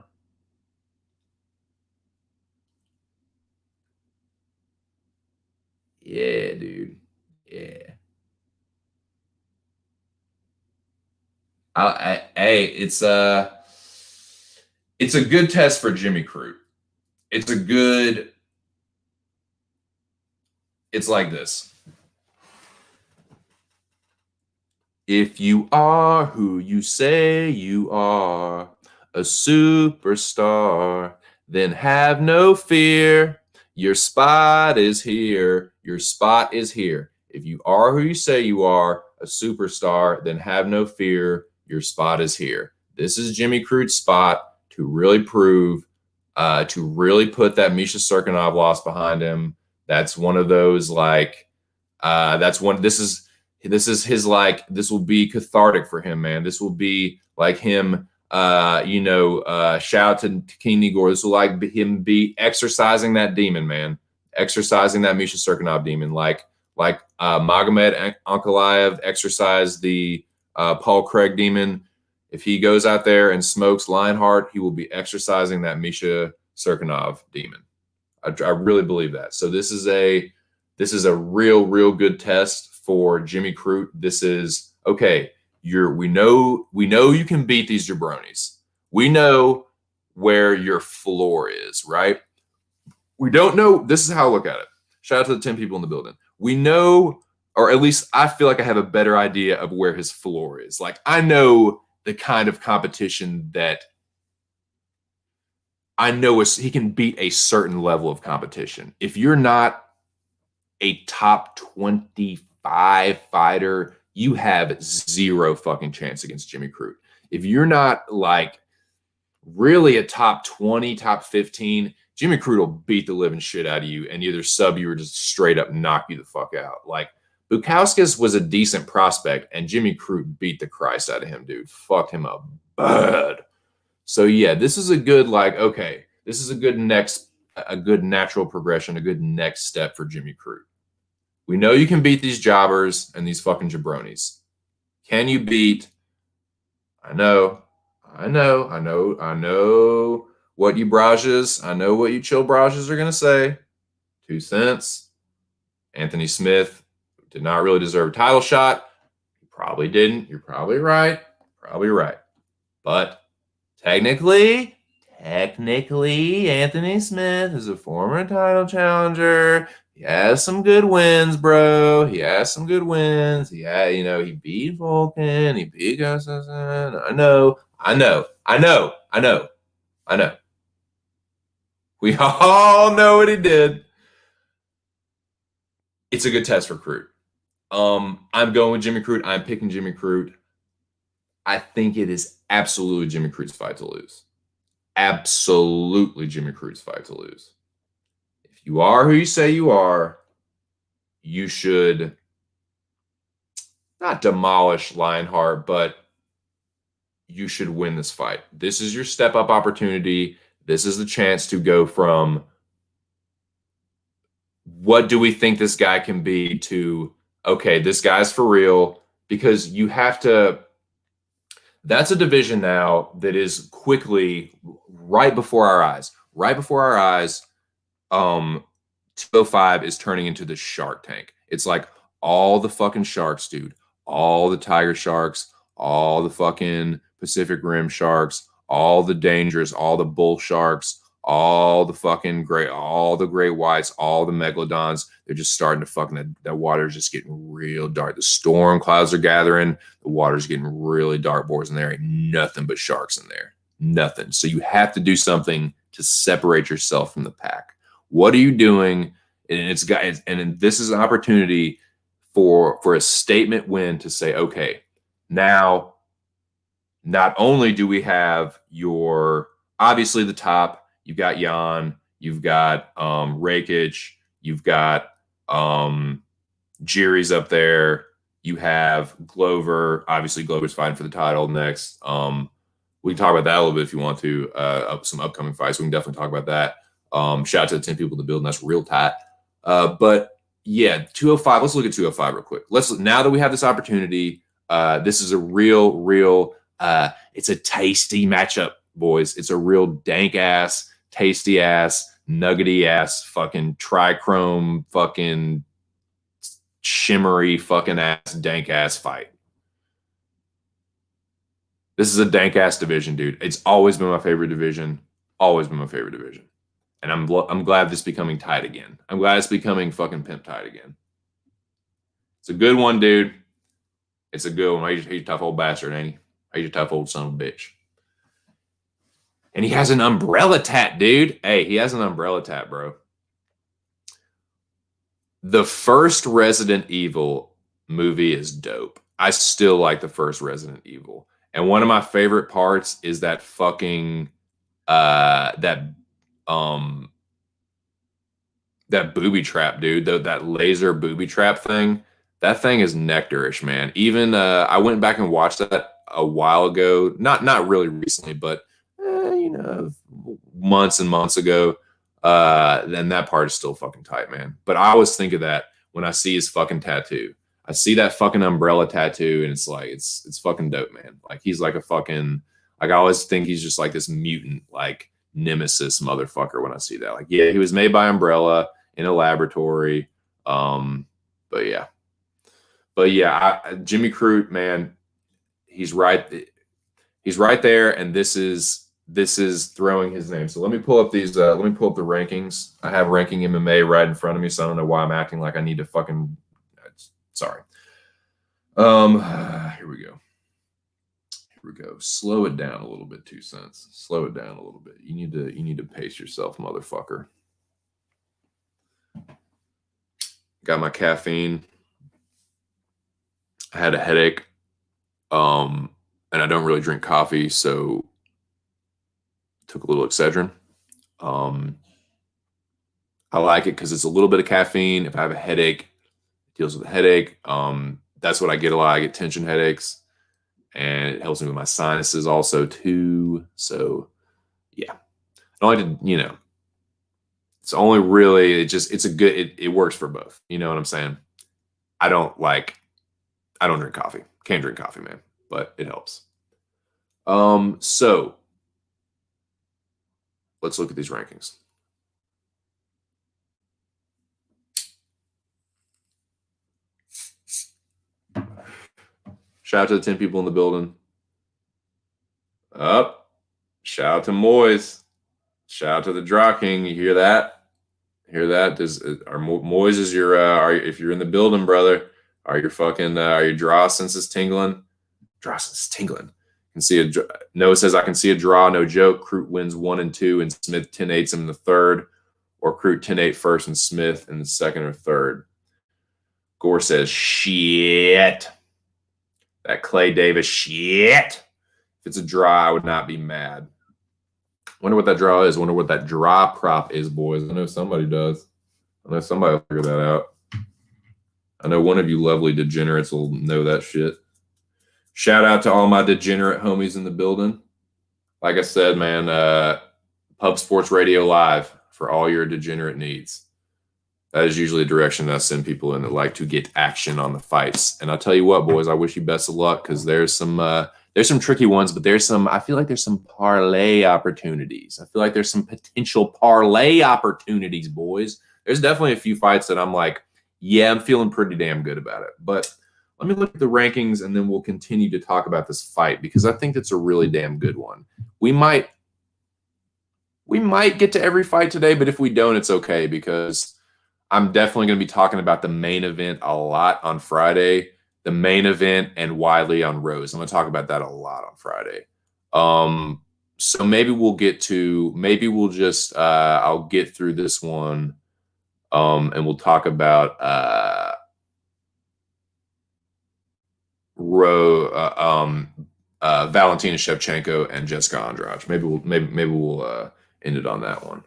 Yeah, dude. Yeah. Hey, it's a good test for Jimmy Crute. It's like this. If you are who you say you are, a superstar, then have no fear. Your spot is here. Your spot is here. If you are who you say you are, a superstar, then have no fear. Your spot is here. This is Jimmy Crute's spot to really prove, to really put that Misha Serkinov loss behind him. That's one of those, like, this is his, like, this will be cathartic for him, man. This will be like him, shout out to King Igor. This will like him be exercising that demon, man. Exercising that Misha Serkinov demon, like Magomed Ankalaev exercised the Paul Craig demon. If he goes out there and smokes Lionheart, he will be exercising that Misha Serkinov demon. I really believe that. So this is a real good test for Jimmy Crute. This is okay. We know you can beat these jabronis. We know where your floor is, right? We don't know. This is how I look at it. Shout out to the 10 people in the building. We know, or at least I feel like I have a better idea of where his floor is. Like, I know the kind of competition that I know he can beat a certain level of competition. If you're not a top 25 fighter, you have zero fucking chance against Jimmy Crute. If you're not, like, really a top 20, top 15, Jimmy Crute will beat the living shit out of you and either sub you or just straight up knock you the fuck out. Like, Bukauskas was a decent prospect, and Jimmy Crute beat the Christ out of him, dude. Fucked him up bad. So yeah, this is a good, like, okay, this is a good natural progression, a good next step for Jimmy Crute. We know you can beat these jobbers and these fucking jabronis. Can you beat? I know what you Brajas, I know what you chill Brajas are going to say. 2 cents. Anthony Smith did not really deserve a title shot. Probably didn't. You're probably right. Probably right. But technically, Anthony Smith is a former title challenger. He has some good wins, bro. He has some good wins. He beat Vulcan. He beat Gustafsson. I know. We all know what he did. It's a good test for Crute. I'm going with Jimmy Crute. I'm picking Jimmy Crute. I think it is absolutely Jimmy Crute's fight to lose. Absolutely Jimmy Crute's fight to lose. If you are who you say you are, you should not demolish Lionheart, but you should win this fight. This is your step-up opportunity. This is the chance to go from what do we think this guy can be to, okay, this guy's for real, because you have to. That's a division now that is quickly right before our eyes. Right before our eyes, 205 is turning into the Shark Tank. It's like all the fucking sharks, dude. All the tiger sharks, all the fucking Pacific Rim sharks, all the dangerous, all the bull sharks, all the great whites, all the megalodons. They're just starting to fucking, that water's just getting real dark. The storm clouds are gathering. The water's getting really dark, boys, and there ain't nothing but sharks in there. Nothing. So you have to do something to separate yourself from the pack. What are you doing? And this is an opportunity for a statement win to say, okay, now not only do we have obviously the top, you've got Jan, you've got Rakic, you've got Jiri's up there, you have Glover. Obviously, Glover's fighting for the title next. We can talk about that a little bit if you want to. Some upcoming fights, we can definitely talk about that. Shout out to the 10 people in the building. That's real tight. But yeah, 205. Let's look at 205 real quick. Now that we have this opportunity, this is a real. It's a tasty matchup, boys. It's a real dank ass, tasty ass, nuggety ass, fucking trichrome, fucking shimmery, fucking ass, dank ass fight. This is a dank ass division, dude. It's always been my favorite division. Always been my favorite division. And I'm glad this is becoming tight again. I'm glad it's becoming fucking pimp tight again. It's a good one, dude. It's a good one. He's a tough old bastard, ain't he? He's a tough old son of a bitch. And he has an umbrella tat, dude. Hey, he has an umbrella tat, bro. The first Resident Evil movie is dope. I still like the first Resident Evil. And one of my favorite parts is that fucking that booby trap, dude. That laser booby trap thing. That thing is nectarish, man. Even I went back and watched that a while ago. Not really recently, but months and months ago. Then that part is still fucking tight, man. But I always think of that when I see his fucking tattoo. I see that fucking umbrella tattoo, and it's like it's fucking dope, man. Like he's like a fucking, like I always think he's just like this mutant, like nemesis motherfucker when I see that. Like, yeah, he was made by Umbrella in a laboratory. But yeah, Jimmy Crute, man, he's right there, and this is throwing his name. So let me pull up these. Let me pull up the rankings. I have Ranking MMA right in front of me, so I don't know why I'm acting like I need to fucking. Sorry. Here we go. Slow it down a little bit, 2 cents. Slow it down a little bit. You need to pace yourself, motherfucker. Got my caffeine. I had a headache. And I don't really drink coffee, so took a little Excedrin. I like it because it's a little bit of caffeine. If I have a headache, it deals with the headache. That's what I get a lot. I get tension headaches, and it helps me with my sinuses also too. So yeah, I don't like to, it's only really, it works for both. You know what I'm saying? I don't drink coffee. Can't drink coffee, man, but it helps. So let's look at these rankings. Shout out to the 10 people in the building. Up. Shout out to Moyes. Shout out to the Draw King. You hear that? Hear that? Moyes is your if you're in the building, brother, are your draw senses tingling? Draw senses tingling. Can see a Noah says I can see a draw, no joke. Crute wins 1 and 2, and Smith 10-8s him in the third, or Crute 10-8 first and Smith in the second or third. Gore says shit. That Clay Davis shit. If it's a draw, I would not be mad. Wonder what that draw is. Wonder what that draw prop is, boys. I know somebody does. I know somebody will figure that out. I know one of you lovely degenerates will know that shit. Shout out to all my degenerate homies in the building. Like I said, man, Pub Sports Radio Live for all your degenerate needs. That is usually the direction that I send people in that like to get action on the fights. And I'll tell you what, boys, I wish you best of luck because there's some tricky ones, but I feel like there's some parlay opportunities. I feel like there's some potential parlay opportunities, boys. There's definitely a few fights that I'm like, yeah, I'm feeling pretty damn good about it. But let me look at the rankings and then we'll continue to talk about this fight because I think it's a really damn good one. We might get to every fight today, but if we don't, it's okay because I'm definitely going to be talking about the main event a lot on Friday. The main event and Wiley on Rose. I'm going to talk about that a lot on Friday. So maybe we'll just, I'll get through this one. And we'll talk about, Valentina Shevchenko and Jessica Andrade. Maybe we'll end it on that one.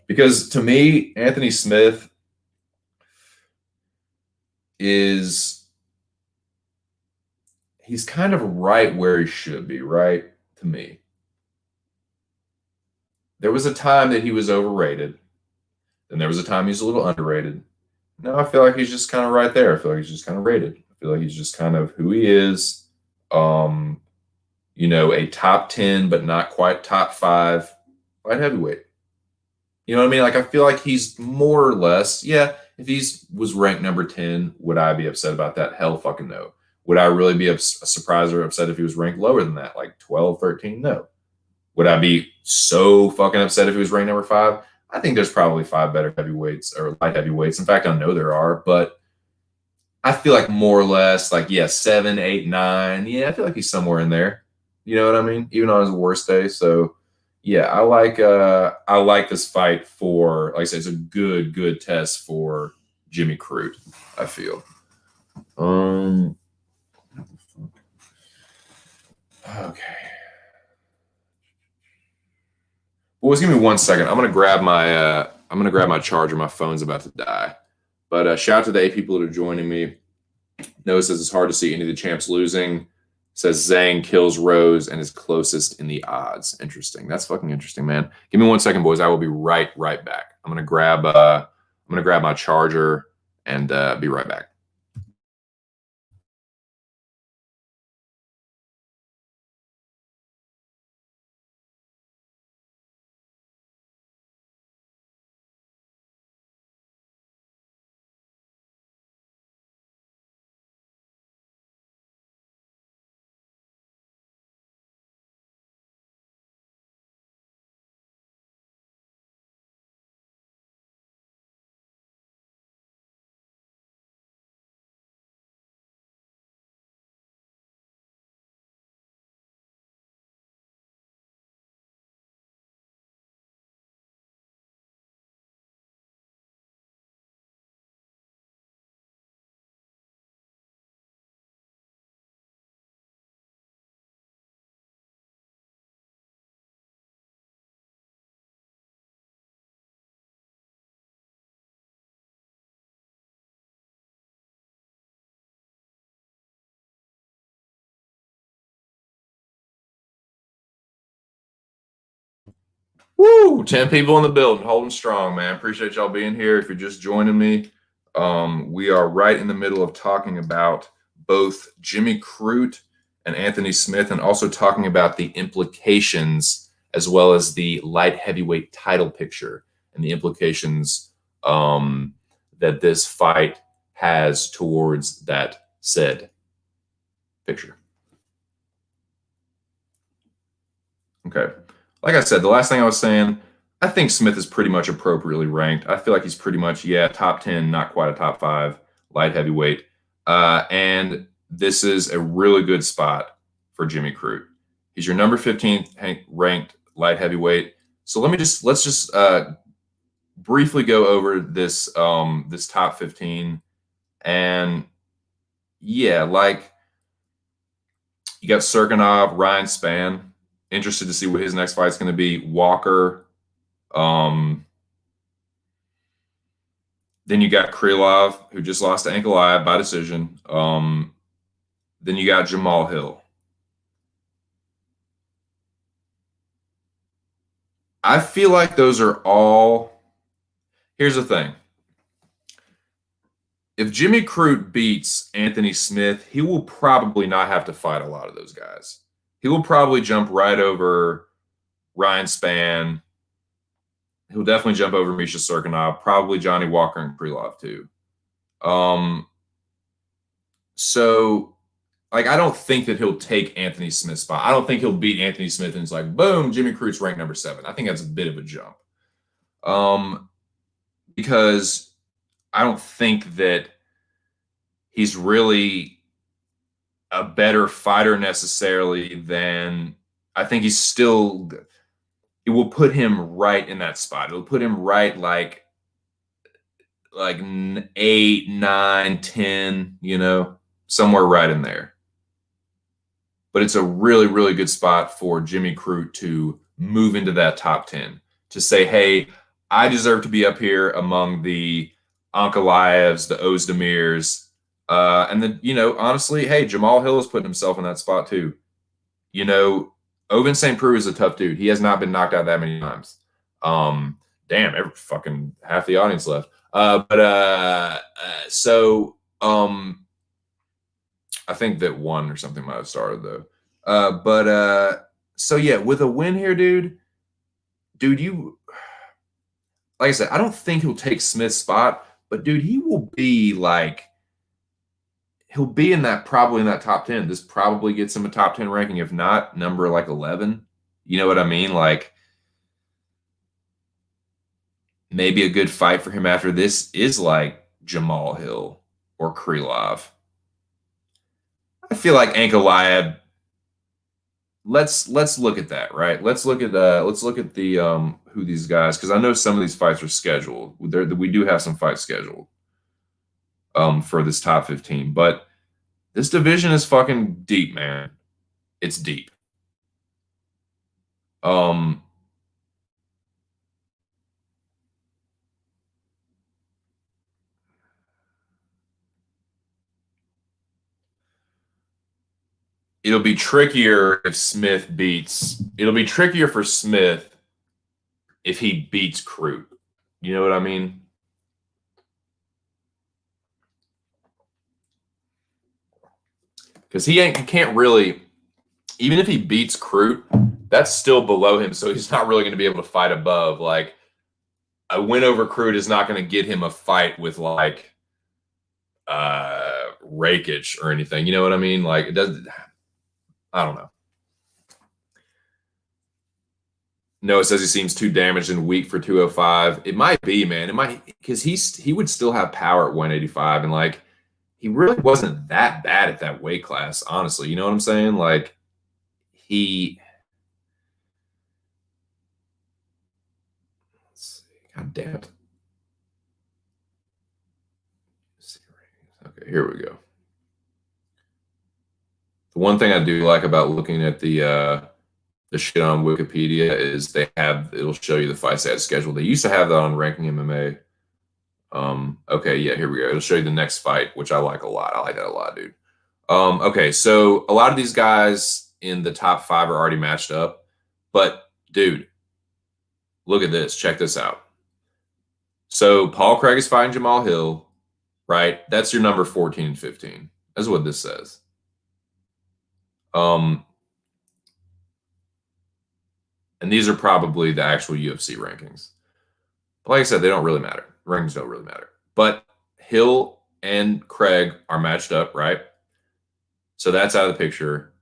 Because to me, Anthony Smith he's kind of right where he should be, right? To me. There was a time that he was overrated. Then there was a time he was a little underrated. Now I feel like he's just kind of right there. I feel like he's just kind of rated. I feel like he's just kind of who he is. A top 10, but not quite top 5 light heavyweight. You know what I mean? Like, I feel like he's more or less, yeah, if he was ranked number 10, would I be upset about that? Hell fucking no. Would I really be surprised or upset if he was ranked lower than that, like 12, 13? No. Would I be so fucking upset if he was ranked number 5? I think there's probably 5 better heavyweights or light heavyweights. In fact, I know there are, but I feel like more or less, like, yeah, 7, 8, 9. Yeah, I feel like he's somewhere in there. You know what I mean? Even on his worst day. So, yeah, I like this fight for, like I said, it's a good test for Jimmy Crute, I feel. Okay. Boys, give me 1 second. I'm gonna grab my charger. My phone's about to die. But shout out to the 8 people that are joining me. Noah says it's hard to see any of the champs losing. Says Zhang kills Rose and is closest in the odds. Interesting. That's fucking interesting, man. Give me 1 second, boys. I will be right back. I'm gonna grab my charger and be right back. Woo! 10 people in the building, holding strong, man. Appreciate y'all being here. If you're just joining me, we are right in the middle of talking about both Jimmy Crute and Anthony Smith, and also talking about the implications as well as the light heavyweight title picture and the implications that this fight has towards that said picture. Okay. Like I said, the last thing I was saying, I think Smith is pretty much appropriately ranked. I feel like he's pretty much, top 10, not quite a top 5, light heavyweight. And this is a really good spot for Jimmy Crute. He's your number 15th ranked light heavyweight. So let's just briefly go over this this top 15. And yeah, like you got Serkinov, Ryan Spann. Interested to see what his next fight's going to be. Walker. Then you got Krylov, who just lost to Ankalaev by decision. Then you got Jamal Hill. I feel like those are all. Here's the thing. If Jimmy Crute beats Anthony Smith, he will probably not have to fight a lot of those guys. He will probably jump right over Ryan Spann. He'll definitely jump over Misha Serkinov, probably Johnny Walker and Krylov too. So, like, I don't think that he'll take Anthony Smith's spot. I don't think he'll beat Anthony Smith and it's like, boom, Jimmy Crute's ranked number 7. I think that's a bit of a jump. Because I don't think that he's really a better fighter necessarily than I think he's still. It will put him right in that spot. It'll put him right like 8, 9, 10, somewhere right in there. But it's a really, really good spot for Jimmy Crute to move into that top 10, to say, hey, I deserve to be up here among the Ankalaevs, the Ozdemirs. And then, honestly, hey, Jamal Hill is putting himself in that spot too. Ovince St. Preux is a tough dude. He has not been knocked out that many times. Damn, fucking half the audience left. I think that one or something might have started though. So yeah, with a win here, dude, you, like I said, I don't think he'll take Smith's spot, but dude, he will be he'll be probably in that top 10. This probably gets him a top 10 ranking. If not, number 11. You know what I mean? Maybe a good fight for him after this is Jamal Hill or Krylov. I feel like Ankalaev. Let's look at that, right? Let's look at the who these guys, because I know some of these fights are scheduled. We do have some fights scheduled for this top 15, but this division is fucking deep, man. It's deep. It'll be trickier for Smith if he beats Crute. You know what I mean? Because he can't really, even if he beats Crute, that's still below him. So he's not really going to be able to fight above. A win over Crute is not going to get him a fight with Rakic or anything. You know what I mean? It doesn't. I don't know. No, it says he seems too damaged and weak for 205. It might be, man. It might, because he would still have power at 185, and he really wasn't that bad at that weight class, honestly. You know what I'm saying? He. Let's see. God damn it. Okay, here we go. The one thing I do like about looking at the shit on Wikipedia is it'll show you the fights they had scheduled. They used to have that on Ranking MMA. Okay, yeah, here we go. It'll show you the next fight, which I like a lot. I like that a lot, dude. Okay, so a lot of these guys in the top 5 are already matched up. But, dude, look at this. Check this out. So Paul Craig is fighting Jamal Hill, right? That's your number 14 and 15. That's what this says. And these are probably the actual UFC rankings. But like I said, they don't really matter. Rankings don't really matter. But Hill and Craig are matched up, right? So that's out of the picture.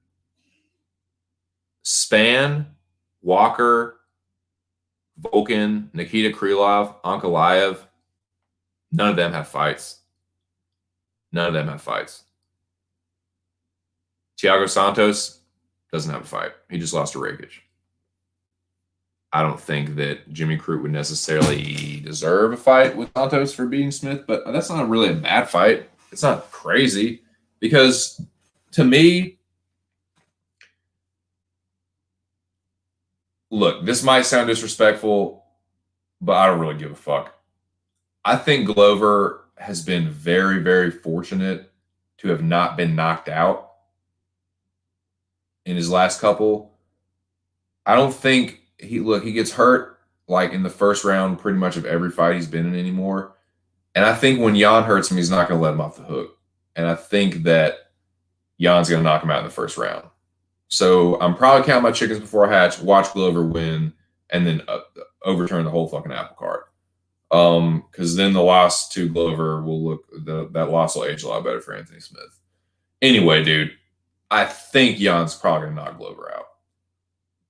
Span, Walker, Volkan, Nikita Krylov, Ankalaev, none of them have fights. None of them have fights. Thiago Santos doesn't have a fight. He just lost to Rakic. I don't think that Jimmy Crute would necessarily deserve a fight with Santos for beating Smith, but that's not really a bad fight. It's not crazy because to me, look, this might sound disrespectful, but I don't really give a fuck. I think Glover has been very, very fortunate to have not been knocked out in his last couple. I don't think he gets hurt like in the first round pretty much of every fight he's been in anymore. And I think when Jan hurts him, he's not going to let him off the hook. And I think that Jan's going to knock him out in the first round. So I'm probably counting my chickens before I hatch, watch Glover win, and then overturn the whole fucking apple cart. Because then the loss to Glover that loss will age a lot better for Anthony Smith. Anyway, dude, I think Jan's probably going to knock Glover out.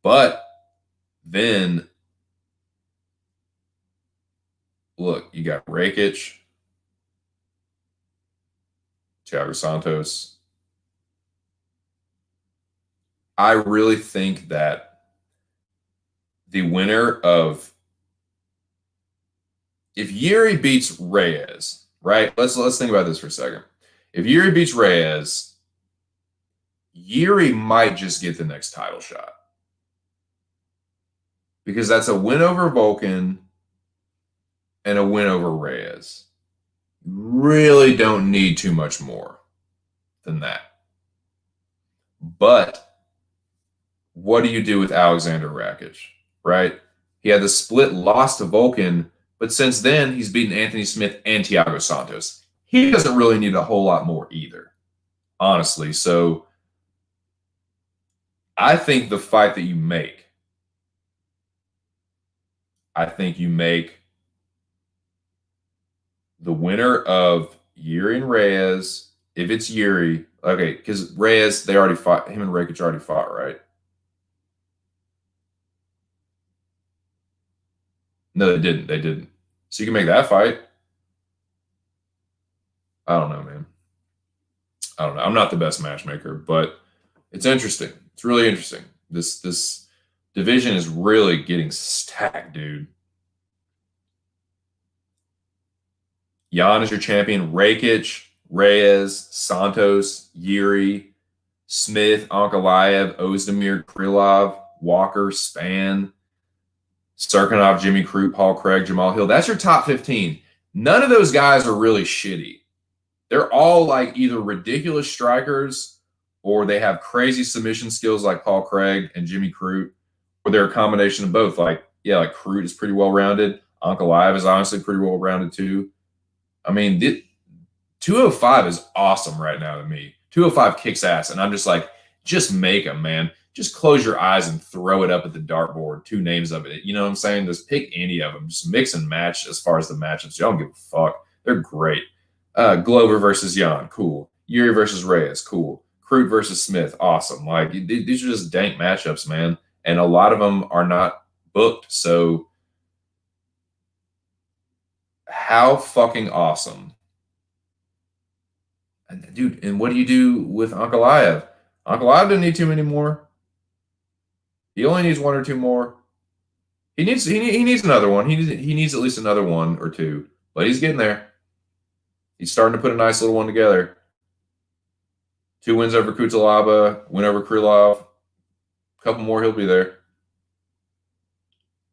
But then, look, you got Rakic, Thiago Santos. I really think that the winner of if Yuri beats Reyes, right? Let's think about this for a second. If Yuri beats Reyes, Yuri might just get the next title shot. Because that's a win over Volkan and a win over Reyes. Really don't need too much more than that. But what do you do with Alexander Rakic, right? He had the split loss to Volkan, but since then he's beaten Anthony Smith and Thiago Santos. He doesn't really need a whole lot more either, honestly. So I think the fight that you make, the winner of Yuri and Reyes, if it's Yuri, okay, because Reyes, they already fought, him and Rakic already fought, right? No, they didn't. They didn't. So you can make that fight. I don't know, man. I don't know. I'm not the best matchmaker, but it's interesting. It's really interesting. This division is really getting stacked, dude. Jan is your champion. Rakic, Reyes, Santos, Yuri, Smith, Ankalaev, Ozdemir, Krylov, Walker, Span, Serkinov, Jimmy Crute, Paul Craig, Jamal Hill. That's your top 15. None of those guys are really shitty. They're all like either ridiculous strikers or they have crazy submission skills like Paul Craig and Jimmy Crute, or they're a combination of both. Like Crute is pretty well-rounded. Ankalaev is honestly pretty well-rounded too. I mean, 205 is awesome right now to me. 205 kicks ass, and I'm just like, just make them, man. Just close your eyes and throw it up at the dartboard. 2 names of it. You know what I'm saying? Just pick any of them. Just mix and match as far as the matchups. Y'all don't give a fuck. They're great. Glover versus Jan, cool. Yuri versus Reyes, cool. Crute versus Smith, awesome. Like, these are just dank matchups, man. And a lot of them are not booked. So how fucking awesome. Dude, and what do you do with Ankalaev? Ankalaev didn't need too many more. He only needs 1 or 2 more. He needs another one. He needs at least another 1 or 2. But he's getting there. He's starting to put a nice little one together. 2 wins over Kutalaba, win over Krylov. A couple more, he'll be there.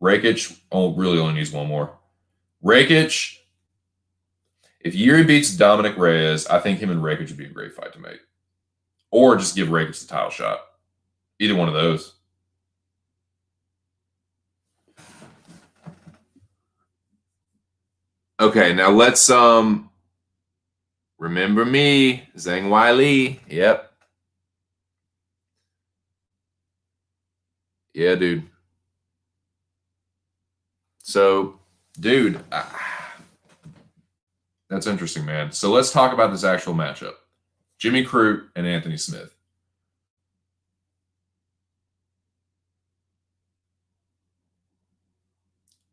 Rakic, really only needs 1 more. Rakic, if Yuri beats Dominic Reyes, I think him and Rakic would be a great fight to make. Or just give Rakic the title shot. Either one of those. Okay, now let's remember me, Zhang Weili. Yep. Yeah, dude. So, dude, that's interesting, man. So let's talk about this actual matchup. Jimmy Crute and Anthony Smith.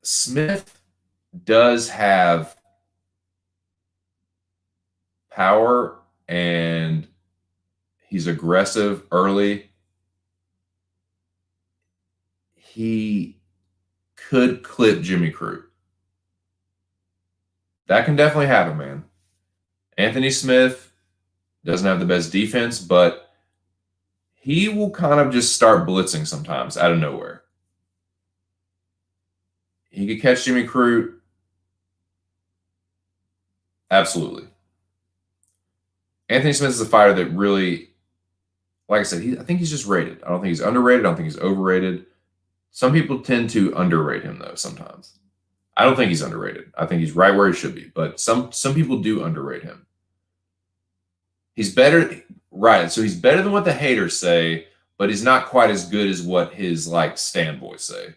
Smith does have power and he's aggressive early. He could clip Jimmy Crute. That can definitely happen, man. Anthony Smith doesn't have the best defense, but he will kind of just start blitzing sometimes out of nowhere. He could catch Jimmy Crute. Absolutely. Anthony Smith is a fighter that really, like I said, I think he's just rated. I don't think he's underrated. I don't think he's overrated. Some people tend to underrate him, though, sometimes. I don't think he's underrated. I think he's right where he should be, but some people do underrate him. He's better, right? So he's better than what the haters say, but he's not quite as good as what his like stand boys say.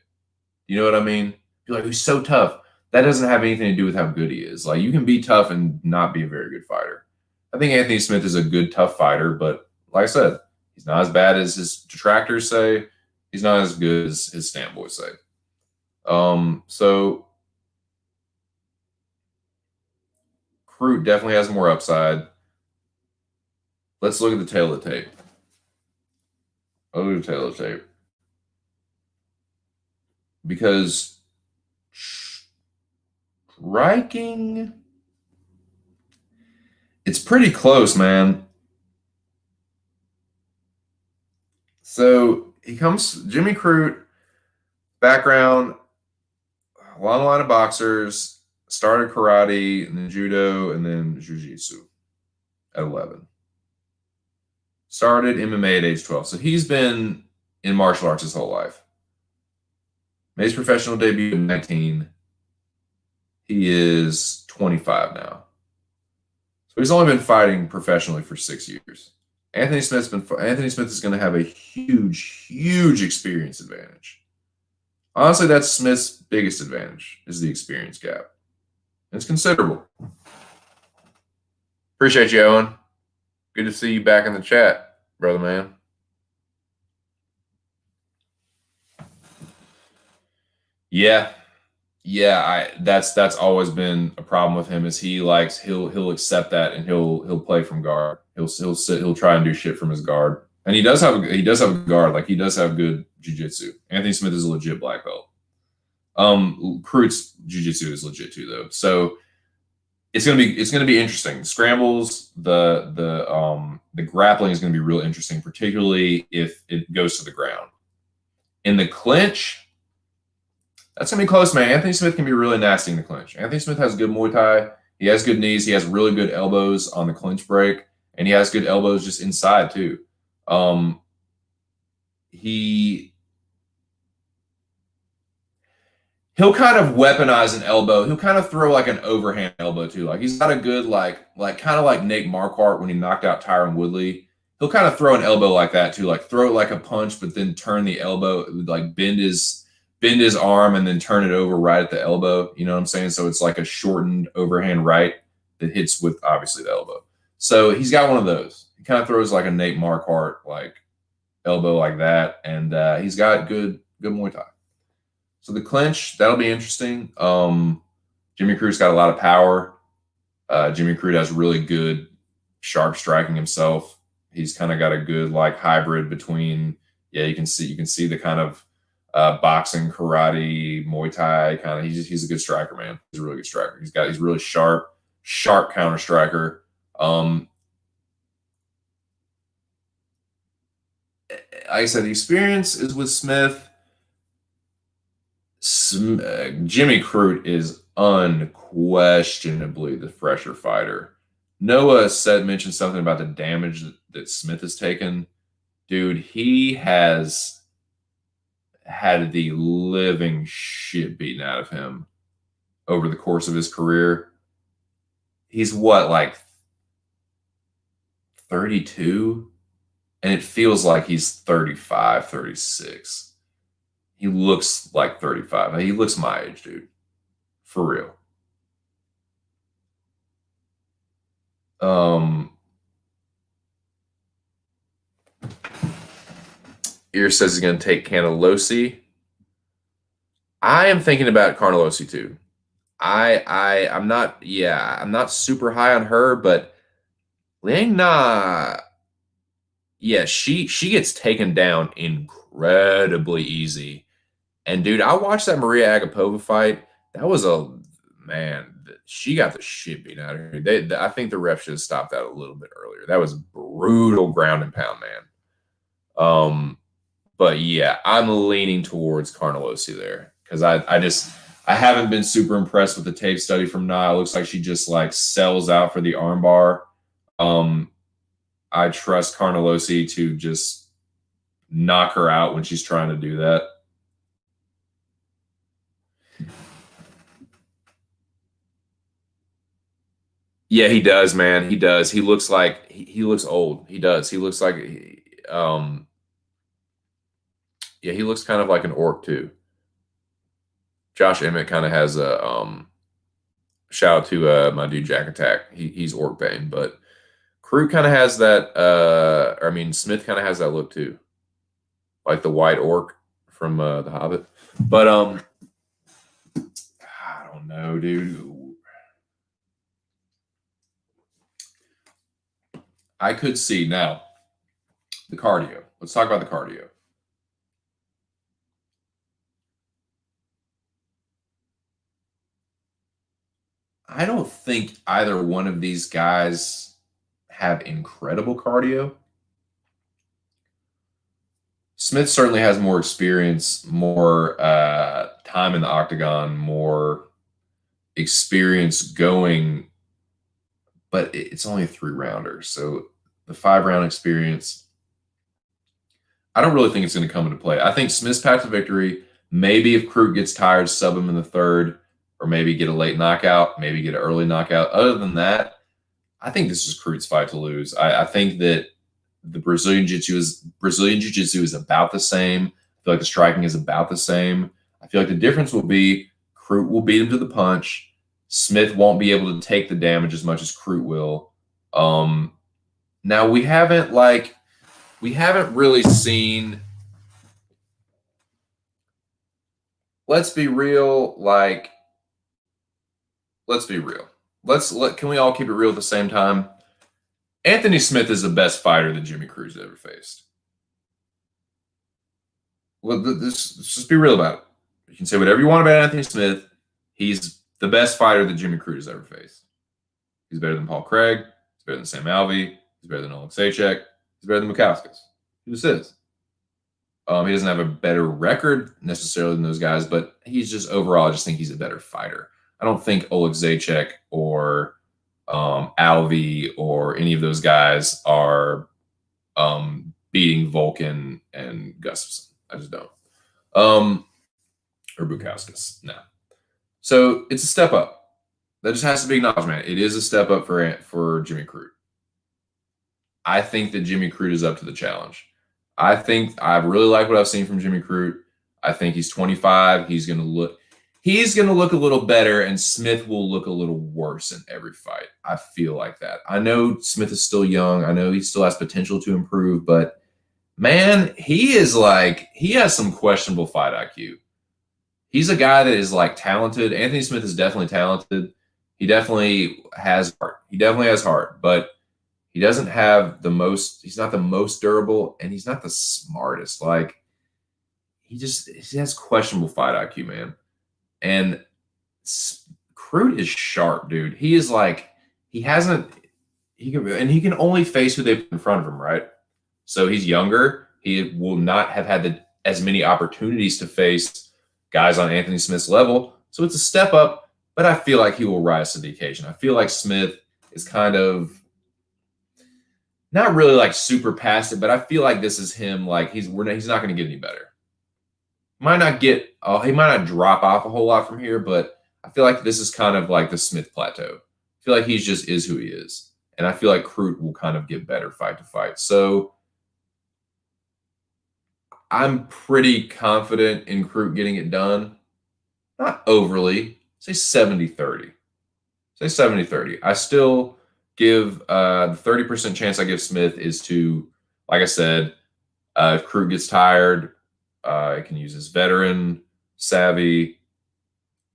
You know what I mean? You're like, he's so tough. That doesn't have anything to do with how good he is. Like you can be tough and not be a very good fighter. I think Anthony Smith is a good tough fighter, but like I said, he's not as bad as his detractors say. He's not as good as his stand boys say. So Crute definitely has more upside. Let's look at the tail of the tape. I'll look at the tail of the tape. Because striking, it's pretty close, man. So he comes, Jimmy Crute, background, long line of boxers, started karate, and then judo, and then jiu-jitsu at 11. Started MMA at age 12. So he's been in martial arts his whole life. Made his professional debut at 19. He is 25 now. So he's only been fighting professionally for 6 years. Anthony Smith is going to have a huge experience advantage. Honestly, that's Smith's biggest advantage is the experience gap. It's considerable. Appreciate you, Owen. Good to see you back in the chat, brother man. Yeah. That's always been a problem with him is he'll accept that and he'll play from guard. He'll try and do shit from his guard. And he does have a guard, like he does have good jiu-jitsu. Anthony Smith is a legit black belt. Crute's jiu-jitsu is legit too though. So it's gonna be interesting. Scrambles, the grappling is gonna be real interesting, particularly if it goes to the ground. In the clinch, that's going to be close, man. Anthony Smith can be really nasty in the clinch. Anthony Smith has good Muay Thai. He has good knees. He has really good elbows on the clinch break. And he has good elbows just inside, too. He'll kind of weaponize an elbow. He'll kind of throw like an overhand elbow, too. Like he's got a good, like kind of like Nate Marquardt when he knocked out Tyron Woodley. He'll kind of throw an elbow like that, too. Like throw it like a punch, but then turn the elbow, like bend his arm and then turn it over right at the elbow. You know what I'm saying? So it's like a shortened overhand right that hits with obviously the elbow. So he's got one of those. He kind of throws like a Nate Marquardt like elbow like that, and he's got good Muay Thai. So the clinch, that'll be interesting. Jimmy Crute's got a lot of power. Jimmy Crute has really good sharp striking himself. He's kind of got a good like hybrid between you can see the kind of boxing, karate, Muay Thai kind of. He's a good striker, man. He's a really good striker. He's really sharp counter striker. Like I said, the experience is with Smith. Jimmy Crute is unquestionably the fresher fighter. Noah mentioned something about the damage that Smith has taken. Dude, he has had the living shit beaten out of him over the course of his career. He's what, like 32? And it feels like he's 35, 36. He looks like 35. He looks my age, dude. For real. Ear says he's going to take Canalosi. I am thinking about Carnelossi too. I'm not super high on her, but Liang Na, yeah, she gets taken down incredibly easy. And dude, I watched that Maria Agapova fight. That was she got the shit beat out of her. I think the ref should have stopped that a little bit earlier. That was brutal ground and pound, man. But yeah, I'm leaning towards Carnelossi there because I haven't been super impressed with the tape study from Na. It looks like she just like sells out for the armbar. I trust Carnelossi to just knock her out when she's trying to do that. Yeah, he does, man. He does. He looks like he looks old. He does. He looks like yeah, he looks kind of like an orc too. Josh Emmett kind of has a shout out to my dude Jack Attack. He's orc bane, but Crute kind of has that Smith kind of has that look too. Like the white orc from The Hobbit. But I don't know, dude. I could see now the cardio. Let's talk about the cardio. I don't think either one of these guys have incredible cardio. Smith certainly has more experience, more time in the octagon, more experience going, but it's only a 3-rounder. So the 5-round experience, I don't really think it's going to come into play. I think Smith's path to victory, maybe if Crute gets tired, sub him in the 3rd, or maybe get a late knockout, maybe get an early knockout. Other than that, I think this is Crute's fight to lose. I think that the Brazilian Jiu-Jitsu is about the same. I feel like the striking is about the same. I feel like the difference will be Crute will beat him to the punch. Smith won't be able to take the damage as much as Crute will. Now we haven't really seen. Let's be real. Can we all keep it real at the same time? Anthony Smith is the best fighter that Jimmy Crute ever faced. Well, let's just be real about it. You can say whatever you want about Anthony Smith. He's the best fighter that Jimmy Crute has ever faced. He's better than Paul Craig. He's better than Sam Alvey. He's better than Oleg Sachek. He's better than Makauskas. He just is. He doesn't have a better record necessarily than those guys, but he's just overall, I just think he's a better fighter. I don't think Oleg Sachek or Alvey or any of those guys are beating Volkan and Gustafsson. I just don't. Or Bukauskas. No. So it's a step up. That just has to be acknowledged, man. It is a step up for Jimmy Crute. I think that Jimmy Crute is up to the challenge. I think I really like what I've seen from Jimmy Crute. I think he's 25. He's going to look a little better, and Smith will look a little worse in every fight. I feel like that. I know Smith is still young. I know he still has potential to improve, but man, he has some questionable fight IQ. He's a guy that is talented. Anthony Smith is definitely talented. He definitely has heart. But he doesn't have he's not the most durable, and he's not the smartest. He has questionable fight IQ, man. And Crute is sharp, dude. He is he can only face who they put in front of him, right? So he's younger. He will not have had as many opportunities to face guys on Anthony Smith's level. So it's a step up, but I feel like he will rise to the occasion. I feel like Smith is kind of not really super past it, but I feel like this is him. He's not going to get any better. He might not drop off a whole lot from here, but I feel like this is kind of like the Smith plateau. I feel like he just is who he is. And I feel like Crute will kind of get better fight to fight. So I'm pretty confident in Crute getting it done. Not overly. Say 70-30. Say 70-30. I still give the 30% chance I give Smith is to, like I said, if Crute gets tired, I can use his veteran savvy,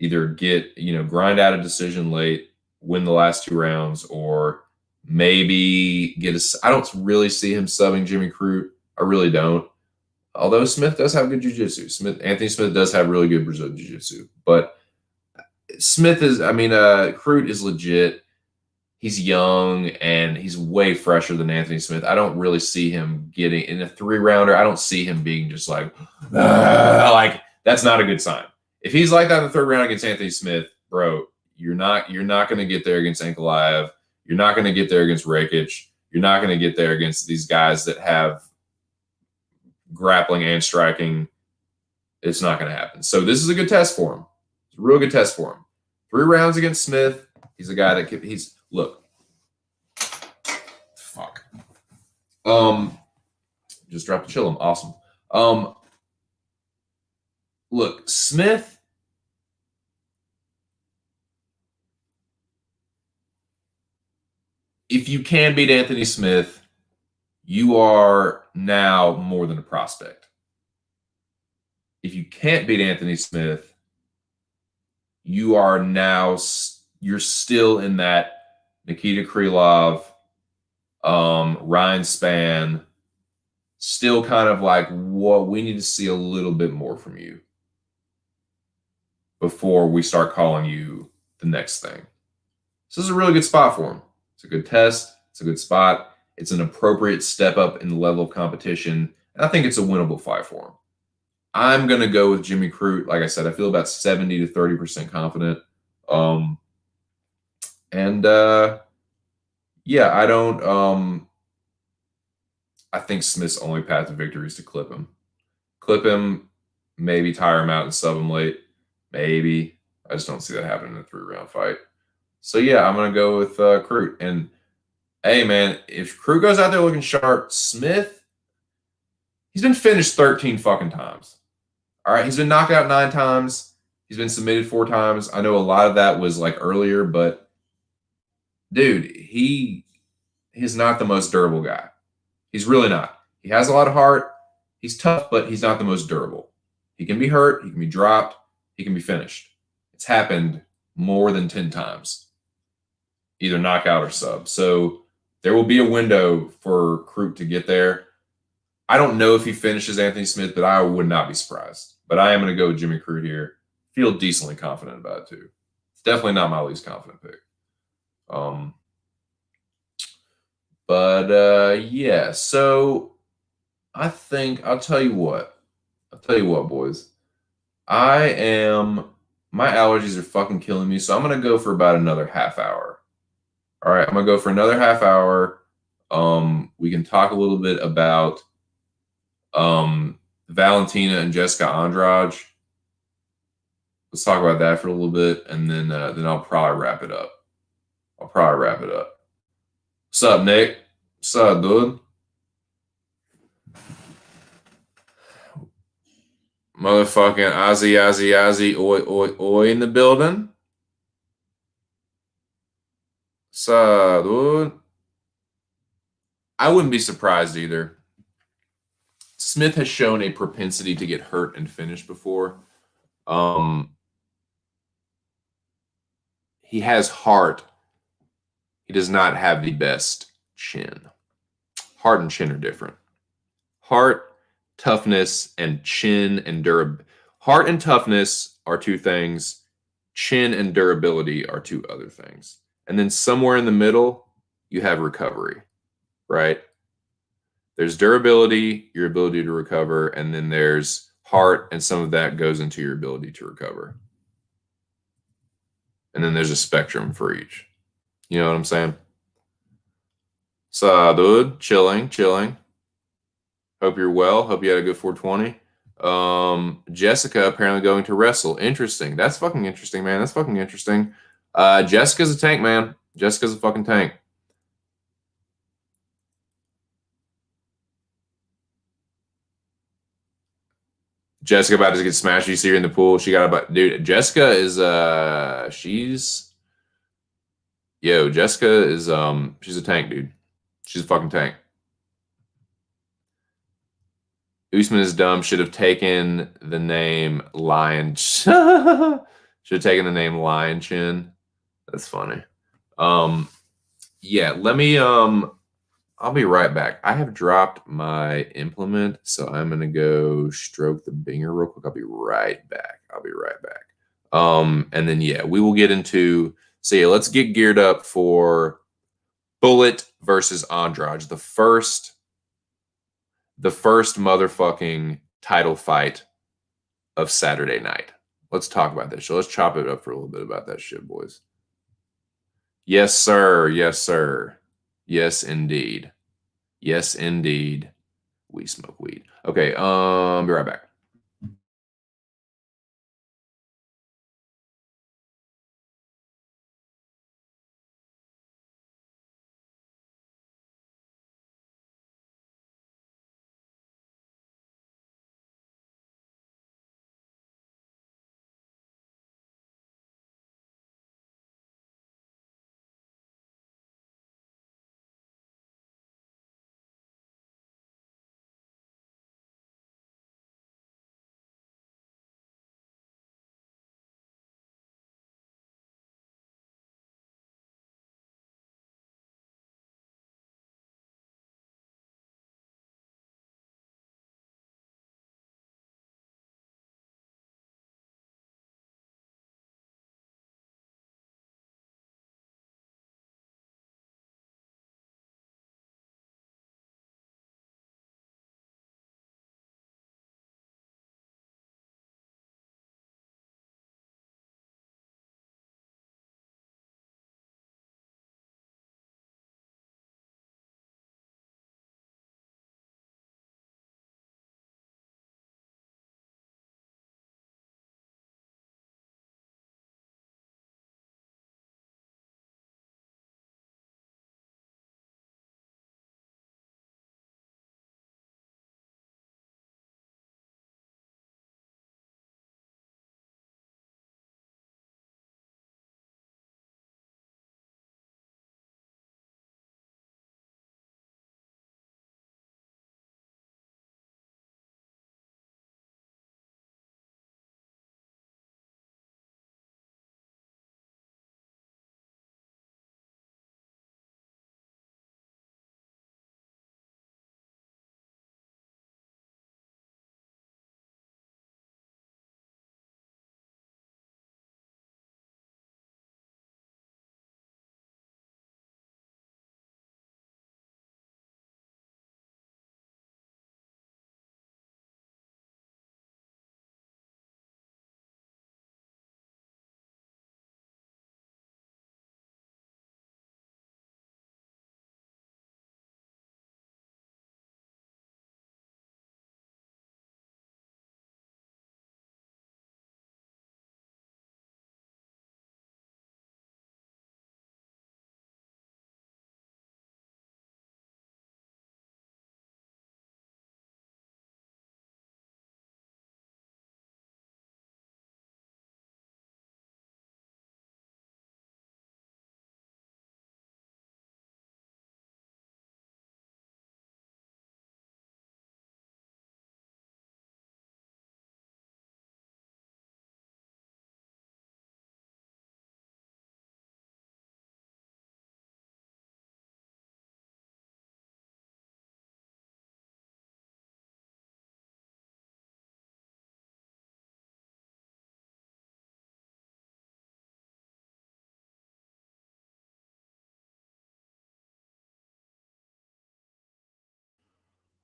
either grind out a decision late, win the last 2 rounds, or maybe I don't really see him subbing Jimmy Crute. I really don't. Although Smith does have good jiu-jitsu. Anthony Smith does have really good Brazilian jiu-jitsu. But Crute is legit. He's young and he's way fresher than Anthony Smith. I don't really see him getting in a 3-rounder. I don't see him being just like that's not a good sign. If he's like that in the 3rd round against Anthony Smith, bro, you're not going to get there against Ankalaev. You're not going to get there against Rakic. You're not going to get there against these guys that have grappling and striking. It's not going to happen. So this is a good test for him. It's a real good test for him. 3 rounds against Smith. He's a guy that look. Fuck. Just dropped the chill him. Awesome. Look, Smith. If you can beat Anthony Smith, you are now more than a prospect. If you can't beat Anthony Smith, you're still in that Nikita Krylov, Ryan Spann, still kind of like, what we need to see a little bit more from you before we start calling you the next thing. This is a really good spot for him. It's a good test. It's a good spot. It's an appropriate step up in the level of competition. And I think it's a winnable fight for him. I'm going to go with Jimmy Crute. Like I said, I feel about 70 to 30% confident. I think Smith's only path to victory is to clip him. Clip him, maybe tire him out and sub him late. Maybe. I just don't see that happening in a 3-round fight. So, yeah, I'm going to go with Crute. And, hey, man, if Crute goes out there looking sharp, Smith, he's been finished 13 fucking times. All right, he's been knocked out 9 times. He's been submitted 4 times. I know a lot of that was like earlier, but dude, he's not the most durable guy. He's really not. He has a lot of heart. He's tough, but he's not the most durable. He can be hurt. He can be dropped. He can be finished. It's happened more than 10 times, either knockout or sub. So there will be a window for Crute to get there. I don't know if he finishes Anthony Smith, but I would not be surprised. But I am going to go with Jimmy Crute here. Feel decently confident about it, too. It's definitely not my least confident pick. Yeah, so I think I'll tell you what, boys. My allergies are fucking killing me, so I'm going to go for about another half hour. All right, I'm going to go for another half hour. We can talk a little bit about Valentina and Jessica Andrade. Let's talk about that for a little bit, and then I'll probably wrap it up. What's up, Nick? What's up, dude? Motherfucking Ozzy, oi in the building. What's up, dude? I wouldn't be surprised either. Smith has shown a propensity to get hurt and finish before. He has heart. He does not have the best chin. Heart and chin are different. Heart, toughness, and chin and durability. Heart and toughness are 2 things. Chin and durability are 2 other things. And then somewhere in the middle, you have recovery, right? There's durability, your ability to recover, and then there's heart, and some of that goes into your ability to recover. And then there's a spectrum for each. You know what I'm saying? So, dude, chilling. Hope you're well. Hope you had a good 420. Jessica apparently going to wrestle. Interesting. That's fucking interesting, man. That's fucking interesting. Jessica's a tank, man. Jessica's a fucking tank. Jessica about to get smashed. You see her in the pool. She got about dude. Jessica is Jessica is she's a tank, dude. She's a fucking tank. Usman is dumb. Should have taken the name Lion. Should have taken the name Lion Chin. That's funny. Yeah, let me I'll be right back. I have dropped my implement, so I'm gonna go stroke the binger real quick. I'll be right back. And then yeah, we will get into let's get geared up for Bullet versus Andrade, the first motherfucking title fight of Saturday night. Let's talk about this. So let's chop it up for a little bit about that shit, boys. Yes, sir. Yes, sir. Yes, indeed. Yes, indeed. We smoke weed. Okay, be right back.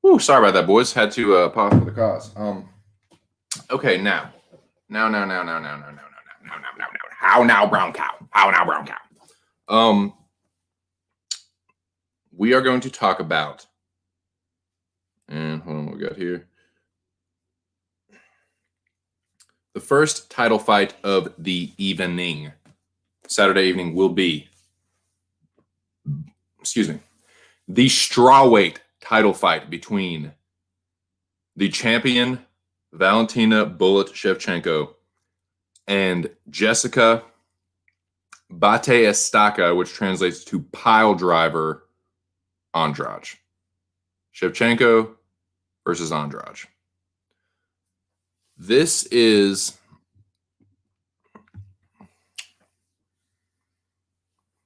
Ooh, sorry about that, boys. Had to pause for the cause. Okay, now, how now, brown cow? How now, brown cow? We are going to talk about, and hold on, what we got here. The first title fight of the evening, Saturday evening, will be, the strawweight title fight between the champion Valentina Bullet Shevchenko, and Jessica Bate Estaca, which translates to pile driver Andrade. Shevchenko versus Andrade. This is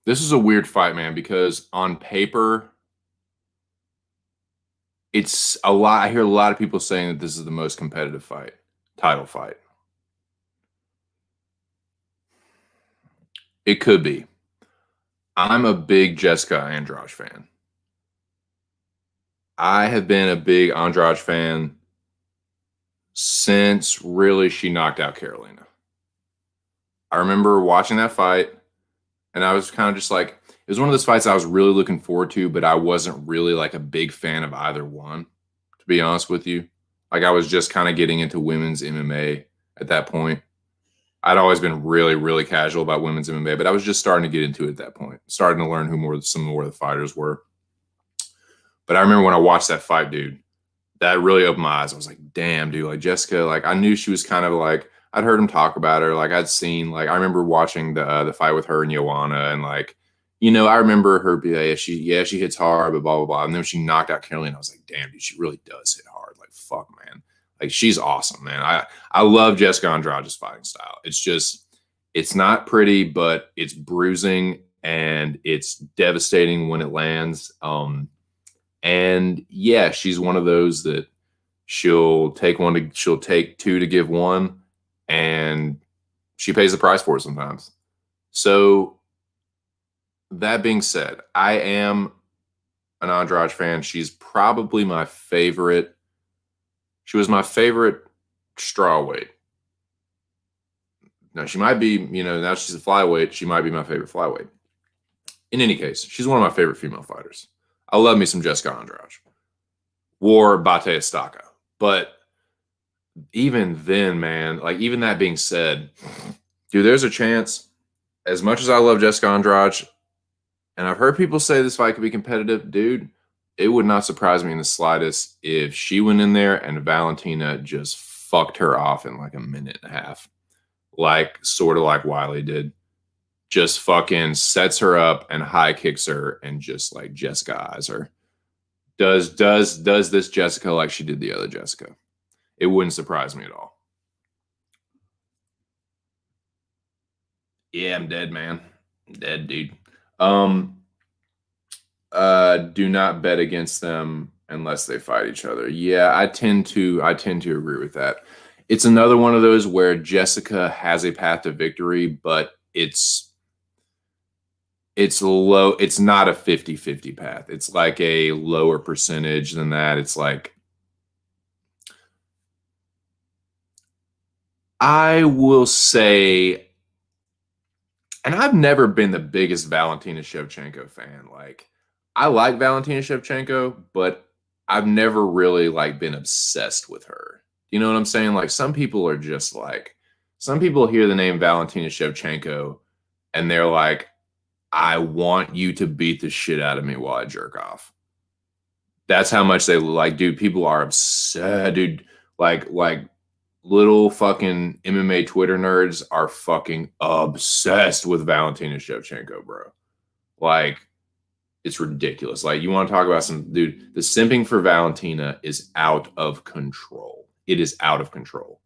a weird fight, man, because on paper, it's a lot. I hear a lot of people saying that this is the most competitive title fight. It could be. I'm a big Jessica Andrade fan. I have been a big Andrade fan since really she knocked out Carolina. I remember watching that fight, and I was kind of just like, it was one of those fights I was really looking forward to, but I wasn't really like a big fan of either one, to be honest with you. Like I was just kind of getting into women's MMA at that point. I'd always been really, really casual about women's MMA, but I was just starting to get into it at that point, starting to learn who some more of the fighters were. But I remember when I watched that fight, dude, that really opened my eyes. I was like, damn, dude, like Jessica, like I knew she was kind of like, I'd heard him talk about her. Like I'd seen, like, I remember watching the fight with her and Joanna, and like, you know, I remember her be like, she hits hard, but blah, blah, blah. And then when she knocked out Carolina, I was like, damn, dude, she really does hit hard. Like, fuck, man. Like, she's awesome, man. I love Jessica Andrade's fighting style. It's just, it's not pretty, but it's bruising and it's devastating when it lands. And yeah, she's one of those that she'll take two to give one, and she pays the price for it sometimes. So that being said, I am an Andrade fan. She's probably my favorite. She was my favorite strawweight. Now she might be, now she's a flyweight. She might be my favorite flyweight. In any case, she's one of my favorite female fighters. I love me some Jessica Andrade. War Bate Estaca. But even then, man, like even that being said, dude, there's a chance, as much as I love Jessica Andrade, and I've heard people say this fight could be competitive, dude, it would not surprise me in the slightest if she went in there and Valentina just fucked her off in like a minute and a half. Like, sort of like Wiley did. Just fucking sets her up and high kicks her and just like Jessica eyes her. Does this Jessica like she did the other Jessica. It wouldn't surprise me at all. Yeah, I'm dead, man. I'm dead, dude. Do not bet against them unless they fight each other. Yeah, I tend to agree with that. It's another one of those where Jessica has a path to victory, but it's low. It's not a 50-50 path. It's like a lower percentage than that. It's like, I will say, and I've never been the biggest Valentina Shevchenko fan. Like, I like Valentina Shevchenko, but I've never really like been obsessed with her. You know what I'm saying? Like, some people are just like, some people hear the name Valentina Shevchenko and they're like, I want you to beat the shit out of me while I jerk off. That's how much they like, dude. People are obsessed, dude. Like little fucking MMA Twitter nerds are fucking obsessed with Valentina Shevchenko, bro. Like, it's ridiculous. Like, you want to talk about some, dude, the simping for Valentina is out of control. It is out of control.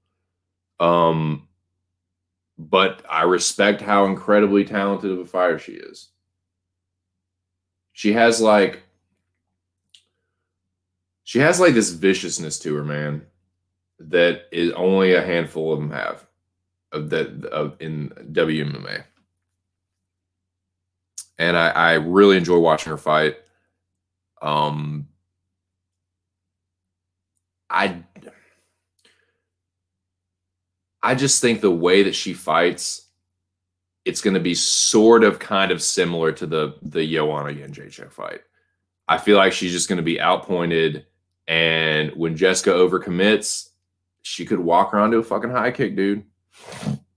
But I respect how incredibly talented of a fighter she is. She has like this viciousness to her, man, that is only a handful of them have in WMMA. And I really enjoy watching her fight. I just think the way that she fights, it's going to be sort of kind of similar to the Joanna Jędrzejczyk fight. I feel like she's just going to be outpointed, and when Jessica overcommits, she could walk around to a fucking high kick, dude.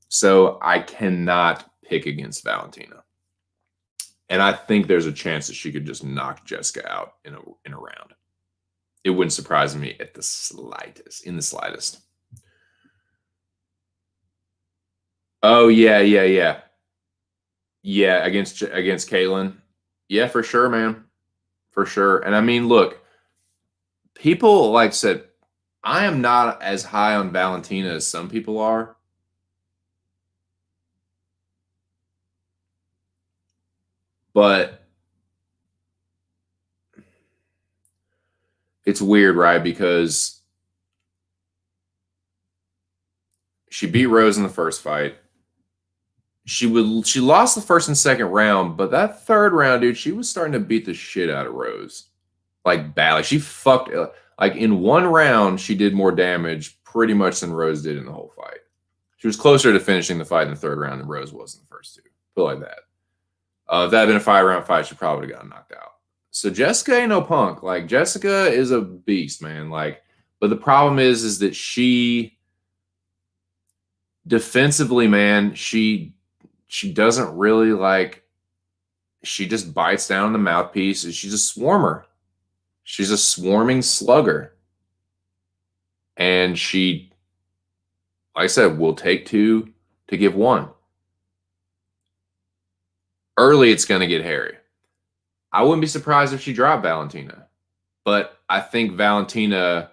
So I cannot pick against Valentina. And I think there's a chance that she could just knock Jessica out in a round. It wouldn't surprise me in the slightest. Oh yeah, yeah, yeah, yeah. Against Caitlin. Yeah, for sure, man, for sure. And I mean, look, people like I said, I am not as high on Valentina as some people are, but it's weird, right? Because she beat Rose in the first fight. She lost the first and second round, but that third round, dude, she was starting to beat the shit out of Rose. Like bad. Like she fucked like in one round, she did more damage pretty much than Rose did in the whole fight. She was closer to finishing the fight in the third round than Rose was in the first two. Put it like that. If that had been a 5-round fight, she probably would have gotten knocked out. So Jessica ain't no punk. Like Jessica is a beast, man. Like, but the problem is that she defensively, man, she doesn't really like she just bites down on the mouthpiece. She's a swarmer. She's a swarming slugger. And she, like I said, will take two to give one. Early, it's going to get hairy. I wouldn't be surprised if she dropped Valentina. But I think Valentina,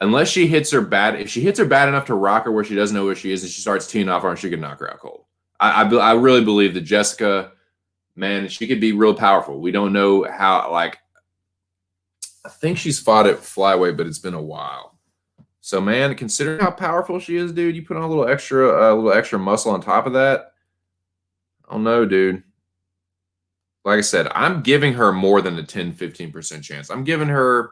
unless she hits her bad, if she hits her bad enough to rock her where she doesn't know where she is and she starts teeing off her and she can knock her out cold. I really believe that Jessica, man, she could be real powerful. We don't know how, like, I think she's fought at flyweight, but it's been a while. So, man, considering how powerful she is, dude, you put on a little extra muscle on top of that. I don't know, dude. Like I said, I'm giving her more than a 10-15% chance. I'm giving her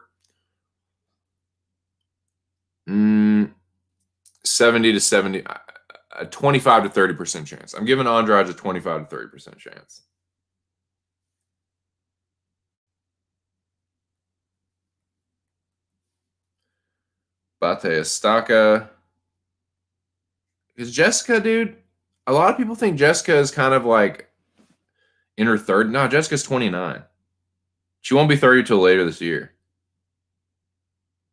70 to 70, a 25 to 30% chance. I'm giving Andrade a 25 to 30% chance. Bate Estaca. Because Jessica, dude, a lot of people think Jessica is kind of like in her third. No, Jessica's 29. She won't be 30 till later this year.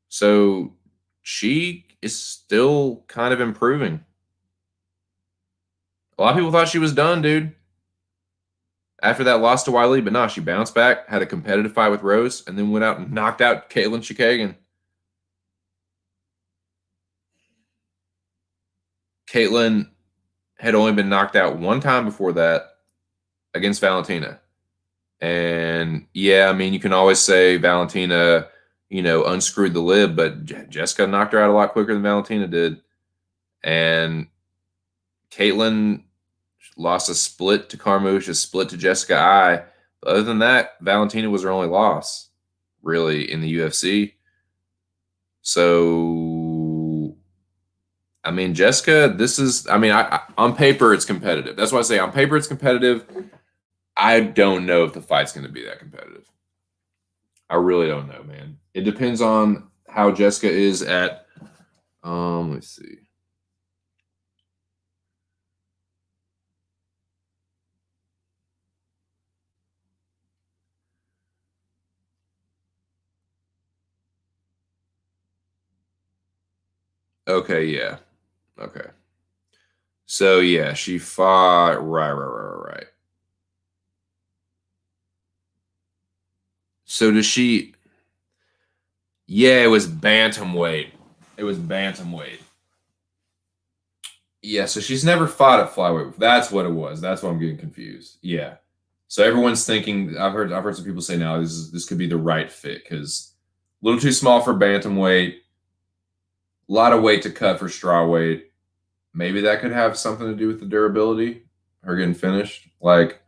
So she is still kind of improving. A lot of people thought she was done, dude. After that loss to Wiley, but nah, she bounced back, had a competitive fight with Rose, and then went out and knocked out Caitlin Chikagan. Caitlin had only been knocked out one time before that against Valentina. And yeah, I mean, you can always say Valentina, unscrewed the lid, but Jessica knocked her out a lot quicker than Valentina did. And Caitlin lost a split to Carmouche, a split to Jessica Eye. But other than that, Valentina was her only loss, really, in the UFC. So, I mean, Jessica, on paper, it's competitive. That's why I say on paper, it's competitive. I don't know if the fight's going to be that competitive. I really don't know, man. It depends on how Jessica is at, let's see. Okay, yeah. Okay. So, yeah, she fought, right. So does she, yeah, it was bantamweight. It was bantamweight. Yeah, so she's never fought at flyweight. That's what it was. That's why I'm getting confused. Yeah. So everyone's thinking. I've heard some people say now this could be the right fit because a little too small for bantamweight. A lot of weight to cut for strawweight. Maybe that could have something to do with the durability. Her getting finished. Like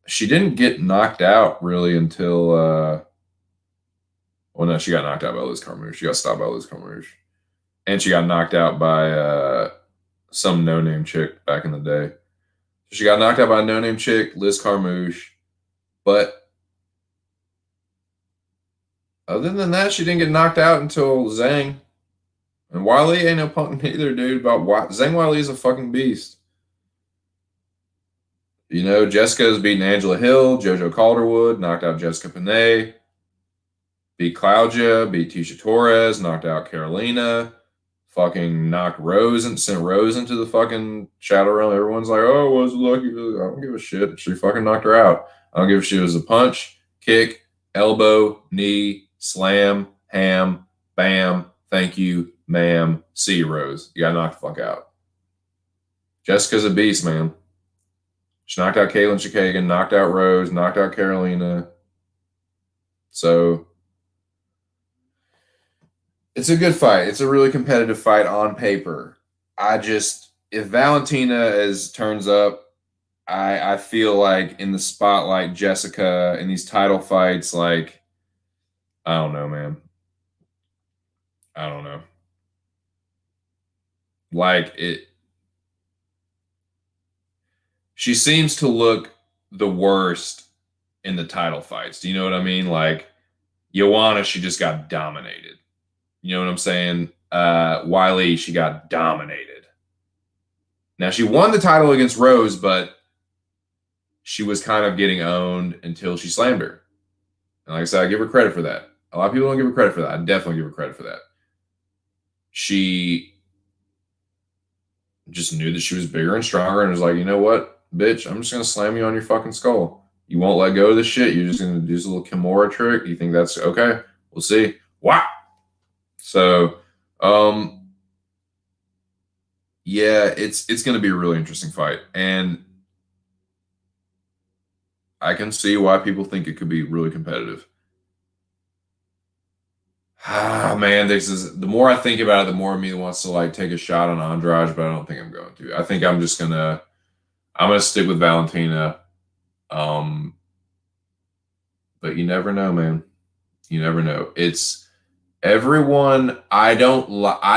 she didn't get knocked out really until. Well, no, she got knocked out by Liz Carmouche. She got stopped by Liz Carmouche, and she got knocked out by some no-name chick back in the day. She got knocked out by a no-name chick, Liz Carmouche. But other than that, she didn't get knocked out until Zhang. And Wiley ain't no punk either, dude. Zhang Wiley is a fucking beast. Jessica's beating Angela Hill, JoJo Calderwood, knocked out Jessica Panay, beat Claudia, beat Tisha Torres, knocked out Carolina, fucking sent Rose into the fucking Shadow Realm. Everyone's like, oh, was lucky. I don't give a shit. She fucking knocked her out. I don't give a shit. It was a punch, kick, elbow, knee, slam, ham, bam, thank you, ma'am. See you, Rose. You got knocked the fuck out. Jessica's a beast, man. She knocked out Kaylin Chikagan, knocked out Rose, knocked out Carolina. So it's a good fight. It's a really competitive fight on paper. If Valentina turns up, I feel like in the spotlight, Jessica in these title fights, like, I don't know, man. I don't know. Like she seems to look the worst in the title fights. Do you know what I mean? Like Joanna, she just got dominated. You know what I'm saying? Wiley, she got dominated. Now she won the title against Rose, but she was kind of getting owned until she slammed her. And like I said, I give her credit for that. A lot of people don't give her credit for that. I definitely give her credit for that. She just knew that she was bigger and stronger and was like, you know what, bitch, I'm just going to slam you on your fucking skull. You won't let go of this shit. You're just going to do this little Kimura trick. You think that's okay? We'll see. Wow. So, yeah, it's going to be a really interesting fight. And I can see why people think it could be really competitive. Ah, man, the more I think about it, the more of me wants to like take a shot on Andrade, but I don't think I'm going to. I think I'm gonna stick with Valentina. But you never know, man. You never know. It's everyone. I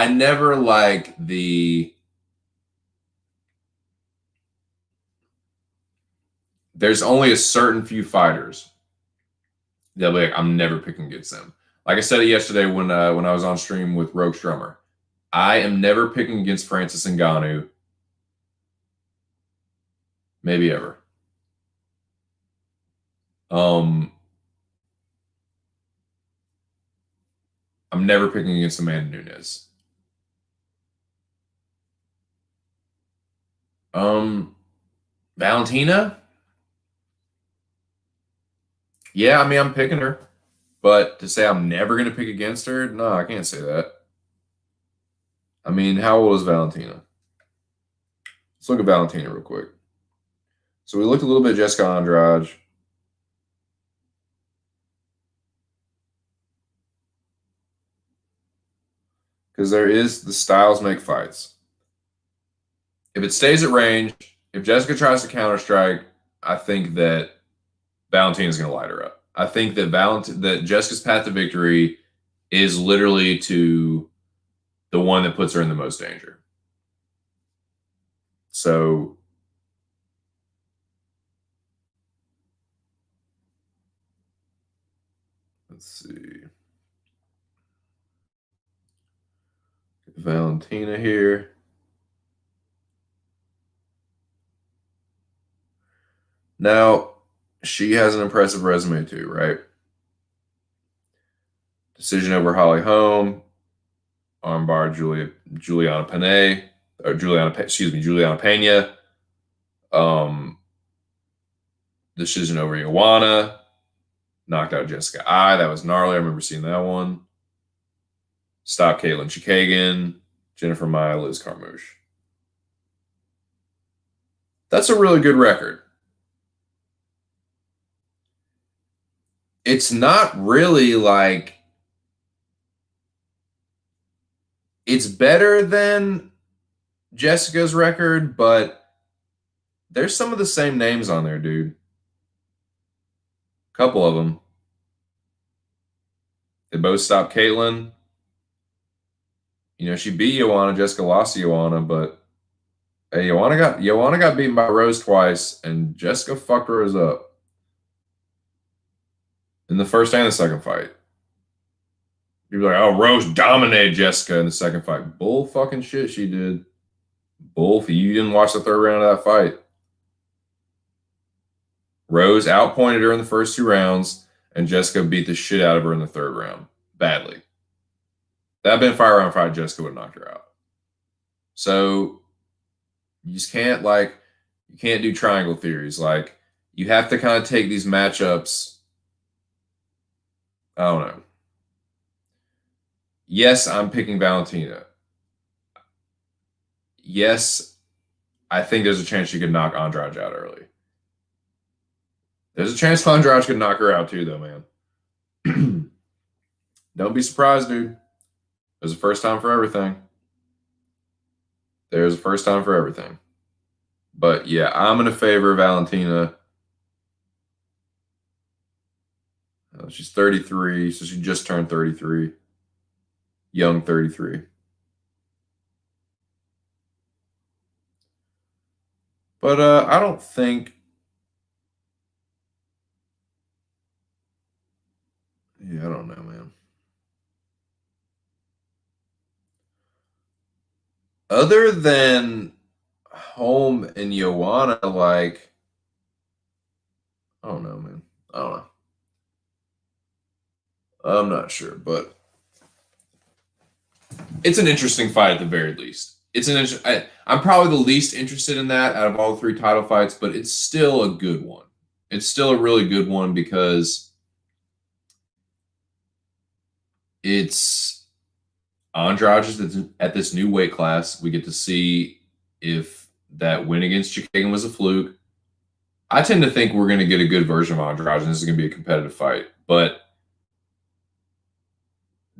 never like there's only a certain few fighters that like I'm never picking against them. Like I said it yesterday when I was on stream with Rogue Strummer. I am never picking against Francis Ngannou. Maybe ever. I'm never picking against Amanda Nunes. Valentina? Yeah, I mean, I'm picking her. But to say I'm never going to pick against her, no, I can't say that. I mean, how old is Valentina? Let's look at Valentina real quick. So we looked a little bit at Jessica Andrade. Because the styles make fights. If it stays at range, if Jessica tries to counter strike, I think that Valentina's going to light her up. I think that that Jessica's path to victory is literally to the one that puts her in the most danger. So let's see. Valentina here. Now, she has an impressive resume too, right? Decision over Holly Holm, armbar Juliana Pena. Decision over Joanna, knocked out Jessica I. That was gnarly. I remember seeing that one. Stop Kaylin Chikagan, Jennifer Maia, Liz Carmouche. That's a really good record. It's not really like it's better than Jessica's record, but there's some of the same names on there, dude. Couple of them. They both stopped Caitlin. You know, she beat Joanna. Jessica lost to Joanna, but hey, Joanna got beaten by Rose twice, and Jessica fucked Rose up in the first and the second fight. People are like, oh, Rose dominated Jessica in the second fight. Bull fucking shit she did. Bull, you didn't watch the third round of that fight. Rose outpointed her in the first two rounds, and Jessica beat the shit out of her in the third round. Badly. That been 5-round fight, Jessica would have knocked her out. So you just can't you can't do triangle theories. Like you have to kind of take these matchups. I don't know. Yes, I'm picking Valentina. Yes, I think there's a chance she could knock Andrade out early. There's a chance Andrade could knock her out too, though, man. Don't be surprised, dude. There's a first time for everything. There's a first time for everything. But yeah, I'm going to favor Valentina. She's 33, so she just turned 33. Young 33. But I don't think. Yeah, I don't know, man. Other than Home and Joanna, I don't know, man. I don't know. I'm not sure, but it's an interesting fight at the very least. It's an I'm probably the least interested in that out of all 3 title fights, but it's still a good one. It's still a really good one because it's Andrade at this new weight class. We get to see if that win against Chikagan was a fluke. I tend to think we're going to get a good version of Andrade, and this is going to be a competitive fight. But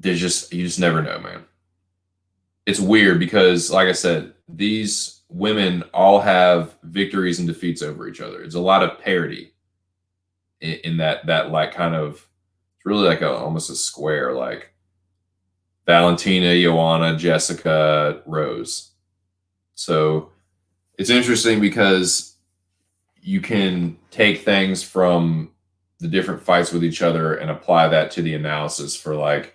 you just never know, man. It's weird because, like I said, these women all have victories and defeats over each other. It's a lot of parity in that kind of, it's really like almost a square, like Valentina, Joanna, Jessica, Rose. So it's interesting because you can take things from the different fights with each other and apply that to the analysis for like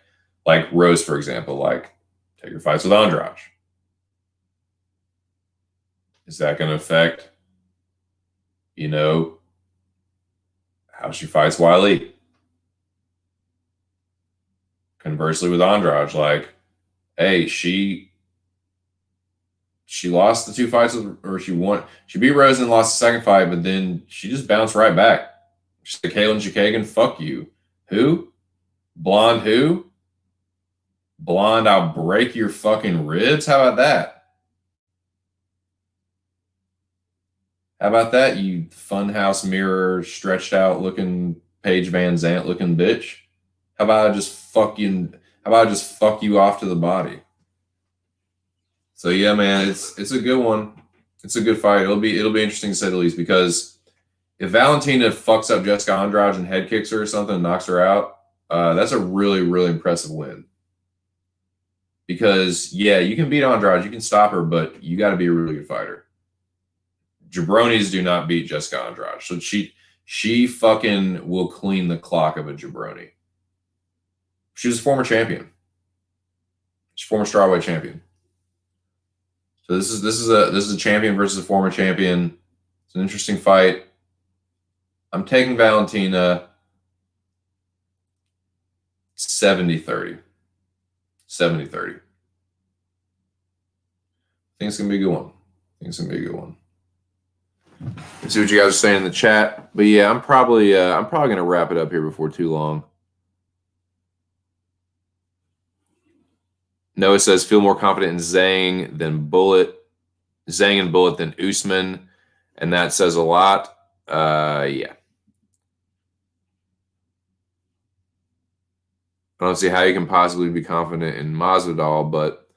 Rose, for example, take your fights with Andrade. Is that going to affect, how she fights Wiley? Conversely, with Andrade, hey, she lost the 2 fights, or she beat Rose and lost the second fight, but then she just bounced right back. She said, Kaylin Chikagan, fuck you. Who? Blonde who? Blonde, I'll break your fucking ribs? How about that? How about that, you funhouse mirror stretched out looking Paige Van Zant looking bitch? How about I just fuck you off to the body? So yeah, man, it's a good one. It's a good fight. It'll be interesting to say the least, because if Valentina fucks up Jessica Andrade and head kicks her or something and knocks her out, that's a really, really impressive win. Because yeah, you can beat Andrade, you can stop her, but you got to be a really good fighter. Jabronis do not beat Jessica Andrade, so she fucking will clean the clock of a jabroni. She was a former champion. She's a former strawweight champion. So this is a champion versus a former champion. It's an interesting fight. I'm taking Valentina 70-30. 70-30. I think it's gonna be a good one. Let's see what you guys are saying in the chat. But yeah, I'm probably gonna wrap it up here before too long. Noah says, feel more confident in Zhang and Bullet than Usman, and that says a lot. Yeah. I don't see how you can possibly be confident in Masvidal, but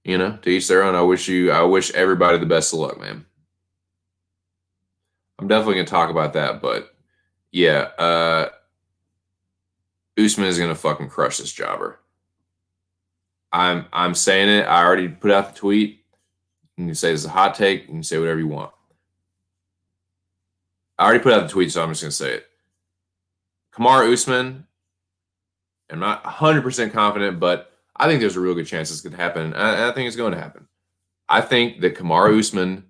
to each their own. I wish everybody the best of luck, man. I'm definitely gonna talk about that, but yeah, Usman is gonna fucking crush this jobber. I'm saying it. I already put out the tweet. You can say this is a hot take. You can say whatever you want. I already put out the tweet, so I'm just gonna say it. Kamaru Usman, I'm not 100% confident, but I think there's a real good chance this could happen. I think it's going to happen. I think that Kamaru Usman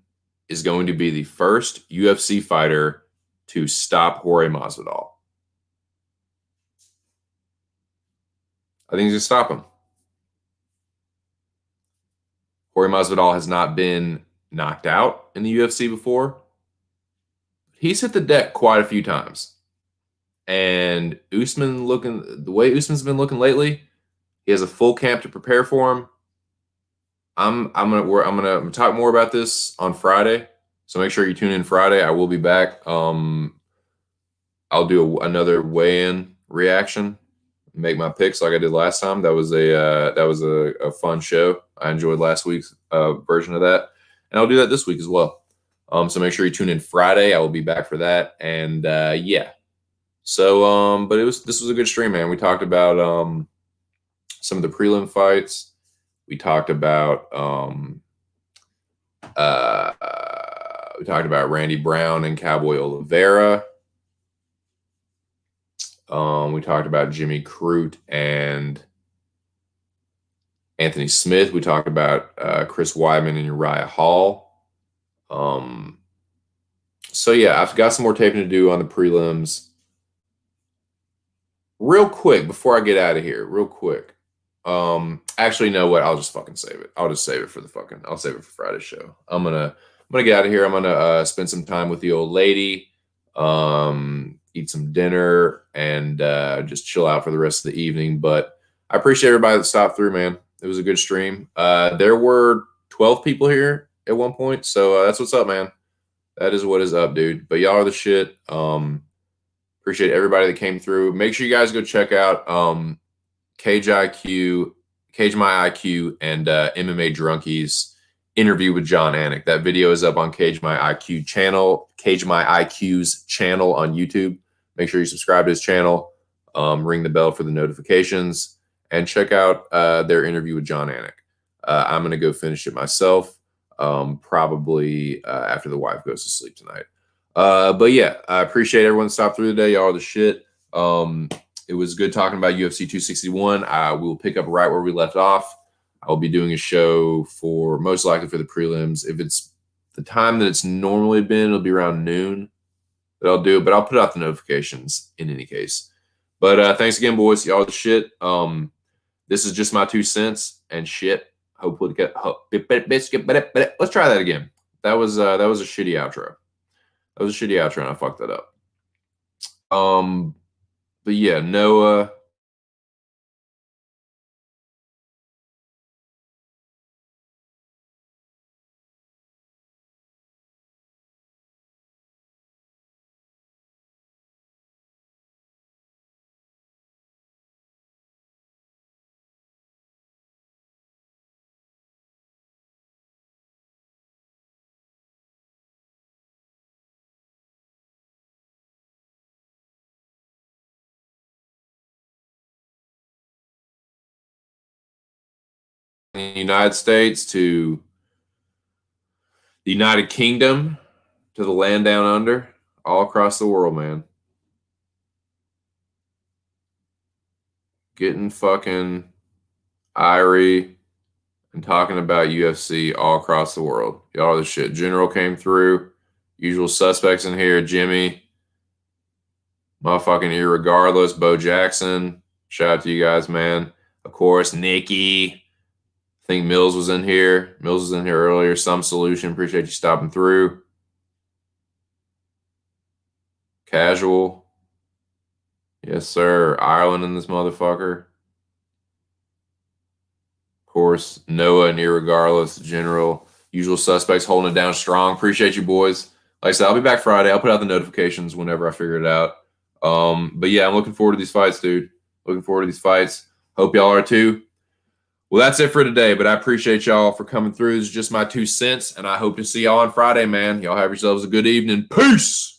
is going to be the first UFC fighter to stop Jorge Masvidal. I think he's going to stop him. Jorge Masvidal has not been knocked out in the UFC before. He's hit the deck quite a few times. And Usman the way Usman's been looking lately, he has a full camp to prepare for him. I'm gonna talk more about this on Friday. So make sure you tune in Friday. I will be back. I'll do another weigh-in reaction, make my picks like I did last time. That was a fun show. I enjoyed last week's version of that, and I'll do that this week as well. So make sure you tune in Friday. I will be back for that, and yeah. So, but this was a good stream, man. We talked about some of the prelim fights. We talked about Randy Brown and Cowboy Oliveira. We talked about Jimmy Crute and Anthony Smith. We talked about Chris Weidman and Uriah Hall. So yeah, I've got some more taping to do on the prelims. Real quick, before I get out of here, real quick. Actually, you know what? I'll just fucking save it. I'll just save it for I'll save it for Friday's show. I'm gonna get out of here. I'm gonna spend some time with the old lady, eat some dinner, and just chill out for the rest of the evening. But I appreciate everybody that stopped through, man. It was a good stream. There were 12 people here at one point, so that's what's up, man. That is what is up, dude. But y'all are the shit. Appreciate everybody that came through. Make sure you guys go check out Cage My IQ, and MMA Drunkies interview with John Anik. That video is up on Cage My IQ's channel on YouTube. Make sure you subscribe to his channel, ring the bell for the notifications, and check out their interview with John Anik. I'm going to go finish it myself, probably after the wife goes to sleep tonight. But yeah, I appreciate everyone that stopped through today. Y'all are the shit. It was good talking about UFC 261. We will pick up right where we left off. I will be doing a show most likely for the prelims. If it's the time that it's normally been, it'll be around noon that I'll do it, but I'll put out the notifications in any case. But thanks again, boys. Y'all are the shit. This is just my 2 cents and shit. Hopefully, let's try that again. That was a shitty outro. That was a shitty outro, and I fucked that up. But yeah, Noah. The United States to the United Kingdom to the land down under, all across the world, man. Getting fucking Irie and talking about UFC all across the world. Y'all are the shit. General came through. Usual suspects in here. Jimmy. Motherfucking irregardless. Bo Jackson. Shout out to you guys, man. Of course, Nikki. I think Mills was in here. Mills was in here earlier. Some Solution. Appreciate you stopping through. Casual. Yes, sir. Ireland in this motherfucker. Of course, Noah and irregardless. General. Usual suspects holding it down strong. Appreciate you, boys. Like I said, I'll be back Friday. I'll put out the notifications whenever I figure it out. But yeah, I'm looking forward to these fights, dude. Looking forward to these fights. Hope y'all are too. Well, that's it for today, but I appreciate y'all for coming through. This is just my 2 cents, and I hope to see y'all on Friday, man. Y'all have yourselves a good evening. Peace!